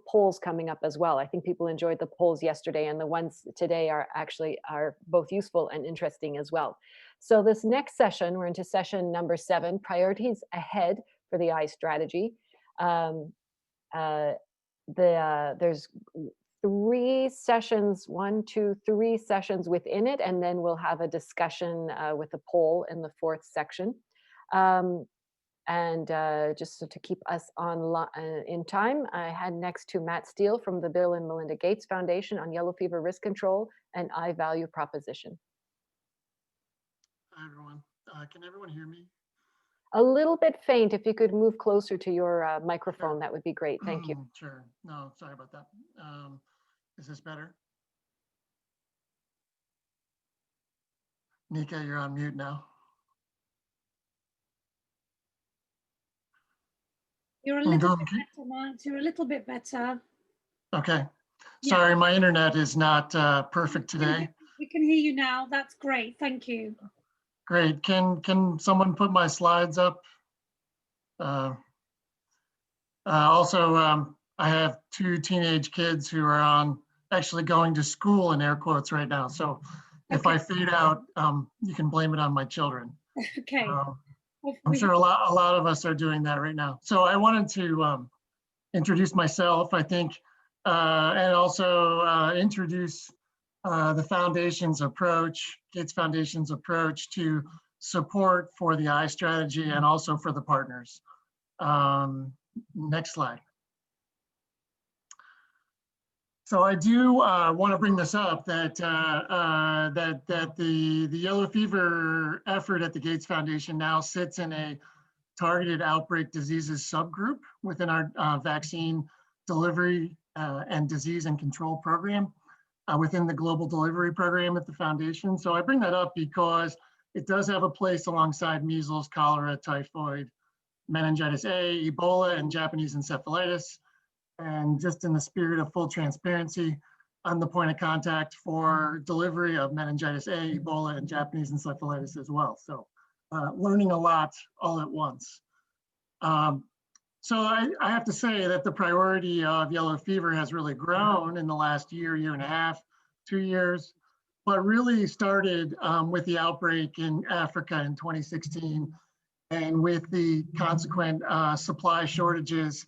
polls coming up as well. I think people enjoyed the polls yesterday, and the ones today are both useful and interesting as well. So this next session, we're into session number 7, priorities ahead for the I strategy. There's 3 sessions, 3 sessions within it, and then we'll have a discussion with a poll in the 4th section. Just so to keep us on in time, I had next to Matt Steele from the Bill and Melinda Gates Foundation on yellow fever risk control and I value proposition. Hi everyone, can everyone hear me? A little bit faint. If you could move closer to your microphone, sure. That would be great. Thank you. Sure. No, sorry about that. Is this better? Nika, you're on mute now. You're a little bit better, Mark. You're a little bit better. Okay. Sorry, my internet is not perfect today. We can hear you now. That's great. Thank you. Great. Can someone put my slides up? Also, I have 2 teenage kids who are actually going to school in air quotes right now. So if I fade out, you can blame it on my children. Okay. I'm sure a lot of us are doing that right now. So I wanted to introduce myself, I think, and also introduce the Foundation's approach, Gates Foundation's approach to support for the I strategy and also for the partners. Next slide. So I do want to bring this up that the yellow fever effort at the Gates Foundation now sits in a targeted outbreak diseases subgroup within our vaccine delivery and disease and control program within the global delivery program at the Foundation. So I bring that up because it does have a place alongside measles, cholera, typhoid, meningitis A, Ebola, and Japanese encephalitis. And just in the spirit of full transparency, I'm the point of contact for delivery of meningitis A, Ebola, and Japanese encephalitis as well. So learning a lot all at once. So I have to say that the priority of yellow fever has really grown in the last year and a half, 2 years, but really started with the outbreak in Africa in 2016, and with the consequent supply shortages,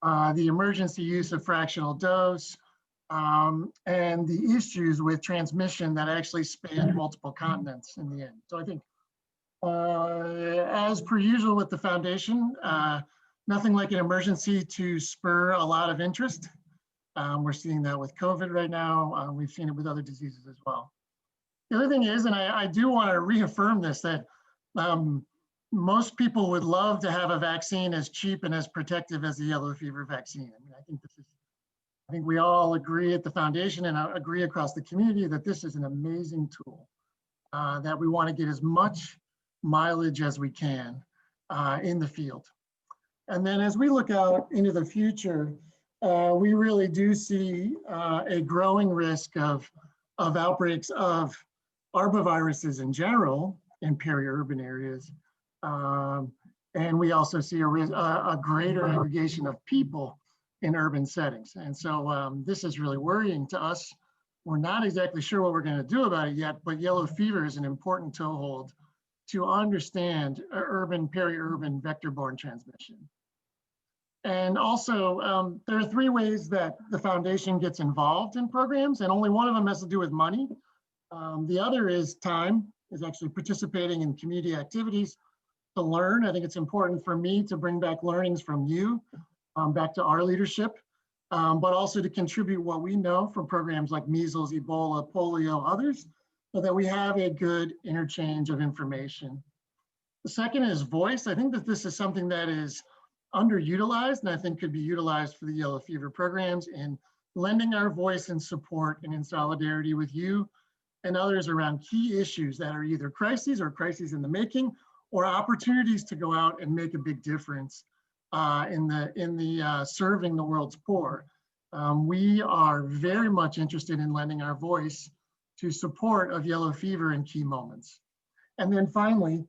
the emergency use of fractional dose, and the issues with transmission that actually spanned multiple continents in the end. So I think, as per usual with the Foundation, nothing like an emergency to spur a lot of interest. We're seeing that with COVID right now. We've seen it with other diseases as well. The other thing is, and I do want to reaffirm this, that most people would love to have a vaccine as cheap and as protective as the yellow fever vaccine. I mean, I think we all agree at the Foundation and I agree across the community that this is an amazing tool, that we want to get as much mileage as we can in the field. And then as we look out into the future, we really do see a growing risk of outbreaks of arboviruses in general in peri-urban areas. And we also see a greater aggregation of people in urban settings. And so this is really worrying to us We're not exactly sure what we're going to do about it yet, but yellow fever is an important toehold to understand urban, peri-urban vector-borne transmission. And also, there are 3 ways that the foundation gets involved in programs, and only one of them has to do with money. The other is time, is actually participating in community activities to learn. I think it's important for me to bring back learnings from you, back to our leadership, but also to contribute what we know from programs like measles, Ebola, polio, others, so that we have a good interchange of information. The second is voice. I think that this is something that is underutilized and I think could be utilized for the yellow fever programs in lending our voice and support and in solidarity with you and others around key issues that are either crises or crises in the making or opportunities to go out and make a big difference in the serving the world's poor. We are very much interested in lending our voice to support of yellow fever in key moments. And then finally,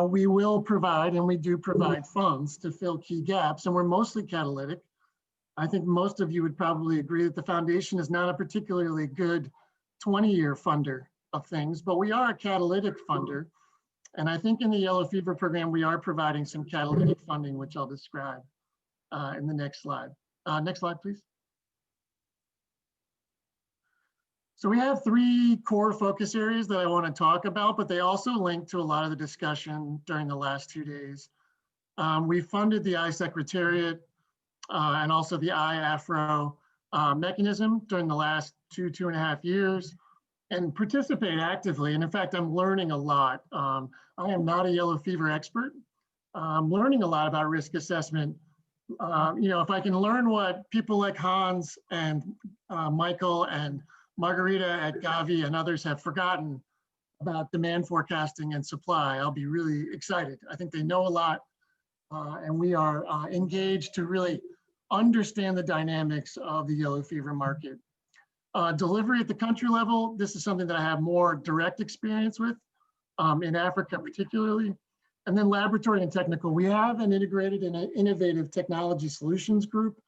we will provide, and we do provide funds to fill key gaps, and we're mostly catalytic. I think most of you would probably agree that the foundation is not a particularly good 20-year funder of things, but we are a catalytic funder. And I think in the yellow fever program, we are providing some catalytic funding, which I'll describe in the next slide. Next slide, please. So we have 3 core focus areas that I want to talk about, but they also link to a lot of the discussion during the last 2 days. We funded the iSecretariat and also the iAfro mechanism during the last 2.5 years and participate actively. And in fact, I'm learning a lot. I am not a yellow fever expert. I'm learning a lot about risk assessment. If I can learn what people like Hans and Michael and Margarita at Gavi and others have forgotten about demand forecasting and supply, I'll be really excited. I think they know a lot, and we are engaged to really understand the dynamics of the yellow fever market. Delivery at the country level, this is something that I have more direct experience with, in Africa particularly. And then laboratory and technical, we have an integrated and innovative technology solutions group,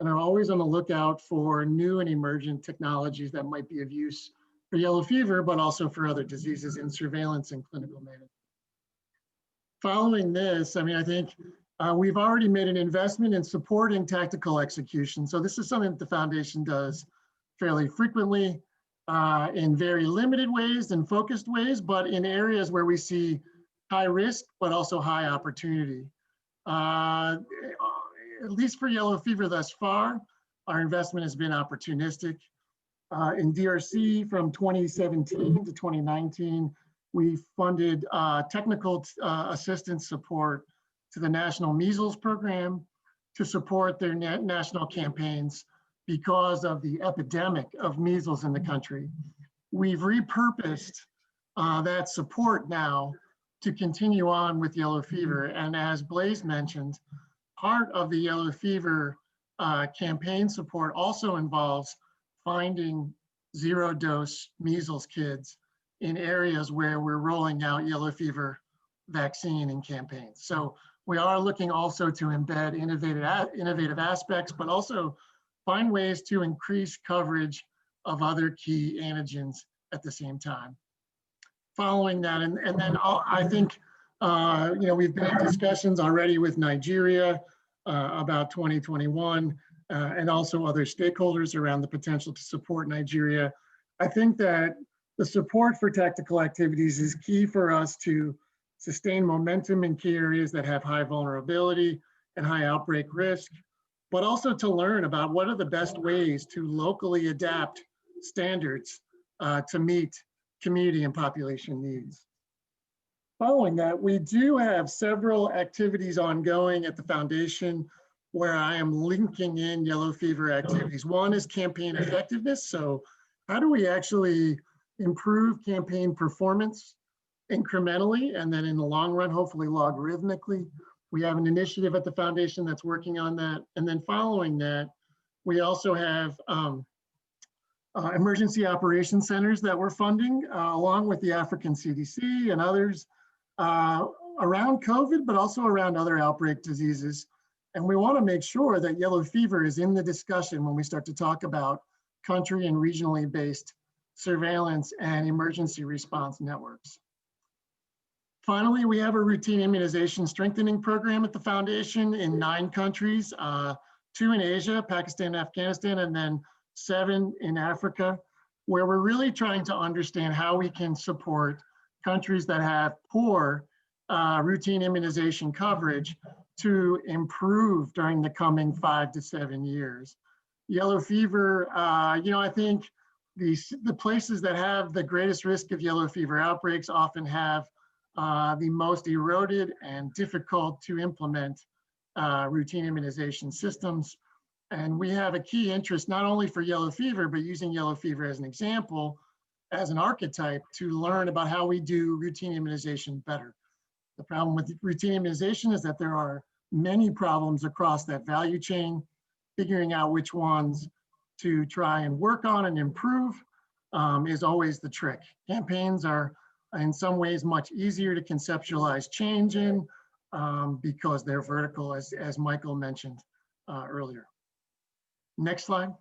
and are always on the lookout for new and emergent technologies that might be of use for yellow fever, but also for other diseases in surveillance and clinical management. Following this, I think we've already made an investment in supporting tactical execution. So this is something that the foundation does fairly frequently in very limited ways and focused ways, but in areas where we see high risk, but also high opportunity. At least for yellow fever thus far, our investment has been opportunistic. In DRC from 2017 to 2019, we funded technical assistance support to the National Measles Program to support their national campaigns because of the epidemic of measles in the country. We've repurposed that support now to continue on with yellow fever. And as Blaise mentioned, part of the yellow fever campaign support also involves finding 0-dose measles kids in areas where we're rolling out yellow fever vaccine and campaigns. So we are looking also to embed innovative aspects, but also find ways to increase coverage of other key antigens at the same time. Following that, and then I think, we've been in discussions already with Nigeria about 2021 and also other stakeholders around the potential to support Nigeria. I think that the support for tactical activities is key for us to sustain momentum in key areas that have high vulnerability and high outbreak risk, but also to learn about what are the best ways to locally adapt standards to meet community and population needs. Following that, we do have several activities ongoing at the foundation where I am linking in yellow fever activities. One is campaign effectiveness. So how do we actually improve campaign performance incrementally and then in the long run, hopefully logarithmically? We have an initiative at the foundation that's working on that. And then following that, we also have emergency operations centers that we're funding along with the African CDC and others around COVID, but also around other outbreak diseases. And we want to make sure that yellow fever is in the discussion when we start to talk about country and regionally based surveillance and emergency response networks. Finally, we have a routine immunization strengthening program at the foundation in 9 countries, 2 in Asia, Pakistan, Afghanistan, and then 7 in Africa, where we're really trying to understand how we can support countries that have poor routine immunization coverage to improve during the coming 5 to 7 years. Yellow fever, I think the places that have the greatest risk of yellow fever outbreaks often have the most eroded and difficult to implement routine immunization systems. And we have a key interest not only for yellow fever, but using yellow fever as an example, as an archetype to learn about how we do routine immunization better. The problem with routine immunization is that there are many problems across that value chain. Figuring out which ones to try and work on and improve is always the trick. Campaigns are in some ways much easier to conceptualize change in because they're vertical, as Michael mentioned earlier. Next slide.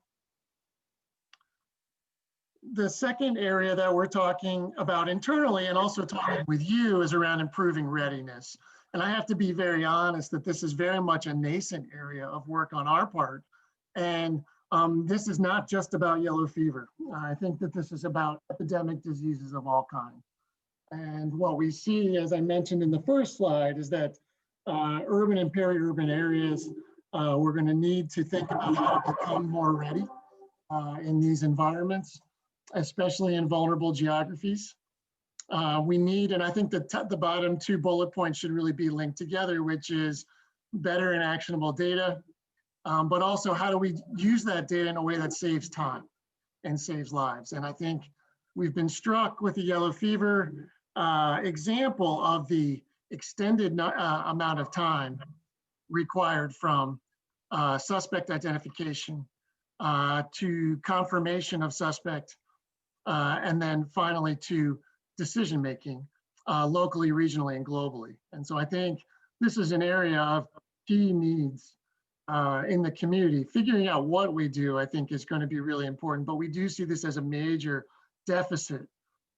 The second area that we're talking about internally and also talking with you is around improving readiness. And I have to be very honest that this is very much a nascent area of work on our part. And this is not just about yellow fever. I think that this is about epidemic diseases of all kinds. And what we see, as I mentioned in the first slide, is that urban and peri-urban areas, we're going to need to think about how to become more ready in these environments, especially in vulnerable geographies. We need, and I think that the bottom 2 bullet points should really be linked together, which is better and actionable data, but also how do we use that data in a way that saves time and saves lives. And I think we've been struck with the yellow fever example of the extended amount of time required from suspect identification to confirmation of suspect, and then finally to decision-making locally, regionally, and globally. And so I think this is an area of key needs in the community. Figuring out what we do, I think, is going to be really important, but we do see this as a major deficit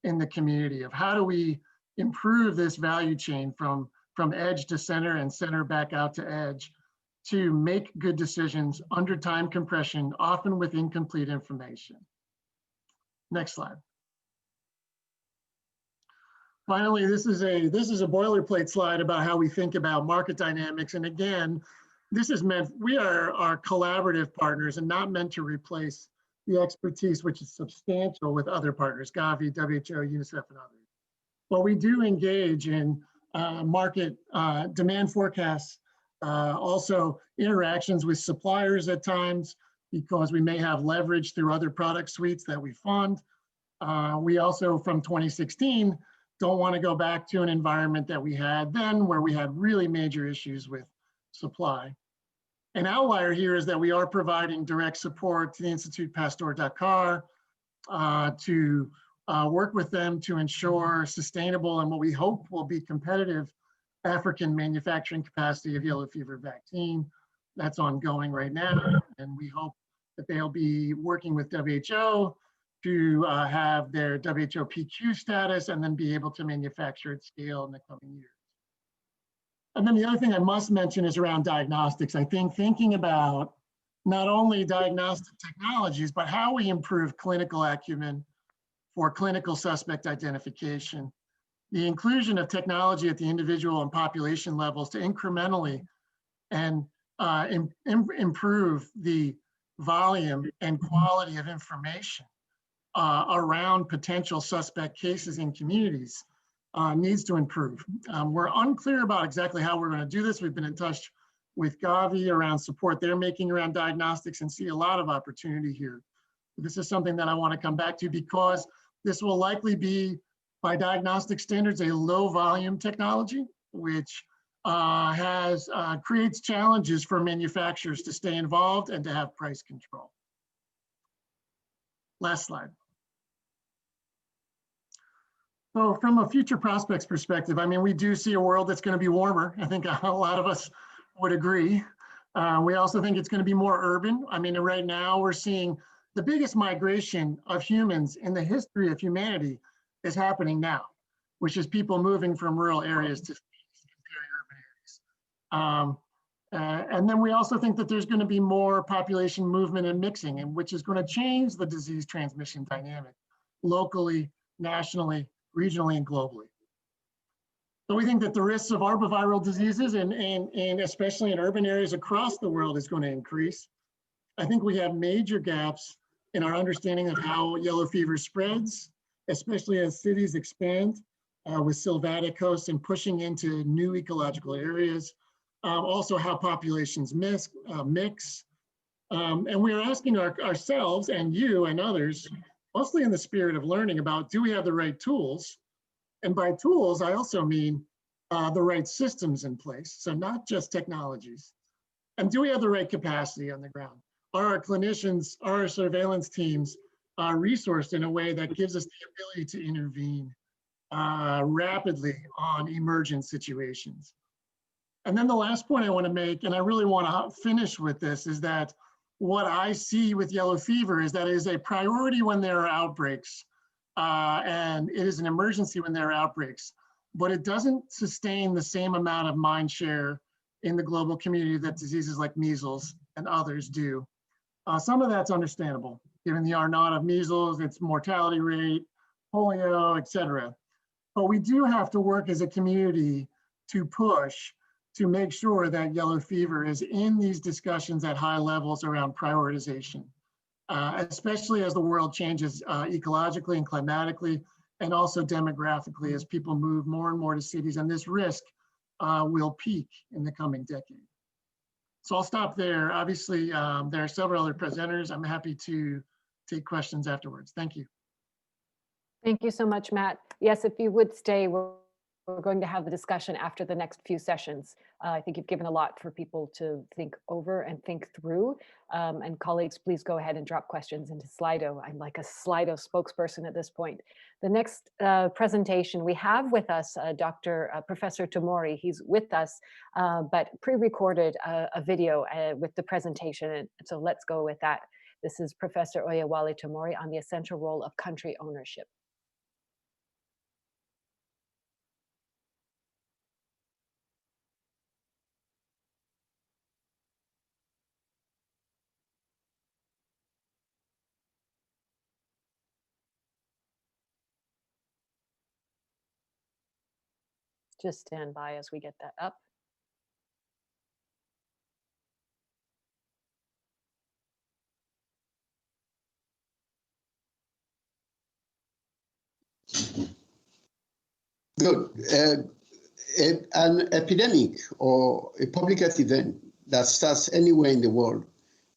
in the community of how do we improve this value chain from edge to center and center back out to edge to make good decisions under time compression, often with incomplete information. Next slide. Finally, this is a boilerplate slide about how we think about market dynamics. And again, this is meant, we are our collaborative partners and not meant to replace the expertise, which is substantial with other partners, Gavi, WHO, UNICEF, and others. But we do engage in market demand forecasts, also interactions with suppliers at times, because we may have leverage through other product suites that we fund. We also, from 2016, don't want to go back to an environment that we had then where we had really major issues with supply. An outlier here is that we are providing direct support to the Institut Pasteur-Dakar to work with them to ensure sustainable and what we hope will be competitive African manufacturing capacity of yellow fever vaccine. That's ongoing right now, and we hope that they'll be working with WHO to have their WHO PQ status and then be able to manufacture at scale in the coming years. And then the other thing I must mention is around diagnostics. I think thinking about not only diagnostic technologies, but how we improve clinical acumen for clinical suspect identification. The inclusion of technology at the individual and population levels to incrementally and improve the volume and quality of information around potential suspect cases in communities needs to improve. We're unclear about exactly how we're going to do this. We've been in touch with Gavi around support they're making around diagnostics and see a lot of opportunity here. This is something that I want to come back to because this will likely be, by diagnostic standards, a low volume technology, which creates challenges for manufacturers to stay involved and to have price control. Last slide. So from a future prospects perspective, I mean, we do see a world that's going to be warmer. I think a lot of us would agree. We also think it's going to be more urban. I mean, right now we're seeing the biggest migration of humans in the history of humanity is happening now, which is people moving from rural areas to urban areas. And then we also think that there's going to be more population movement and mixing, and which is going to change the disease transmission dynamic locally, nationally, regionally, and globally. So we think that the risks of arboviral diseases and especially in urban areas across the world is going to increase. I think we have major gaps in our understanding of how yellow fever spreads, especially as cities expand with sylvatic hosts and pushing into new ecological areas. Also how populations mix. And we're asking ourselves and you and others, mostly in the spirit of learning about, do we have the right tools? And by tools, I also mean the right systems in place. So not just technologies. And do we have the right capacity on the ground? Are our clinicians, are our surveillance teams resourced in a way that gives us the ability to intervene rapidly on emergent situations? And then the last point I want to make, and I really want to finish with this, is that what I see with yellow fever is that it is a priority when there are outbreaks, and it is an emergency when there are outbreaks, but it doesn't sustain the same amount of mind share in the global community that diseases like measles and others do. Some of that's understandable, given the R naught of measles, its mortality rate, polio, et cetera. But we do have to work as a community to push to make sure that yellow fever is in these discussions at high levels around prioritization, especially as the world changes ecologically and climatically, and also demographically as people move more and more to cities, and this risk will peak in the coming decade. So I'll stop there. Obviously, there are several other presenters. I'm happy to take questions afterwards. Thank you. Thank you so much, Matt. Yes, if you would stay, we're going to have the discussion after the next few sessions. I think you've given a lot for people to think over and think through. And colleagues, please go ahead and drop questions into Slido. I'm like a Slido spokesperson at this point. The next presentation we have with us, Professor Tomori. He's with us, but pre-recorded a video with the presentation. And so let's go with that. This is Professor Oyewale Tomori on the essential role of country ownership. Just stand by as we get that up. Good. An epidemic or a public health event that starts anywhere in the world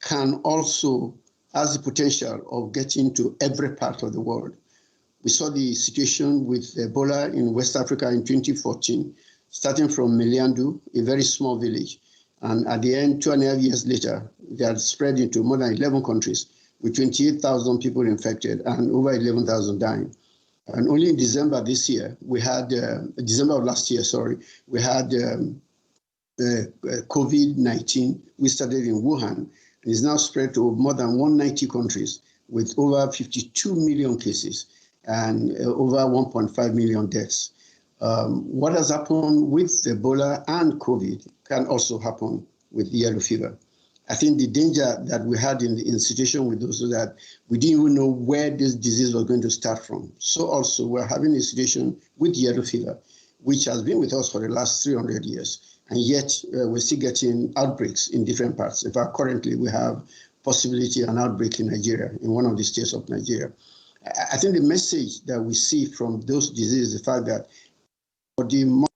can also has the potential of getting to every part of the world. We saw the situation with Ebola in West Africa in 2014, starting from Meliandu, a very small village. And at the end, 2.5 years later, they had spread into more than 11 countries with 28,000 people infected and over 11,000 dying. And only in December this year, we had, December of last year, sorry, we had COVID-19. We started in Wuhan, and is now spread to more than 190 countries with over 52 million cases and over 1.5 million deaths. What has happened with Ebola and COVID can also happen with yellow fever. I think the danger that we had in the situation with those was that we didn't even know where this disease was going to start from. So also we're having a situation with yellow fever, which has been with us for the last 300 years. And yet we're still getting outbreaks in different parts. In fact, currently we have possibility an outbreak in Nigeria, in one of the states of Nigeria. I think the message that we see from those diseases is the fact that for the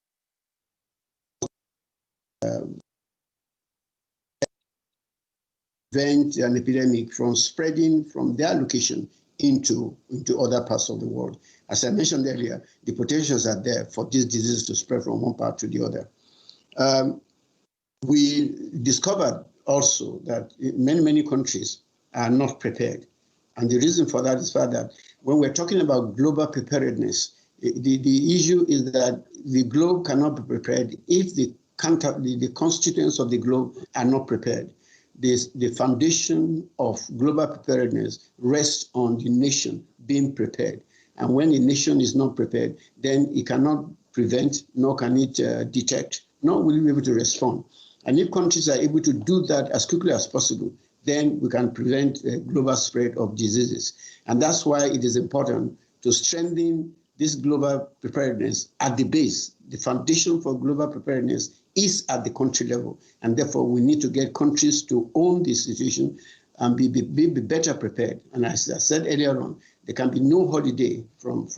prevent an epidemic from spreading from their location into other parts of the world. As I mentioned earlier, the potentials are there for this disease to spread from one part to the other. We discovered also that many countries are not prepared. And the reason for that is that when we're talking about global preparedness, the issue is that the globe cannot be prepared if the constituents of the globe are not prepared. the foundation of global preparedness rests on the nation being prepared. And when the nation is not prepared, then it cannot prevent, nor can it detect, nor will it be able to respond. And if countries are able to do that as quickly as possible, then we can prevent the global spread of diseases. And that's why it is important to strengthen this global preparedness at the base. The foundation for global preparedness is at the country level. And therefore, we need to get countries to own this situation and be better prepared. And as I said earlier on, there can be no holiday from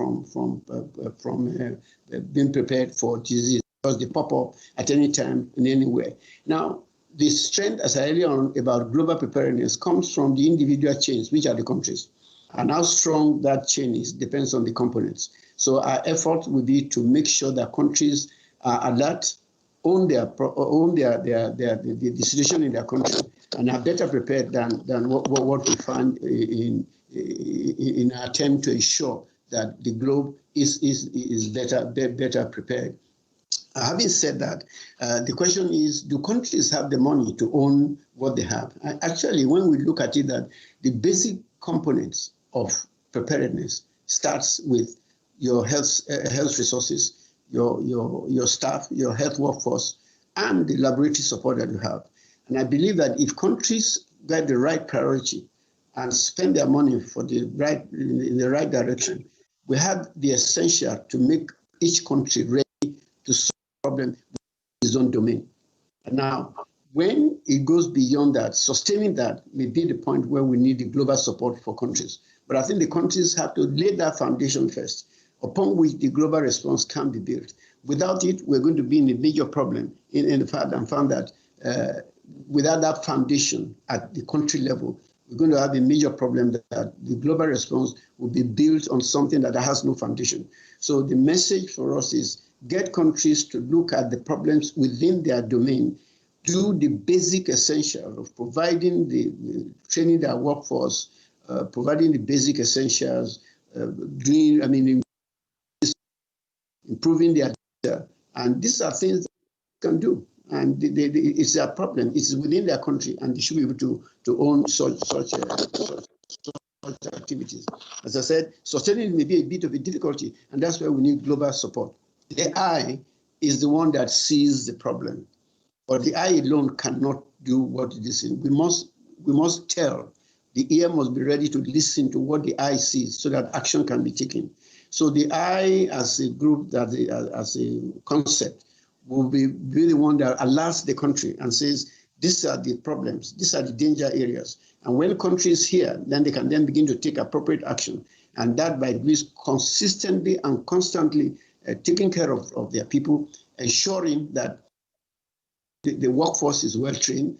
being prepared for disease, because they pop up at any time and anywhere. Now, the strength, as I earlier on about global preparedness, comes from the individual chains, which are the countries. And how strong that chain is depends on the components. So our effort will be to make sure that countries are alert, own the situation in their country, and are better prepared than what we find in our attempt to ensure that the globe is better prepared. Having said that, the question is, do countries have the money to own what they have? Actually, when we look at it, that the basic components of preparedness starts with your health resources, your staff, your health workforce, and the laboratory support that you have. And I believe that if countries get the right priority and spend their money in the right direction, we have the essential to make each country ready to solve the problem in its own domain. And now, when it goes beyond that, sustaining that may be the point where we need the global support for countries. But I think the countries have to lay that foundation first, upon which the global response can be built. Without it, we're going to be in a major problem in the fact and found that without that foundation at the country level, we're going to have a major problem that the global response will be built on something that has no foundation. So the message for us is get countries to look at the problems within their domain, do the basic essential of providing training their workforce, providing the basic essentials, improving their data. And these are things they can do. And it's a problem. It's within their country, and they should be able to own such activities. As I said, sustaining may be a bit of a difficulty, and that's why we need global support. The eye is the one that sees the problem, but the eye alone cannot do what it is in. We must tell. The ear must be ready to listen to what the eye sees so that action can be taken. So the eye as a group, as a concept, will be the one that alerts the country and says, these are the problems, these are the danger areas. And when countries hear, then they can then begin to take appropriate action. And that by this consistently and constantly taking care of their people, ensuring that the workforce is well trained,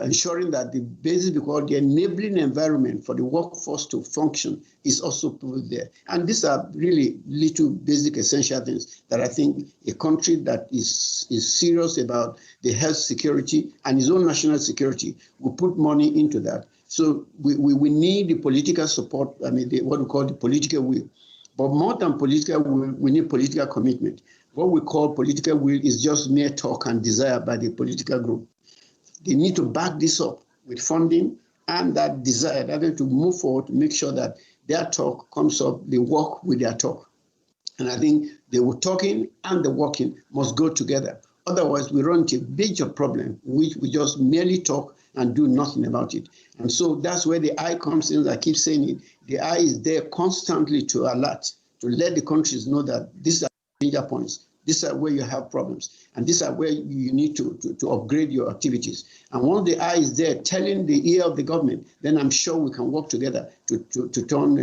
ensuring that the basic, because the enabling environment for the workforce to function is also put there. And these are really little basic essential things that I think a country that is serious about the health security and its own national security will put money into that. So we need the political support, what we call the political will. But more than political will, we need political commitment. What we call political will is just mere talk and desire by the political group. They need to back this up with funding and that desire to move forward to make sure that their talk comes up, they work with their talk. And I think the talking and the working must go together. Otherwise, we run into a major problem, which we just merely talk and do nothing about it. And so that's where the eye comes in. I keep saying it. The eye is there constantly to alert, to let the countries know that these are major points. These are where you have problems, and these are where you need to upgrade your activities. And once the eye is there telling the ear of the government, then I'm sure we can work together to turn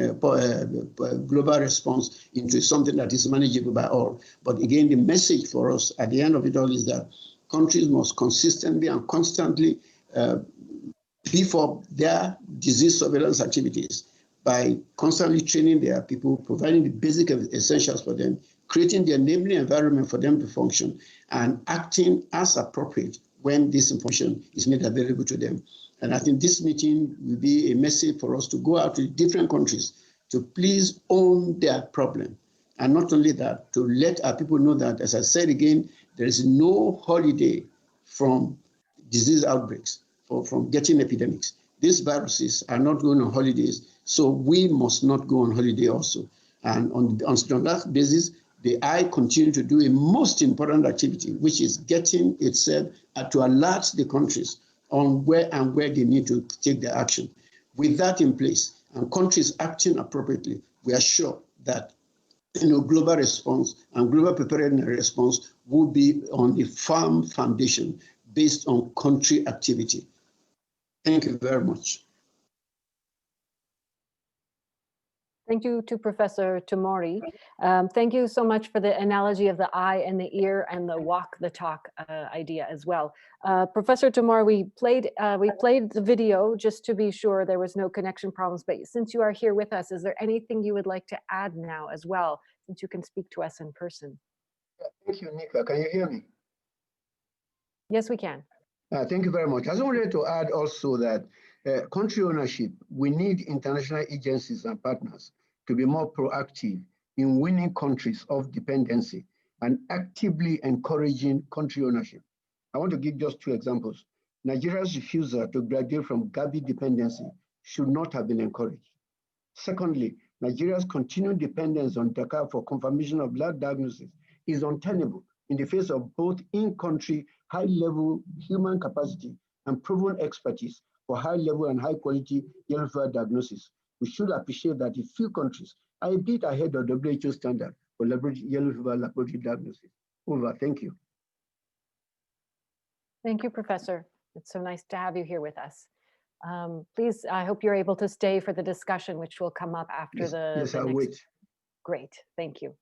global response into something that is manageable by all. But again, the message for us at the end of it all is that countries must consistently and constantly beef up their disease surveillance activities by constantly training their people, providing the basic essentials for them, creating the enabling environment for them to function, and acting as appropriate when this information is made available to them. And I think this meeting will be a message for us to go out to different countries to please own their problem. And not only that, to let our people know that, as I said again, there is no holiday from disease outbreaks. from getting epidemics. These viruses are not going on holidays, so we must not go on holiday also. And on that basis, the eye continue to do a most important activity, which is getting itself to alert the countries on where they need to take the action. With that in place and countries acting appropriately, we are sure that global response and global preparedness response will be on a firm foundation based on country activity. Thank you very much. Thank you to Professor Tomori. Thank you so much for the analogy of the eye and the ear and the walk the talk idea as well. Professor Tomori, we played the video just to be sure there was no connection problems, but since you are here with us, is there anything you would like to add now as well, since you can speak to us in person? Thank you, Nika. Can you hear me? Yes, we can. Thank you very much. I just wanted to add also that country ownership, we need international agencies and partners to be more proactive in winning countries of dependency and actively encouraging country ownership. I want to give just two examples. Nigeria's refusal to graduate from Gavi dependency should not have been encouraged. Secondly, Nigeria's continued dependence on Dakar for confirmation of lab diagnosis is untenable in the face of both in-country high-level human capacity and proven expertise for high-level and high-quality yellow fever diagnosis. We should appreciate that a few countries are a bit ahead of WHO standard for yellow fever laboratory diagnosis. Over. Thank you. Thank you, Professor. It's so nice to have you here with us. Please, I hope you're able to stay for the discussion, which will come up after Yes, I'll wait. Great, thank you.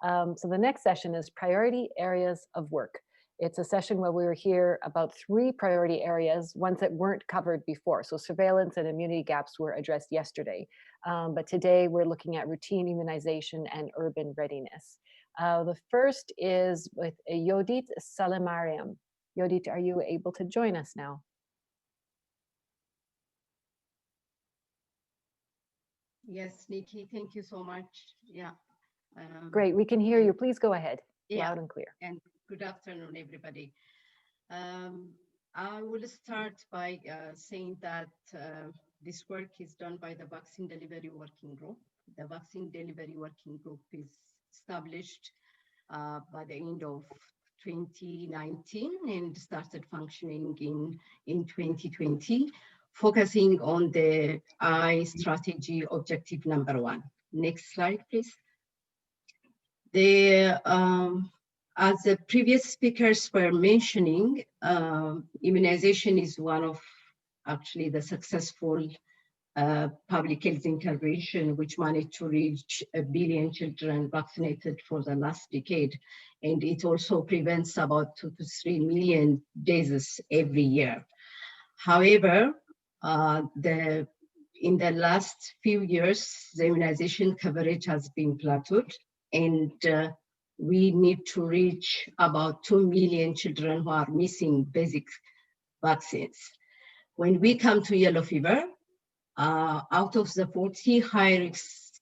So the next session is priority areas of work. It's a session where we were here about 3 priority areas, ones that weren't covered before. So surveillance and immunity gaps were addressed yesterday. But today we're looking at routine immunization and urban readiness. The first is with Yodit Salemariam. Yodit, are you able to join us now? Yes, Nikki, thank you so much. Yeah. Great, we can hear you. Please go ahead, loud and clear. And good afternoon, everybody. I will start by saying that this work is done by the Vaccine Delivery Working Group. The Vaccine Delivery Working Group is established by the end of 2019 and started functioning in 2020, focusing on the eye strategy objective number 1. Next slide, please. As the previous speakers were mentioning, immunization is one of actually the successful public health intervention, which managed to reach 1 billion children vaccinated for the last decade. And it also prevents about 2 to 3 million deaths every year. However, in the last few years, the immunization coverage has been plateaued, and we need to reach about 2 million children who are missing basic vaccines. When we come to yellow fever, out of the 40 high-risk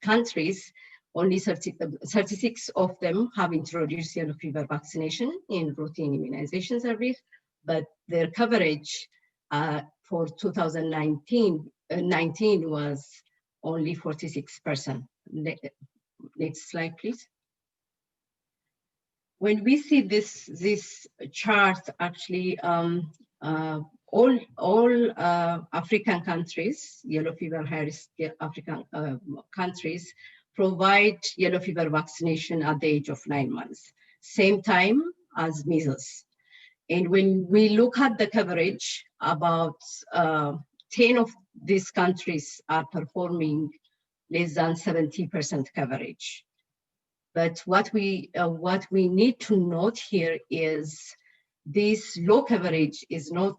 countries, only 36 of them have introduced yellow fever vaccination in routine immunization service, but their coverage for 2019 was only 46%. Next slide, please. When we see this chart, actually, all African countries, yellow fever high-risk African countries, provide yellow fever vaccination at the age of 9 months, same time as measles. And when we look at the coverage, about 10 of these countries are performing less than 70% coverage. But what we need to note here is this low coverage is not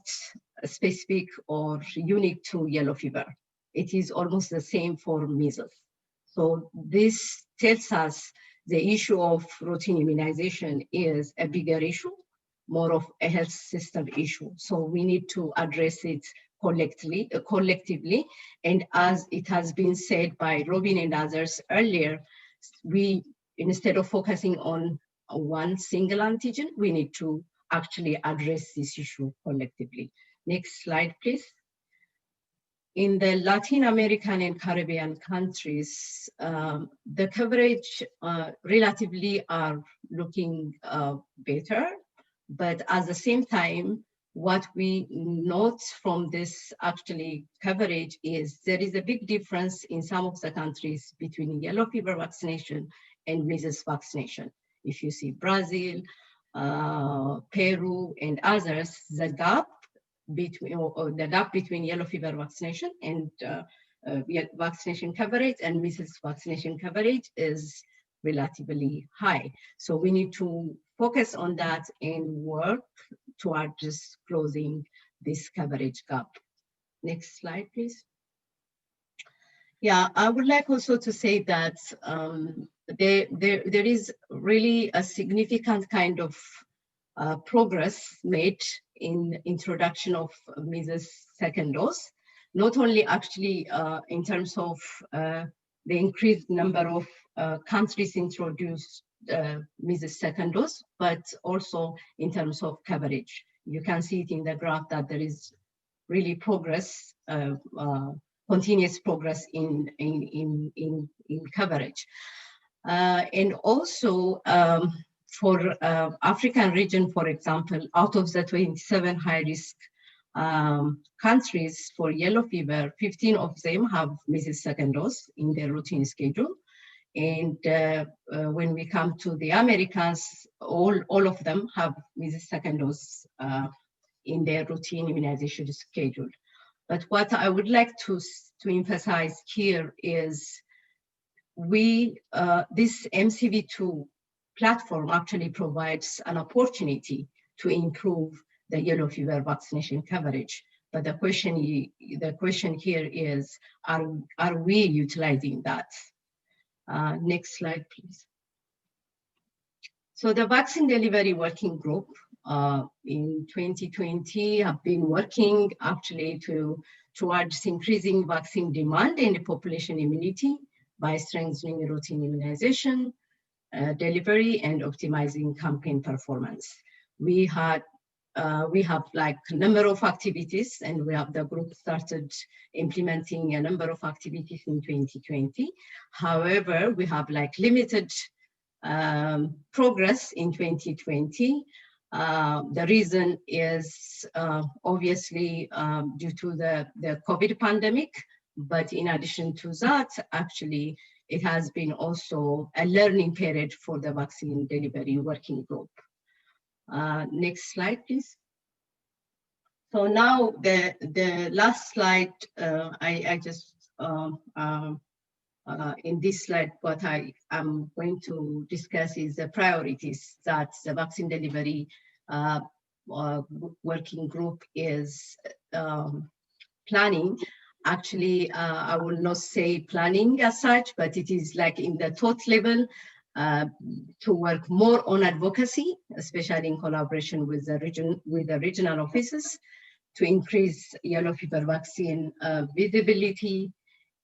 specific or unique to yellow fever. It is almost the same for measles. So this tells us the issue of routine immunization is a bigger issue, more of a health system issue. So we need to address it collectively. And as it has been said by Robin and others earlier, we, instead of focusing on one single antigen, we need to actually address this issue collectively. Next slide, please. In the Latin American and Caribbean countries, the coverage relatively are looking better, but at the same time, what we note from this actually coverage is there is a big difference in some of the countries between yellow fever vaccination and measles vaccination. If you see Brazil, Peru, and others, the gap between yellow fever vaccination and vaccination coverage and measles vaccination coverage is relatively high. So we need to focus on that and work toward just closing this coverage gap. Next slide, please. Yeah, I would like also to say that there is really a significant kind of progress made in introduction of measles second dose, not only actually in terms of the increased number of countries introduced measles second dose, but also in terms of coverage. You can see it in the graph that there is really progress, continuous progress in coverage. And also for African region, for example, out of the 27 high-risk countries for yellow fever, 15 of them have measles second dose in their routine schedule. And when we come to the Americas, all of them have measles second dose in their routine immunization schedule. But what I would like to emphasize here is this MCV2 platform actually provides an opportunity to improve the yellow fever vaccination coverage. But the question here is, are we utilizing that? Next slide, please. So the Vaccine Delivery Working Group in 2020 have been working actually towards increasing vaccine demand and population immunity by strengthening routine immunization, delivery, and optimizing campaign performance. We have like a number of activities, and the group started implementing a number of activities in 2020. However, we have like limited progress in 2020. The reason is obviously due to the COVID pandemic, but in addition to that, actually, it has been also a learning period for the Vaccine Delivery Working Group. Next slide, please. So now the last slide, I just, in this slide, what I am going to discuss is the priorities that the Vaccine Delivery Working Group is planning. Actually, I will not say planning as such, but it is like in the thought level to work more on advocacy, especially in collaboration with the regional offices, to increase yellow fever vaccine visibility,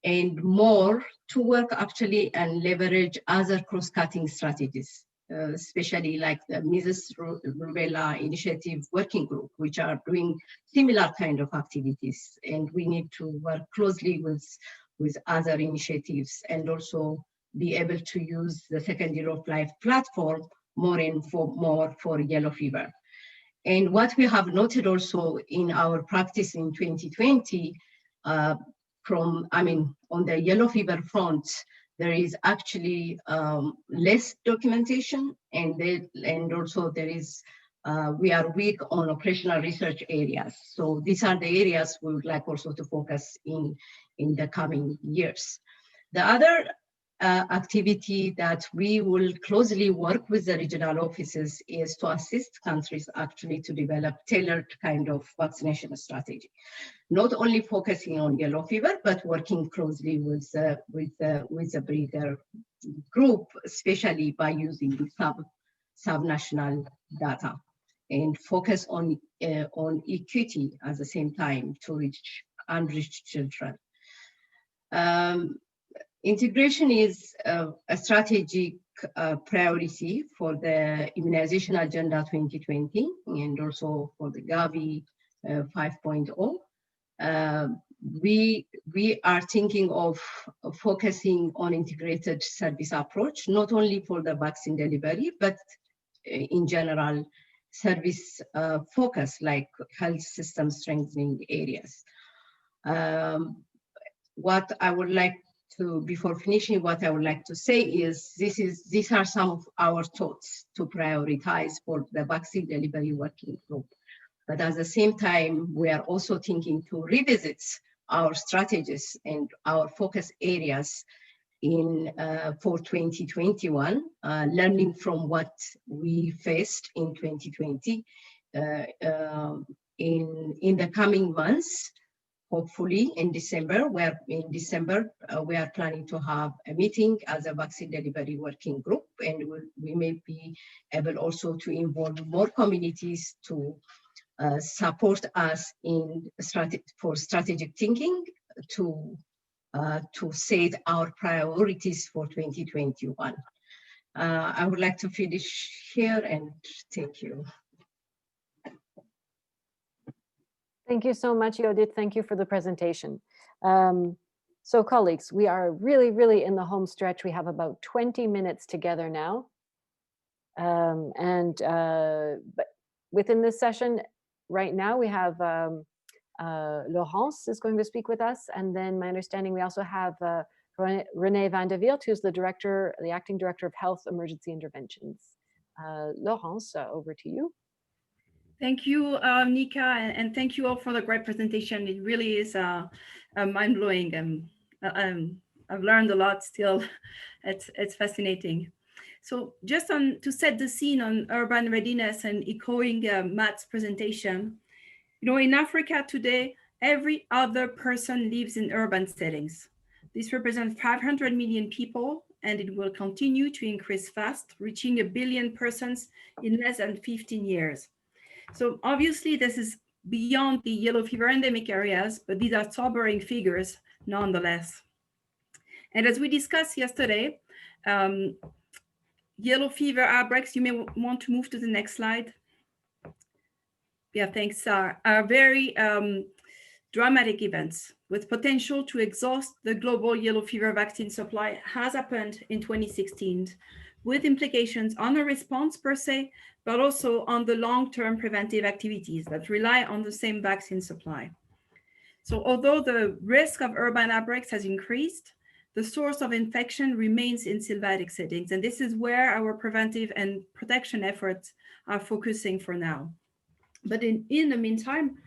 and more to work actually and leverage other cross-cutting strategies, especially like the Measles Rubella Initiative Working Group, which are doing similar kind of activities. And we need to work closely with other initiatives and also be able to use the second year of life platform more for yellow fever. And what we have noted also in our practice in 2020, on the yellow fever front, there is actually less documentation, and also there is we are weak on operational research areas. So these are the areas we would like also to focus in the coming years. The other activity that we will closely work with the regional offices is to assist countries actually to develop tailored kind of vaccination strategy, not only focusing on yellow fever, but working closely with the breeder group, especially by using sub-national data, and focus on equity at the same time to reach unreached children. Integration is a strategic priority for the Immunization Agenda 2020 and also for the Gavi 5.0. We are thinking of focusing on integrated service approach, not only for the vaccine delivery, but in general service focus like health system strengthening areas. What I would like to, before finishing, what I would like to say is these are some of our thoughts to prioritize for the vaccine delivery working group. But at the same time, we are also thinking to revisit our strategies and our focus areas in for 2021, learning from what we faced in 2020 in the coming months. Hopefully in December, we are planning to have a meeting as a vaccine delivery working group, and we may be able also to involve more communities to support us in strategic thinking to set our priorities for 2021. I would like to finish here and thank you. Thank you so much, Yodit. Thank you for the presentation. So colleagues, we are really in the home stretch. We have about 20 minutes together now. But within this session, right now we have Laurence is going to speak with us. And then my understanding, we also have Renee van der Wielt, who's the acting director of Health Emergency Interventions. Laurence, over to you. Thank you, Nika, and thank you all for the great presentation. It really is mind-blowing. I've learned a lot still. It's fascinating. So just to set the scene on urban readiness and echoing Matt's presentation, you know, in Africa today, every other person lives in urban settings. This represents 500 million people, and it will continue to increase fast, reaching 1 billion persons in less than 15 years. So obviously this is beyond the yellow fever endemic areas, but these are sobering figures nonetheless. And as we discussed yesterday, yellow fever outbreaks, you may want to move to the next slide. Yeah, thanks, are very dramatic events with potential to exhaust the global yellow fever vaccine supply has happened in 2016, with implications on the response per se, but also on the long-term preventive activities that rely on the same vaccine supply. So although the risk of urban outbreaks has increased, the source of infection remains in sylvatic settings, and this is where our preventive and protection efforts are focusing for now. But in the meantime,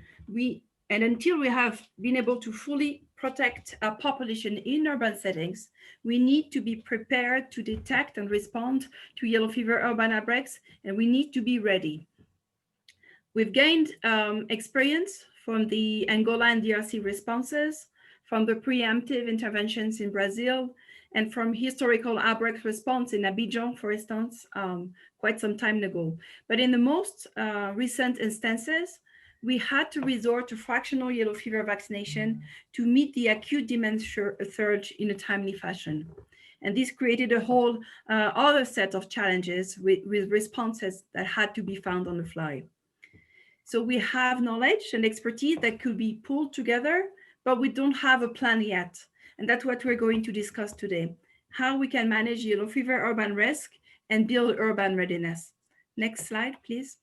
until we have been able to fully protect our population in urban settings, we need to be prepared to detect and respond to yellow fever urban outbreaks, and we need to be ready. We've gained experience from the Angola and DRC responses, from the preemptive interventions in Brazil, and from historical outbreak response in Abidjan, for instance, quite some time ago. But in the most recent instances, we had to resort to fractional yellow fever vaccination to meet the acute demand surge in a timely fashion. And this created a whole other set of challenges with responses that had to be found on the fly. So we have knowledge and expertise that could be pulled together, but we don't have a plan yet. And that's what we're going to discuss today, how we can manage yellow fever urban risk and build urban readiness. Next slide, please.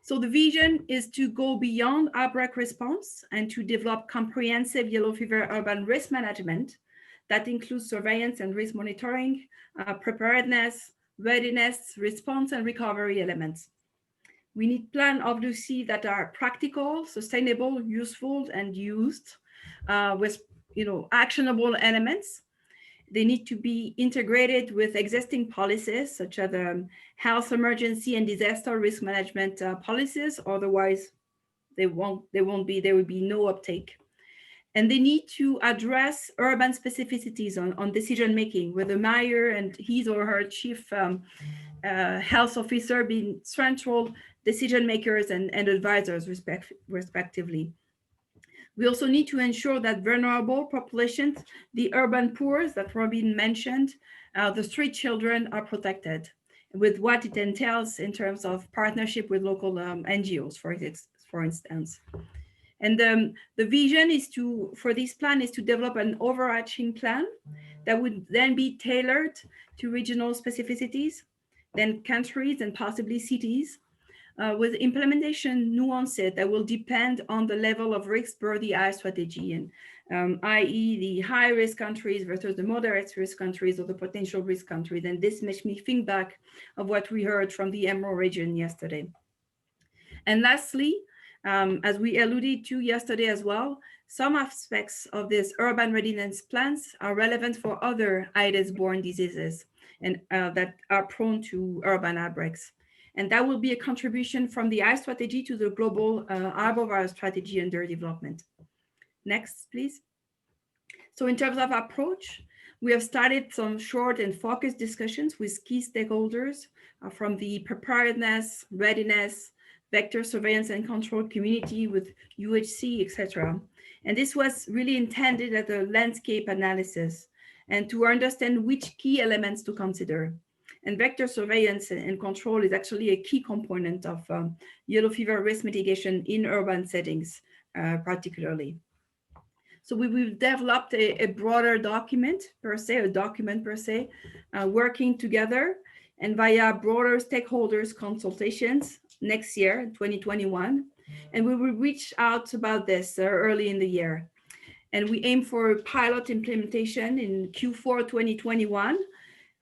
So the vision is to go beyond outbreak response and to develop comprehensive yellow fever urban risk management that includes surveillance and risk monitoring, preparedness, readiness, response, and recovery elements. We need plans, obviously, that are practical, sustainable, useful, and used with actionable elements. They need to be integrated with existing policies, such as health emergency and disaster risk management policies. Otherwise, there will be no uptake. And they need to address urban specificities on decision-making, with the mayor and his or her chief health officer being central decision makers and advisors respectively. We also need to ensure that vulnerable populations, the urban poor that Robin mentioned, the street children are protected with what it entails in terms of partnership with local NGOs, for instance. And the vision is for this plan is to develop an overarching plan that would then be tailored to regional specificities, then countries and possibly cities, with implementation nuances that will depend on the level of risk per the I strategy, and i.e. the high risk countries versus the moderate risk countries or the potential risk countries. And this makes me think back of what we heard from the Emerald region yesterday. And lastly, as we alluded to yesterday as well, some aspects of this urban readiness plans are relevant for other Aedes-borne diseases and that are prone to urban outbreaks. And that will be a contribution from the I strategy to the global arbovirus strategy under development. Next, please. So in terms of approach, we have started some short and focused discussions with key stakeholders from the preparedness, readiness, vector surveillance and control community with UHC, etc. And this was really intended as a landscape analysis and to understand which key elements to consider. And vector surveillance and control is actually a key component of yellow fever risk mitigation in urban settings, particularly. So we've developed a broader document per se, working together and via broader stakeholders consultations next year, 2021. And we will reach out about this early in the year. And we aim for pilot implementation in Q4 2021,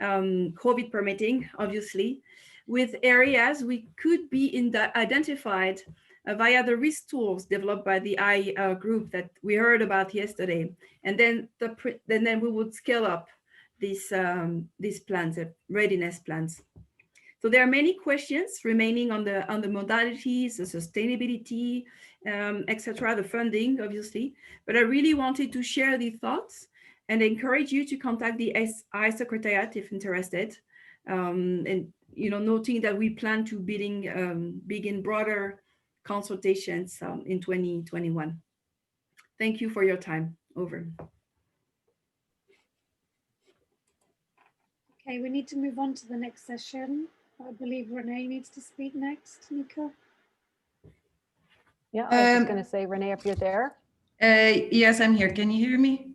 COVID permitting, obviously, with areas we could be identified via the risk tools developed by the I group that we heard about yesterday. And then we would scale up these plans, readiness plans. So there are many questions remaining on the modalities, the sustainability, etc., the funding, obviously. But I really wanted to share the thoughts and encourage you to contact the SI Secretariat if interested. And noting that we plan to begin broader consultations in 2021. Thank you for your time. Over. Okay, we need to move on to the next session. I believe Renee needs to speak next. Nika? Yeah, I was just going to say, Renee, if you're there. Yes, I'm here. Can you hear me?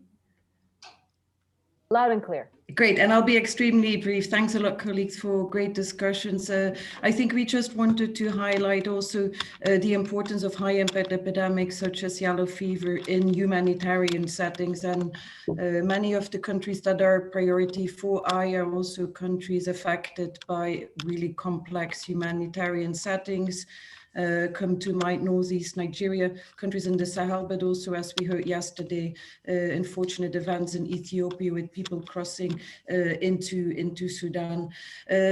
Loud and clear. Great, and I'll be extremely brief. Thanks a lot, colleagues, for great discussions. I think we just wanted to highlight also the importance of high impact epidemics such as yellow fever in humanitarian settings. And many of the countries that are priority for I are also countries affected by really complex humanitarian settings. Come to mind, Northeast Nigeria, countries in the Sahel, but also, as we heard yesterday, unfortunate events in Ethiopia with people crossing into Sudan.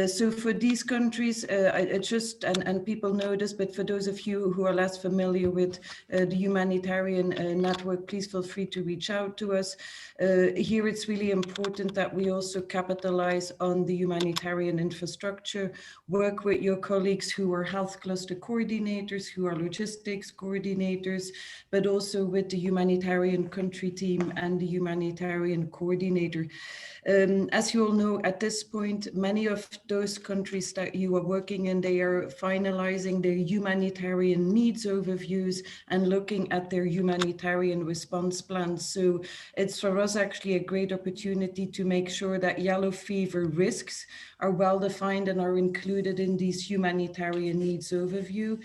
So for these countries, and people know this, but for those of you who are less familiar with the humanitarian network, please feel free to reach out to us. Here it's really important that we also capitalize on the humanitarian infrastructure, work with your colleagues who are health cluster coordinators, who are logistics coordinators, but also with the humanitarian country team and the humanitarian coordinator. As you all know, at this point, many of those countries that you are working in, they are finalizing their humanitarian needs overviews and looking at their humanitarian response plans. So it's for us actually a great opportunity to make sure that yellow fever risks are well defined and are included in these humanitarian needs overview,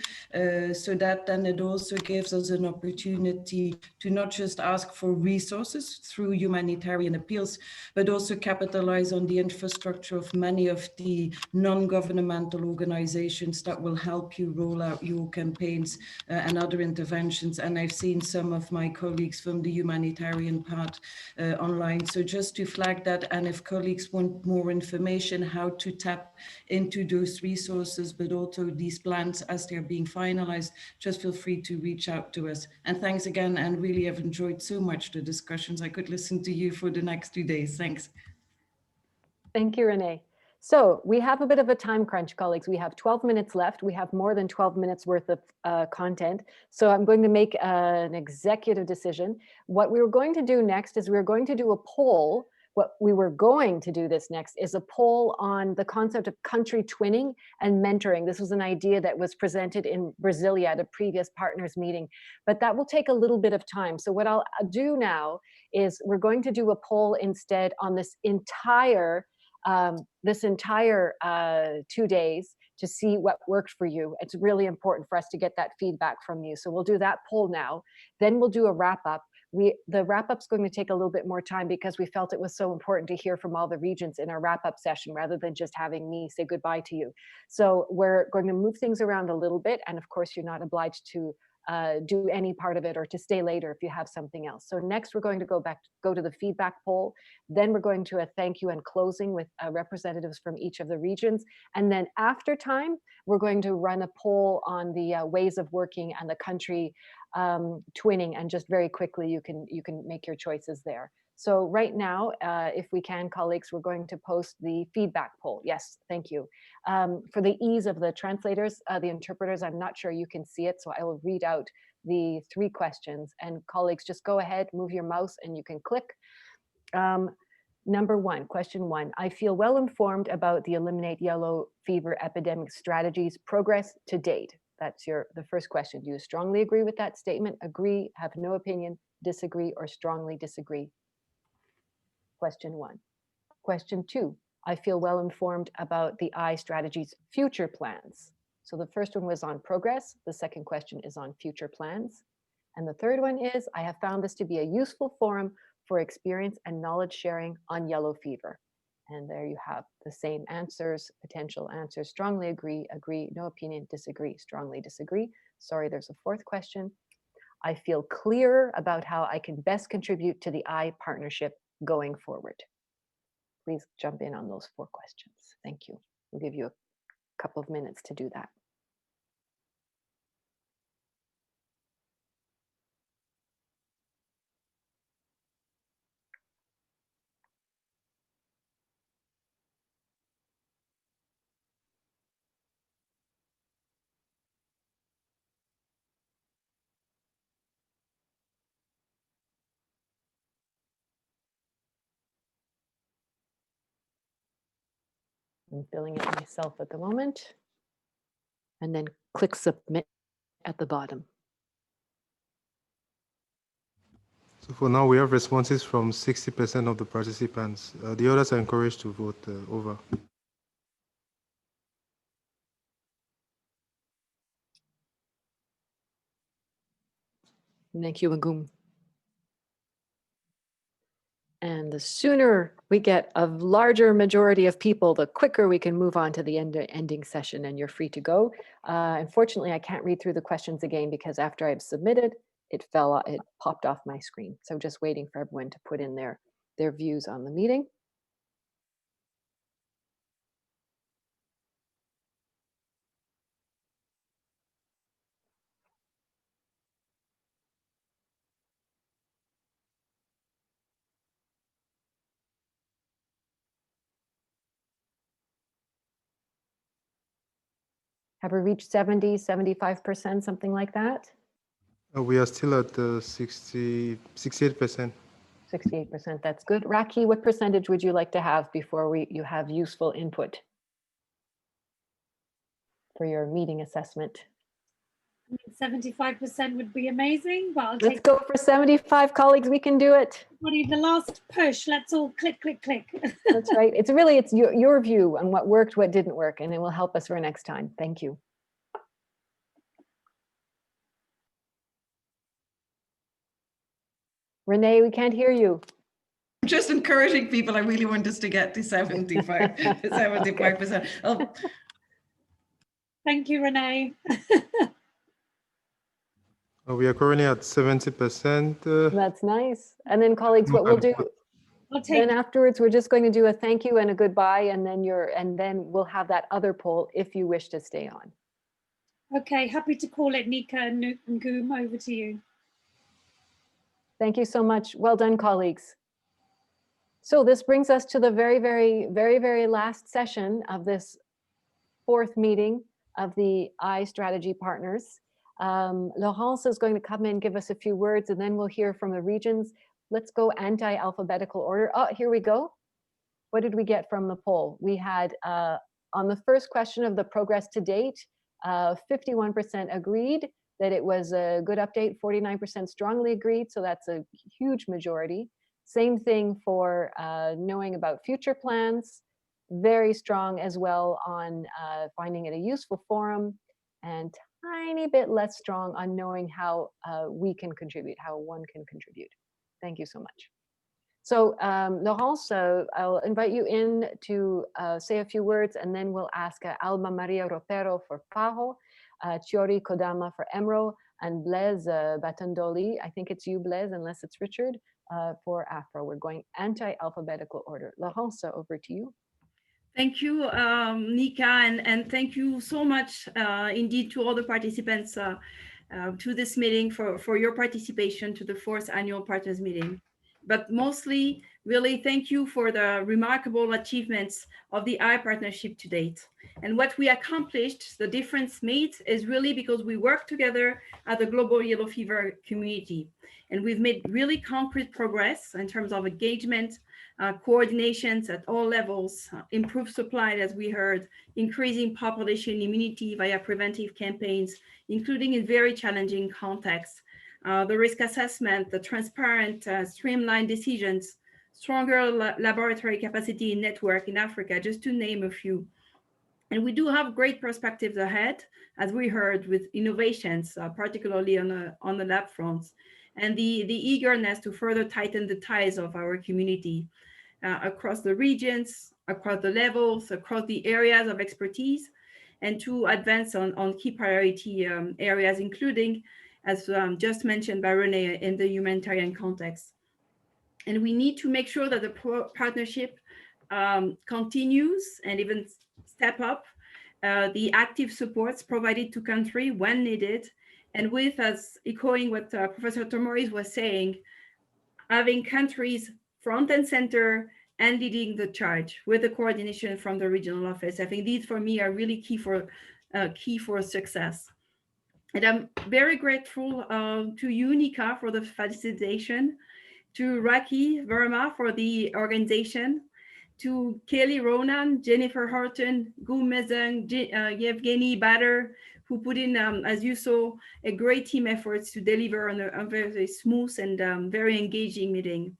so that then it also gives us an opportunity to not just ask for resources through humanitarian appeals, but also capitalize on the infrastructure of many of the non-governmental organizations that will help you roll out your campaigns and other interventions. And I've seen some of my colleagues from the humanitarian part online. So just to flag that, and if colleagues want more information how to tap into those resources, but also these plans as they're being finalized, just feel free to reach out to us. And thanks again, and really have enjoyed so much the discussions. I could listen to you for the next 2 days. Thanks. Thank you, Renee. So we have a bit of a time crunch, colleagues. We have 12 minutes left. We have more than 12 minutes worth of content. So I'm going to make an executive decision. What we were going to do next is we're going to do a poll. What we were going to do this next is a poll on the concept of country twinning and mentoring. This was an idea that was presented in Brasilia at a previous partners meeting, but that will take a little bit of time. So what I'll do now is we're going to do a poll instead on this entire 2 days to see what worked for you. It's really important for us to get that feedback from you. So we'll do that poll now. Then we'll do a wrap up. The wrap up's going to take a little bit more time because we felt it was so important to hear from all the regions in our wrap up session rather than just having me say goodbye to you. So we're going to move things around a little bit. And of course, you're not obliged to do any part of it or to stay later if you have something else. So next we're going to go to the feedback poll. Then we're going to a thank you and closing with representatives from each of the regions. And then after time, we're going to run a poll on the ways of working and the country twinning, and just very quickly you can make your choices there. So right now, if we can, colleagues, we're going to post the feedback poll. Yes, thank you. For the ease of the translators, the interpreters, I'm not sure you can see it, so I will read out the 3 questions. And colleagues, just go ahead, move your mouse, and you can click. Number 1, question 1. I feel well informed about the Eliminate Yellow Fever Epidemic Strategies progress to date. That's the first question. Do you strongly agree with that statement? Agree, have no opinion, disagree, or strongly disagree? Question 1. Question 2. I feel well informed about the I strategy's future plans. So the first one was on progress. The second question is on future plans. And the third one is, I have found this to be a useful forum for experience and knowledge sharing on yellow fever. And there you have the same answers, potential answers: strongly agree, agree, no opinion, disagree, strongly disagree. Sorry, there's a fourth question. I feel clearer about how I can best contribute to the I partnership going forward. Please jump in on those 4 questions. Thank you. We'll give you a couple of minutes to do that. I'm filling it myself at the moment. And then click submit at the bottom. So for now, we have responses from 60% of the participants. The others are encouraged to vote over. Thank you, Agum. And the sooner we get a larger majority of people, the quicker we can move on to the ending session, and you're free to go. Unfortunately, I can't read through the questions again because after I've submitted, it popped off my screen. So just waiting for everyone to put in their views on the meeting. Have we reached 70, 75%, something like that? We are still at 68%. 68%, that's good. Raki, what percentage would you like to have before you have useful input for your meeting assessment? 75% would be amazing, but I'll Let's go for 75, colleagues. We can do it. The last push. Let's all click, click, click. That's right. It's your view on what worked, what didn't work, and it will help us for next time. Thank you. Renee, we can't hear you. I'm just encouraging people. I really want us to get to 75%. Oh. Thank you, Renee. We are currently at 70%. That's nice. And then, colleagues, what we'll do then afterwards, we're just going to do a thank you and a goodbye, and then we'll have that other poll if you wish to stay on. Okay, happy to call it. Nika and Goom, over to you. Thank you so much. Well done, colleagues. So this brings us to the very last session of this 4th meeting of the I Strategy Partners. Laurence is going to come in, give us a few words, and then we'll hear from the regions. Let's go anti-alphabetical order. Oh, here we go. What did we get from the poll? We had, on the first question of the progress to date, 51% agreed that it was a good update, 49% strongly agreed, so that's a huge majority. Same thing for knowing about future plans, very strong as well on finding it a useful forum, and tiny bit less strong on knowing how we can contribute, how one can contribute. Thank you so much. So Laurence, I'll invite you in to say a few words, and then we'll ask Alba Maria Ropero for PAHO, Chiori Kodama for EMRO, and Blaise Batandoli, I think it's you, Blaise, unless it's Richard, for AFRO. We're going anti-alphabetical order. Laurence, over to you. Thank you, Nika, and thank you so much indeed to all the participants to this meeting for your participation to the 4th annual partners meeting. But mostly, really thank you for the remarkable achievements of the I partnership to date. And what we accomplished, the difference made, is really because we work together as a global yellow fever community. And we've made really concrete progress in terms of engagement, coordinations at all levels, improved supply, as we heard, increasing population immunity via preventive campaigns, including in very challenging contexts, the risk assessment, the transparent, streamlined decisions, stronger laboratory capacity in network in Africa, just to name a few. And we do have great perspectives ahead, as we heard, with innovations, particularly on the lab fronts, and the eagerness to further tighten the ties of our community across the regions, across the levels, across the areas of expertise, and to advance on key priority areas, including, as just mentioned by Renee, in the humanitarian context. And we need to make sure that the partnership continues and even step up the active supports provided to country when needed. And with, as echoing what Professor Tomoris was saying, having countries front and center and leading the charge with the coordination from the regional office. I think these for me are really key for success. And I'm very grateful to you, Nika, for the facilitation, to Raki Verma for the organization, to Kelly Ronan, Jennifer Horton, Gu Mezeng, Yevgeny Bader, who put in, as you saw, a great team efforts to deliver on a very smooth and very engaging meeting.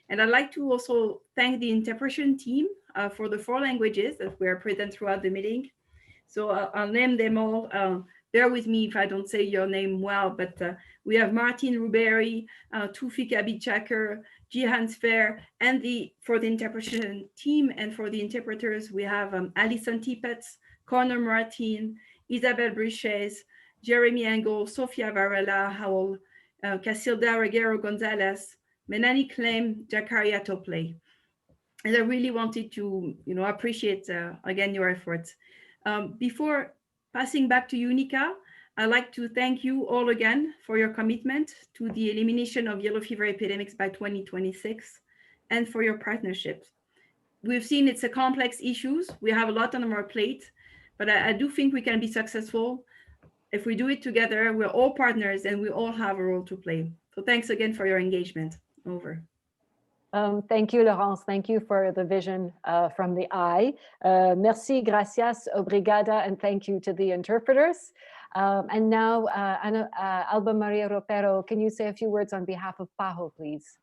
And I'd like to also thank the interpretation team for the 4 languages that were present throughout the meeting. So I'll name them all. Bear with me if I don't say your name well, but we have Martin Ruberi, Tufik Abidchakar, Jihan Sfer, and for the interpretation team and for the interpreters, we have Alison Tippett, Connor Martin, Isabel Briches, Jeremy Engel, Sofia Varela Howell, Casilda Reguero Gonzalez, Menani Clem, Jakaria Topley. And I really wanted to appreciate, again, your efforts. Before passing back to you, Nika, I'd like to thank you all again for your commitment to the elimination of yellow fever epidemics by 2026 and for your partnership. We've seen it's a complex issue. We have a lot on our plate, but I do think we can be successful. If we do it together, we're all partners and we all have a role to play. So thanks again for your engagement. Over. Thank you, Laurence. Thank you for the vision from the eye. Merci, gracias, obrigada, and thank you to the interpreters. And now, Alba Maria Ropero, can you say a few words on behalf of PAHO, please?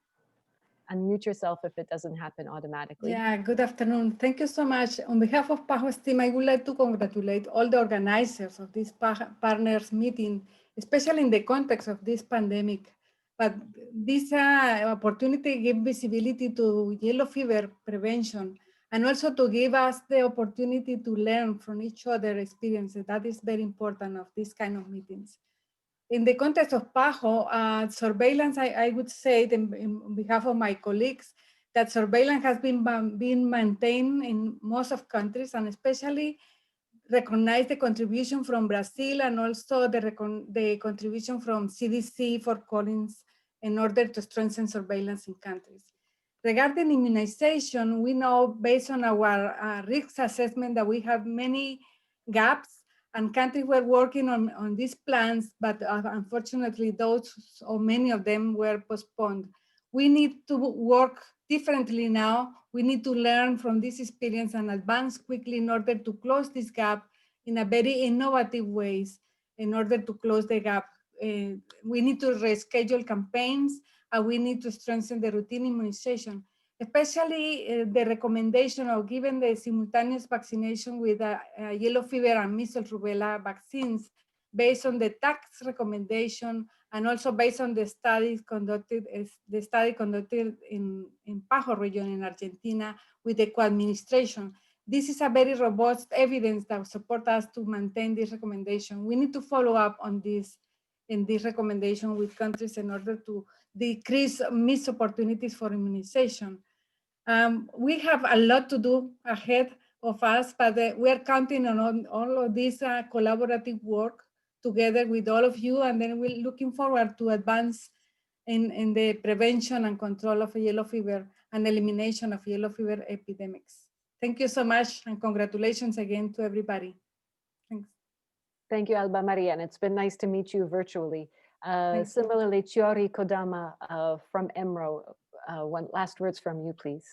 Unmute yourself if it doesn't happen automatically. Yeah, good afternoon. Thank you so much. On behalf of PAHO's team, I would like to congratulate all the organizers of this partners meeting, especially in the context of this pandemic. But this opportunity gives visibility to yellow fever prevention and also to give us the opportunity to learn from each other's experiences. That is very important of this kind of meetings. In the context of PAHO, surveillance, I would say on behalf of my colleagues, that surveillance has been maintained in most of countries, and especially recognize the contribution from Brazil and also the contribution from CDC for Collins in order to strengthen surveillance in countries. Regarding immunization, we know based on our risk assessment that we have many gaps, and countries were working on these plans, but unfortunately those or many of them were postponed. We need to work differently now. We need to learn from this experience and advance quickly in order to close this gap in a very innovative ways in order to close the gap. We need to reschedule campaigns, and we need to strengthen the routine immunization, especially the recommendation of giving the simultaneous vaccination with yellow fever and measles rubella vaccines based on the tax recommendation and also based on the study conducted in Pajo region in Argentina with the co-administration. This is a very robust evidence that supports us to maintain this recommendation. We need to follow up on this in this recommendation with countries in order to decrease missed opportunities for immunization. We have a lot to do ahead of us, but we are counting on all of this collaborative work together with all of you, and then we're looking forward to advance in the prevention and control of yellow fever and elimination of yellow fever epidemics. Thank you so much, and congratulations again to everybody. Thanks. Thank you, Alba Maria, and it's been nice to meet you virtually. Similarly, Chiori Kodama from EMRO, last words from you, please.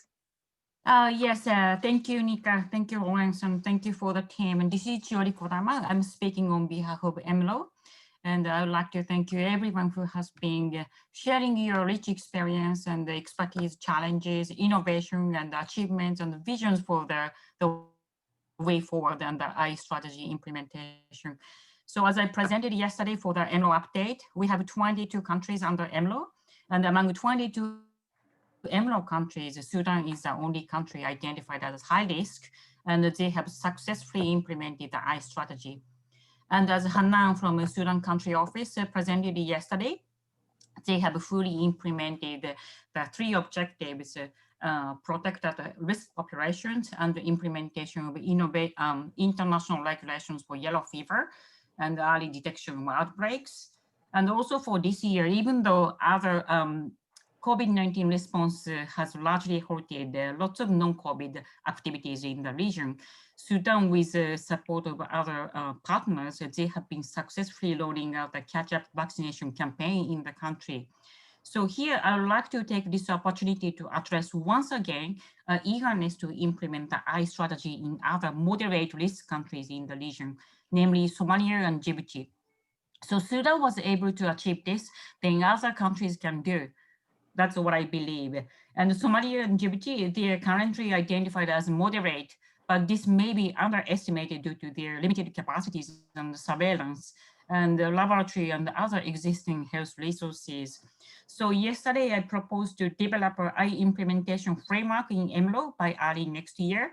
Yes, thank you, Nika. Thank you, Lawrence, and thank you for the team. And this is Chiori Kodama. I'm speaking on behalf of EMRO. And I would like to thank you, everyone who has been sharing your rich experience and the expertise, challenges, innovation, and achievements and visions for the way forward and the I strategy implementation. So as I presented yesterday for the EMRO update, we have 22 countries under EMRO, and among 22 EMRO countries, Sudan is the only country identified as high risk, and they have successfully implemented the I strategy. And as Hanan from the Sudan Country Office presented yesterday, they have fully implemented the 3 objectives: protect the risk populations and the implementation of international regulations for yellow fever and early detection of outbreaks. And also for this year, even though other COVID-19 response has largely halted lots of non-COVID activities in the region, Sudan, with the support of other partners, they have been successfully rolling out the catch-up vaccination campaign in the country. So here, I would like to take this opportunity to address once again eagerness to implement the I strategy in other moderate risk countries in the region, namely Somalia and Djibouti. So Sudan was able to achieve this, then other countries can do. That's what I believe. And Somalia and Djibouti, they are currently identified as moderate, but this may be underestimated due to their limited capacities and surveillance and the laboratory and other existing health resources. So yesterday I proposed to develop an I implementation framework in EMRO by early next year,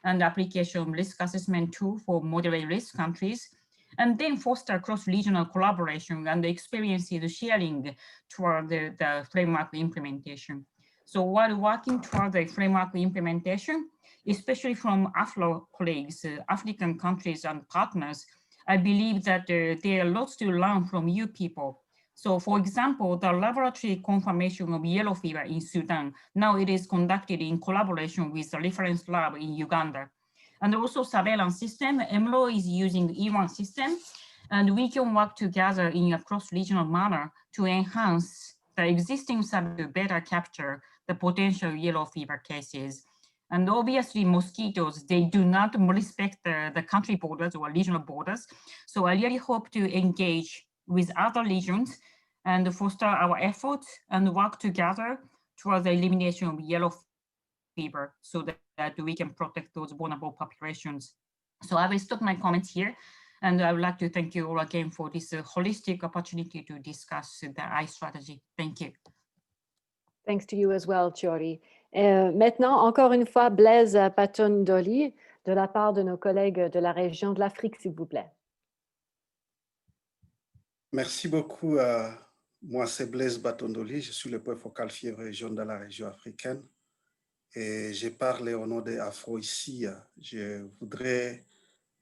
and application risk assessment tool for moderate risk countries, and then foster cross-regional collaboration and the experiences sharing toward the framework implementation. So while working toward the framework implementation, especially from Afro colleagues, African countries and partners, I believe that there are lots to learn from you people. So for example, the laboratory confirmation of yellow fever in Sudan, now it is conducted in collaboration with the reference lab in Uganda. And also surveillance system, EMRO is using E1 system, and we can work together in a cross-regional manner to enhance the existing survey to better capture the potential yellow fever cases. And obviously mosquitoes, they do not respect the country borders or regional borders. So I really hope to engage with other regions and foster our efforts and work together towards the elimination of yellow fever so that we can protect those vulnerable populations. So I will stop my comments here, and I would like to thank you all again for this holistic opportunity to discuss the I strategy. Thank you. Thanks to you as well, Chiori. Maintenant, encore une fois, Blaise Patondoli, de la part de nos collègues de la région de l'Afrique, s'il vous plaît. Merci beaucoup. Moi, c'est Blaise Patondoli. Je suis le point focal fièvre jaune dans la région africaine. Et je parle au nom des Afro ici. Je voudrais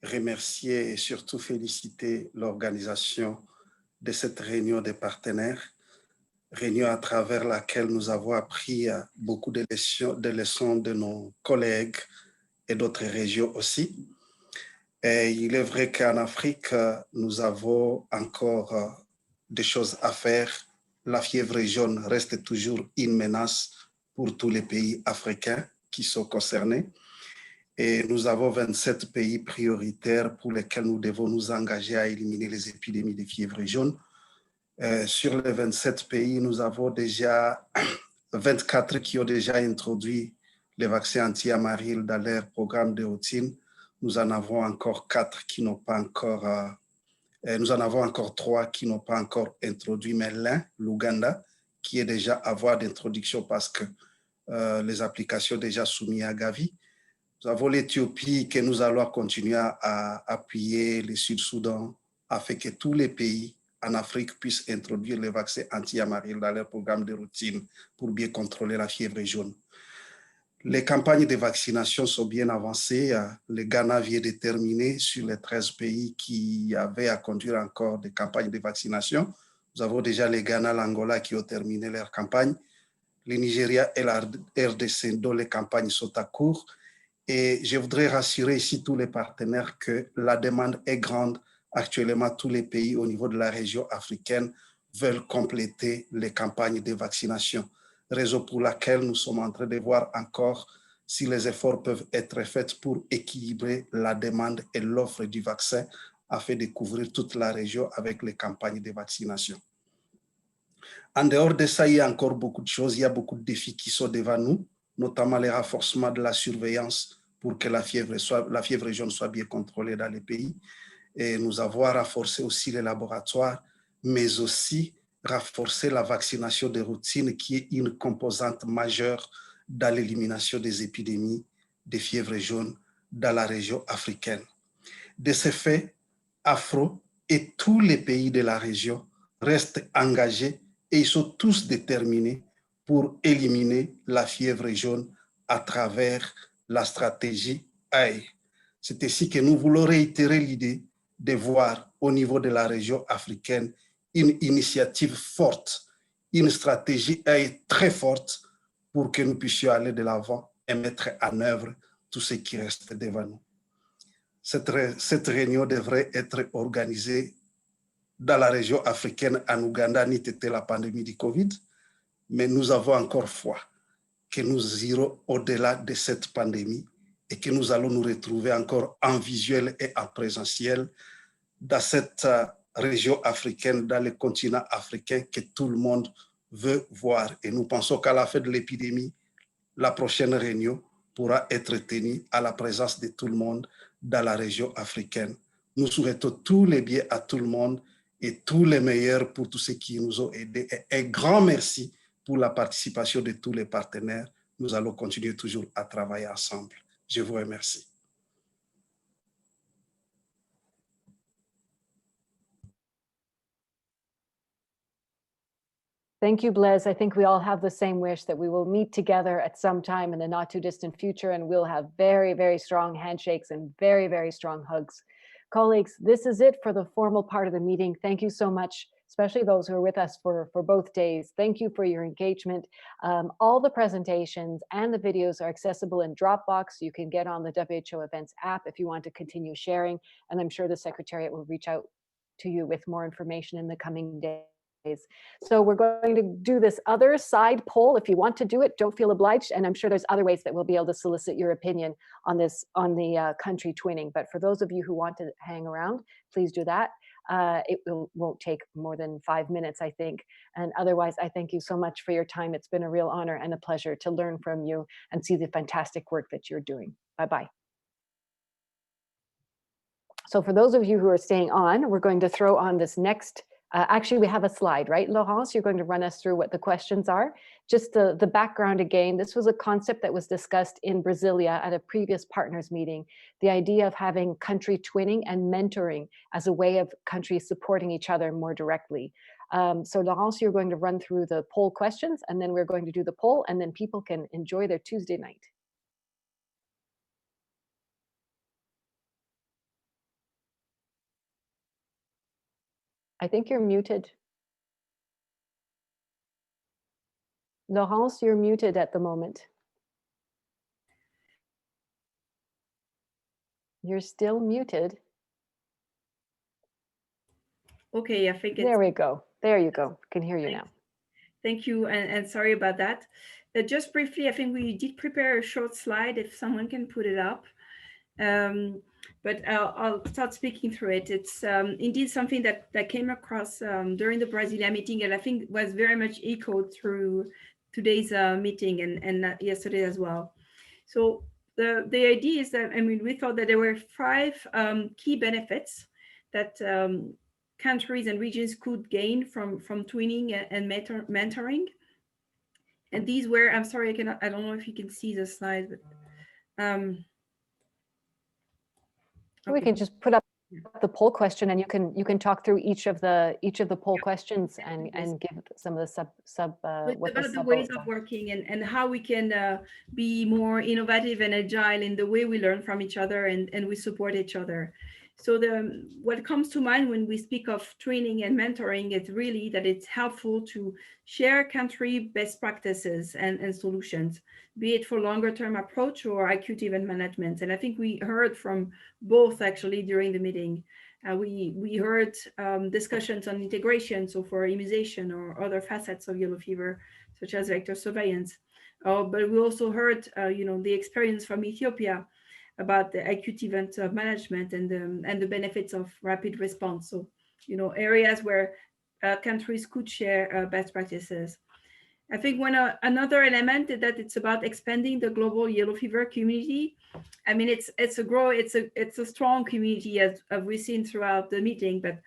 remercier et surtout féliciter l'organisation de cette réunion des partenaires réunion à travers laquelle nous avons appris beaucoup de leçons de nos collègues et d'autres régions aussi. Et il est vrai qu'en Afrique, nous avons encore des choses à faire. La fièvre jaune reste toujours une menace pour tous les pays africains qui sont concernés. Et nous avons 27 pays prioritaires pour lesquels nous devons nous engager à éliminer les épidémies de fièvre jaune. Sur les 27 pays, nous avons déjà 24 qui ont déjà introduit les vaccins anti-amaril dans leur programme de routine. Nous en avons encore 4 qui n'ont pas encore, nous en avons encore 3 qui n'ont pas encore introduit, mais l'un, l'Ouganda, qui est déjà à voie d'introduction parce que les applications déjà soumises à Gavi. Nous avons l'Éthiopie que nous allons continuer à appuyer, le Sud-Soudan, afin que tous les pays en Afrique puissent introduire les vaccins anti-amaril dans leur programme de routine pour bien contrôler la fièvre jaune. Les campagnes de vaccination sont bien avancées. Le Ghana vient de terminer sur les 13 pays qui avaient à conduire encore des campagnes de vaccination. Nous avons déjà le Ghana, l'Angola qui ont terminé leur campagne, le Nigeria et la RDC dont les campagnes sont à court. Et je voudrais rassurer ici tous les partenaires que la demande est grande. Actuellement, tous les pays au niveau de la région africaine veulent compléter les campagnes de vaccination, raison pour laquelle nous sommes en train de voir encore si les efforts peuvent être faits pour équilibrer la demande et l'offre du vaccin afin de couvrir toute la région avec les campagnes de vaccination. En dehors de ça, il y a encore beaucoup de choses, il y a beaucoup de défis qui sont devant nous, notamment le renforcement de la surveillance pour que la fièvre jaune soit bien contrôlée dans les pays. Et nous avons renforcé aussi les laboratoires, mais aussi renforcer la vaccination de routine qui est une composante majeure dans l'élimination des épidémies de fièvre jaune dans la région africaine. De ce fait, Afro et tous les pays de la région restent engagés et ils sont tous déterminés pour éliminer la fièvre jaune à travers la stratégie AI. C'est ainsi que nous voulons réitérer l'idée de voir au niveau de la région africaine une initiative forte, une stratégie AI très forte pour que nous puissions aller de l'avant et mettre en œuvre tout ce qui reste devant nous. Cette réunion devrait être organisée dans la région africaine, en Ouganda, n'était la pandémie du Covid, mais nous avons encore foi que nous irons au-delà de cette pandémie et que nous allons nous retrouver encore en visuel et en présentiel dans cette région africaine, dans le continent africain que tout le monde veut voir. Et nous pensons qu'à la fin de l'épidémie, la prochaine réunion pourra être tenue à la présence de tout le monde dans la région africaine. Nous souhaitons tous les biens à tout le monde et tous les meilleurs pour tous ceux qui nous ont aidés. Et un grand merci pour la participation de tous les partenaires. Nous allons continuer toujours à travailler ensemble. Je vous remercie. Thank you, Blaise. I think we all have the same wish that we will meet together at some time in the not too distant future, and we'll have very, very strong handshakes and very, very strong hugs. Colleagues, this is it for the formal part of the meeting. Thank you so much, especially those who are with us for both days. Thank you for your engagement. All the presentations and the videos are accessible in Dropbox. You can get on the WHO Events app if you want to continue sharing, and I'm sure the Secretariat will reach out to you with more information in the coming days. So we're going to do this other side poll. If you want to do it, don't feel obliged. And I'm sure there's other ways that we'll be able to solicit your opinion on this, on the country twinning. But for those of you who want to hang around, please do that. It won't take more than 5 minutes, I think. And otherwise, I thank you so much for your time. It's been a real honor and a pleasure to learn from you and see the fantastic work that you're doing. Bye-bye. So for those of you who are staying on, we're going to throw on this next actually, we have a slide, right, Laurence? You're going to run us through what the questions are. Just the background again, this was a concept that was discussed in Brasilia at a previous partners meeting, the idea of having country twinning and mentoring as a way of countries supporting each other more directly. So Laurence, you're going to run through the poll questions, and then we're going to do the poll, and then people can enjoy their Tuesday night. I think you're muted. Laurence, you're muted at the moment. You're still muted. Okay, I think there we go. There you go. Can hear you now. Thank you, and sorry about that. Just briefly, I think we did prepare a short slide if someone can put it up. But I'll start speaking through it. It's indeed something that came across during the Brasilia meeting, and I think was very much echoed through today's meeting and yesterday as well. So the idea is that, I mean, we thought that there were 5 key benefits that countries and regions could gain from twinning and mentoring. And these were, I'm sorry, I don't know if you can see the slide, but we can just put up the poll question, and you can talk through each of the poll questions and give some of the about the ways of working and how we can be more innovative and agile in the way we learn from each other and we support each other. So what comes to mind when we speak of training and mentoring is really that it's helpful to share country best practices and solutions, be it for longer term approach or acute event management. And I think we heard from both actually during the meeting. We heard discussions on integration, so for immunization or other facets of yellow fever, such as vector surveillance. But we also heard, the experience from Ethiopia about the acute event management and the benefits of rapid response. So, areas where countries could share best practices. I think another element is that it's about expanding the global yellow fever community. I mean, it's a strong community as we've seen throughout the meeting, but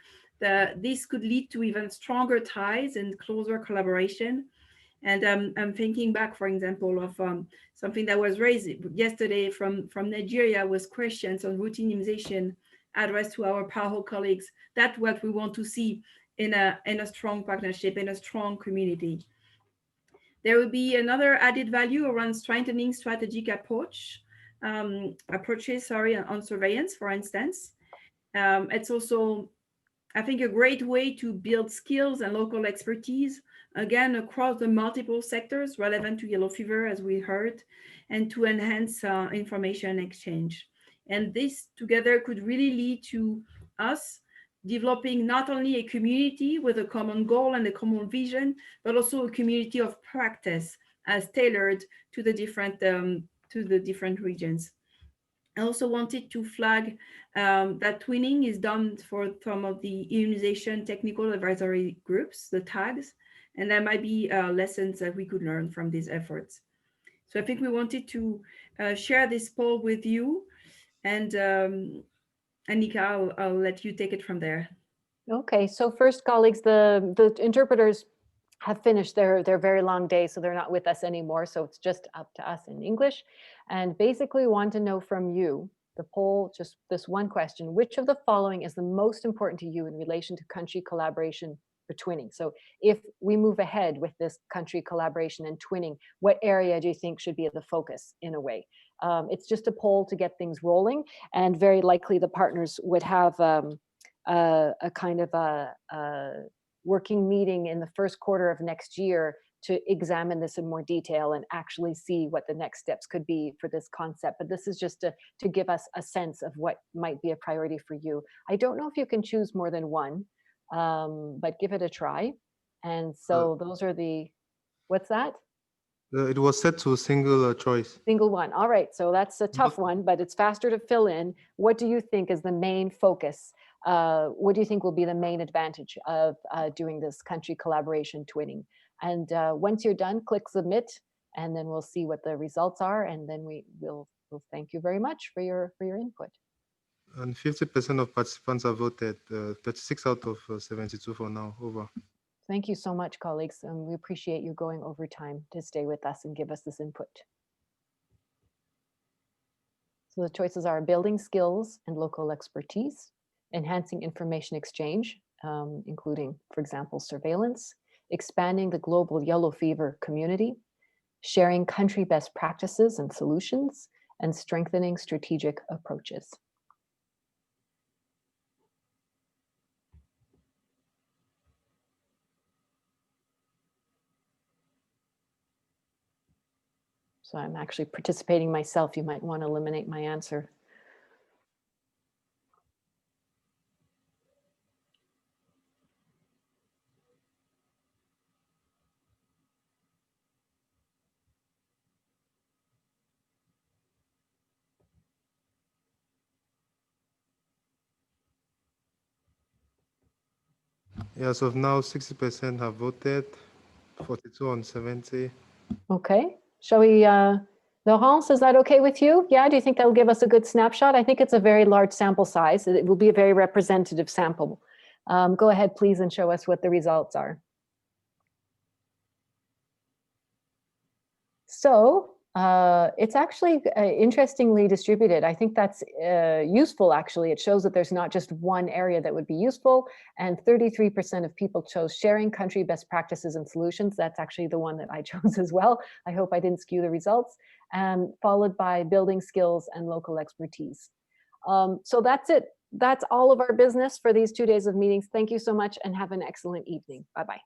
this could lead to even stronger ties and closer collaboration. And I'm thinking back, for example, of something that was raised yesterday from Nigeria was questions on routine immunization addressed to our PAHO colleagues. That's what we want to see in a strong partnership, in a strong community. There will be another added value around strengthening strategic approaches on surveillance, for instance. It's also, I think, a great way to build skills and local expertise, again, across the multiple sectors relevant to yellow fever, as we heard, and to enhance information exchange. And this together could really lead to us developing not only a community with a common goal and a common vision, but also a community of practice as tailored to the different regions. I also wanted to flag that twinning is done for some of the immunization technical advisory groups, the TAGs, and there might be lessons that we could learn from these efforts. So I think we wanted to share this poll with you, and Annika, I'll let you take it from there. Okay, so first, colleagues, the interpreters have finished their very long day, so they're not with us anymore. So it's just up to us in English. And basically want to know from you, the poll, just this one question: which of the following is the most important to you in relation to country collaboration for twinning? So if we move ahead with this country collaboration and twinning, what area do you think should be the focus in a way? It's just a poll to get things rolling, and very likely the partners would have a kind of a working meeting in the first quarter of next year to examine this in more detail and actually see what the next steps could be for this concept. But this is just to give us a sense of what might be a priority for you. I don't know if you can choose more than one, but give it a try. And so those are what's that? It was set to single choice. Single one. All right. So that's a tough one, but it's faster to fill in. What do you think is the main focus? What do you think will be the main advantage of doing this country collaboration twinning? And once you're done, click submit, and then we'll see what the results are, and then we'll thank you very much for your input. And 50% of participants have voted. 36 out of 72 for now. Over. Thank you so much, colleagues. We appreciate you going over time to stay with us and give us this input. So the choices are building skills and local expertise, enhancing information exchange, including, for example, surveillance, expanding the global yellow fever community, sharing country best practices and solutions, and strengthening strategic approaches. So I'm actually participating myself. You might want to eliminate my answer. Yeah, so now 60% have voted, 42 on 70. Okay, shall we, Laurence, is that okay with you? Yeah, do you think that'll give us a good snapshot? I think it's a very large sample size. It will be a very representative sample. Go ahead, please, and show us what the results are. So it's actually interestingly distributed. I think that's useful, actually. It shows that there's not just one area that would be useful, and 33% of people chose sharing country best practices and solutions. That's actually the one that I chose as well. I hope I didn't skew the results, followed by building skills and local expertise. So that's it. That's all of our business for these 2 days of meetings. Thank you so much and have an excellent evening. Bye-bye.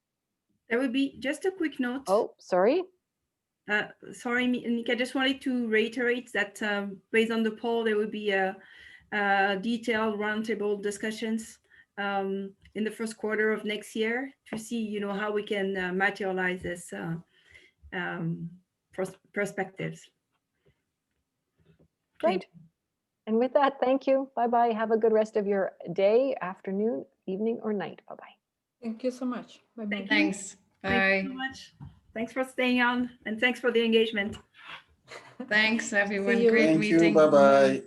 There will be just a quick note. Oh, sorry. Sorry, Nika, just wanted to reiterate that based on the poll, there will be a detailed roundtable discussions in the first quarter of next year to see, how we can materialize this perspectives. Great. And with that, thank you. Bye-bye. Have a good rest of your day, afternoon, evening, or night. Bye-bye. Thank you so much. Bye-bye. Thanks. Bye. Thank you so much. Thanks for staying on and thanks for the engagement. Thanks, everyone. you. Great Thank meeting. you. Bye-bye.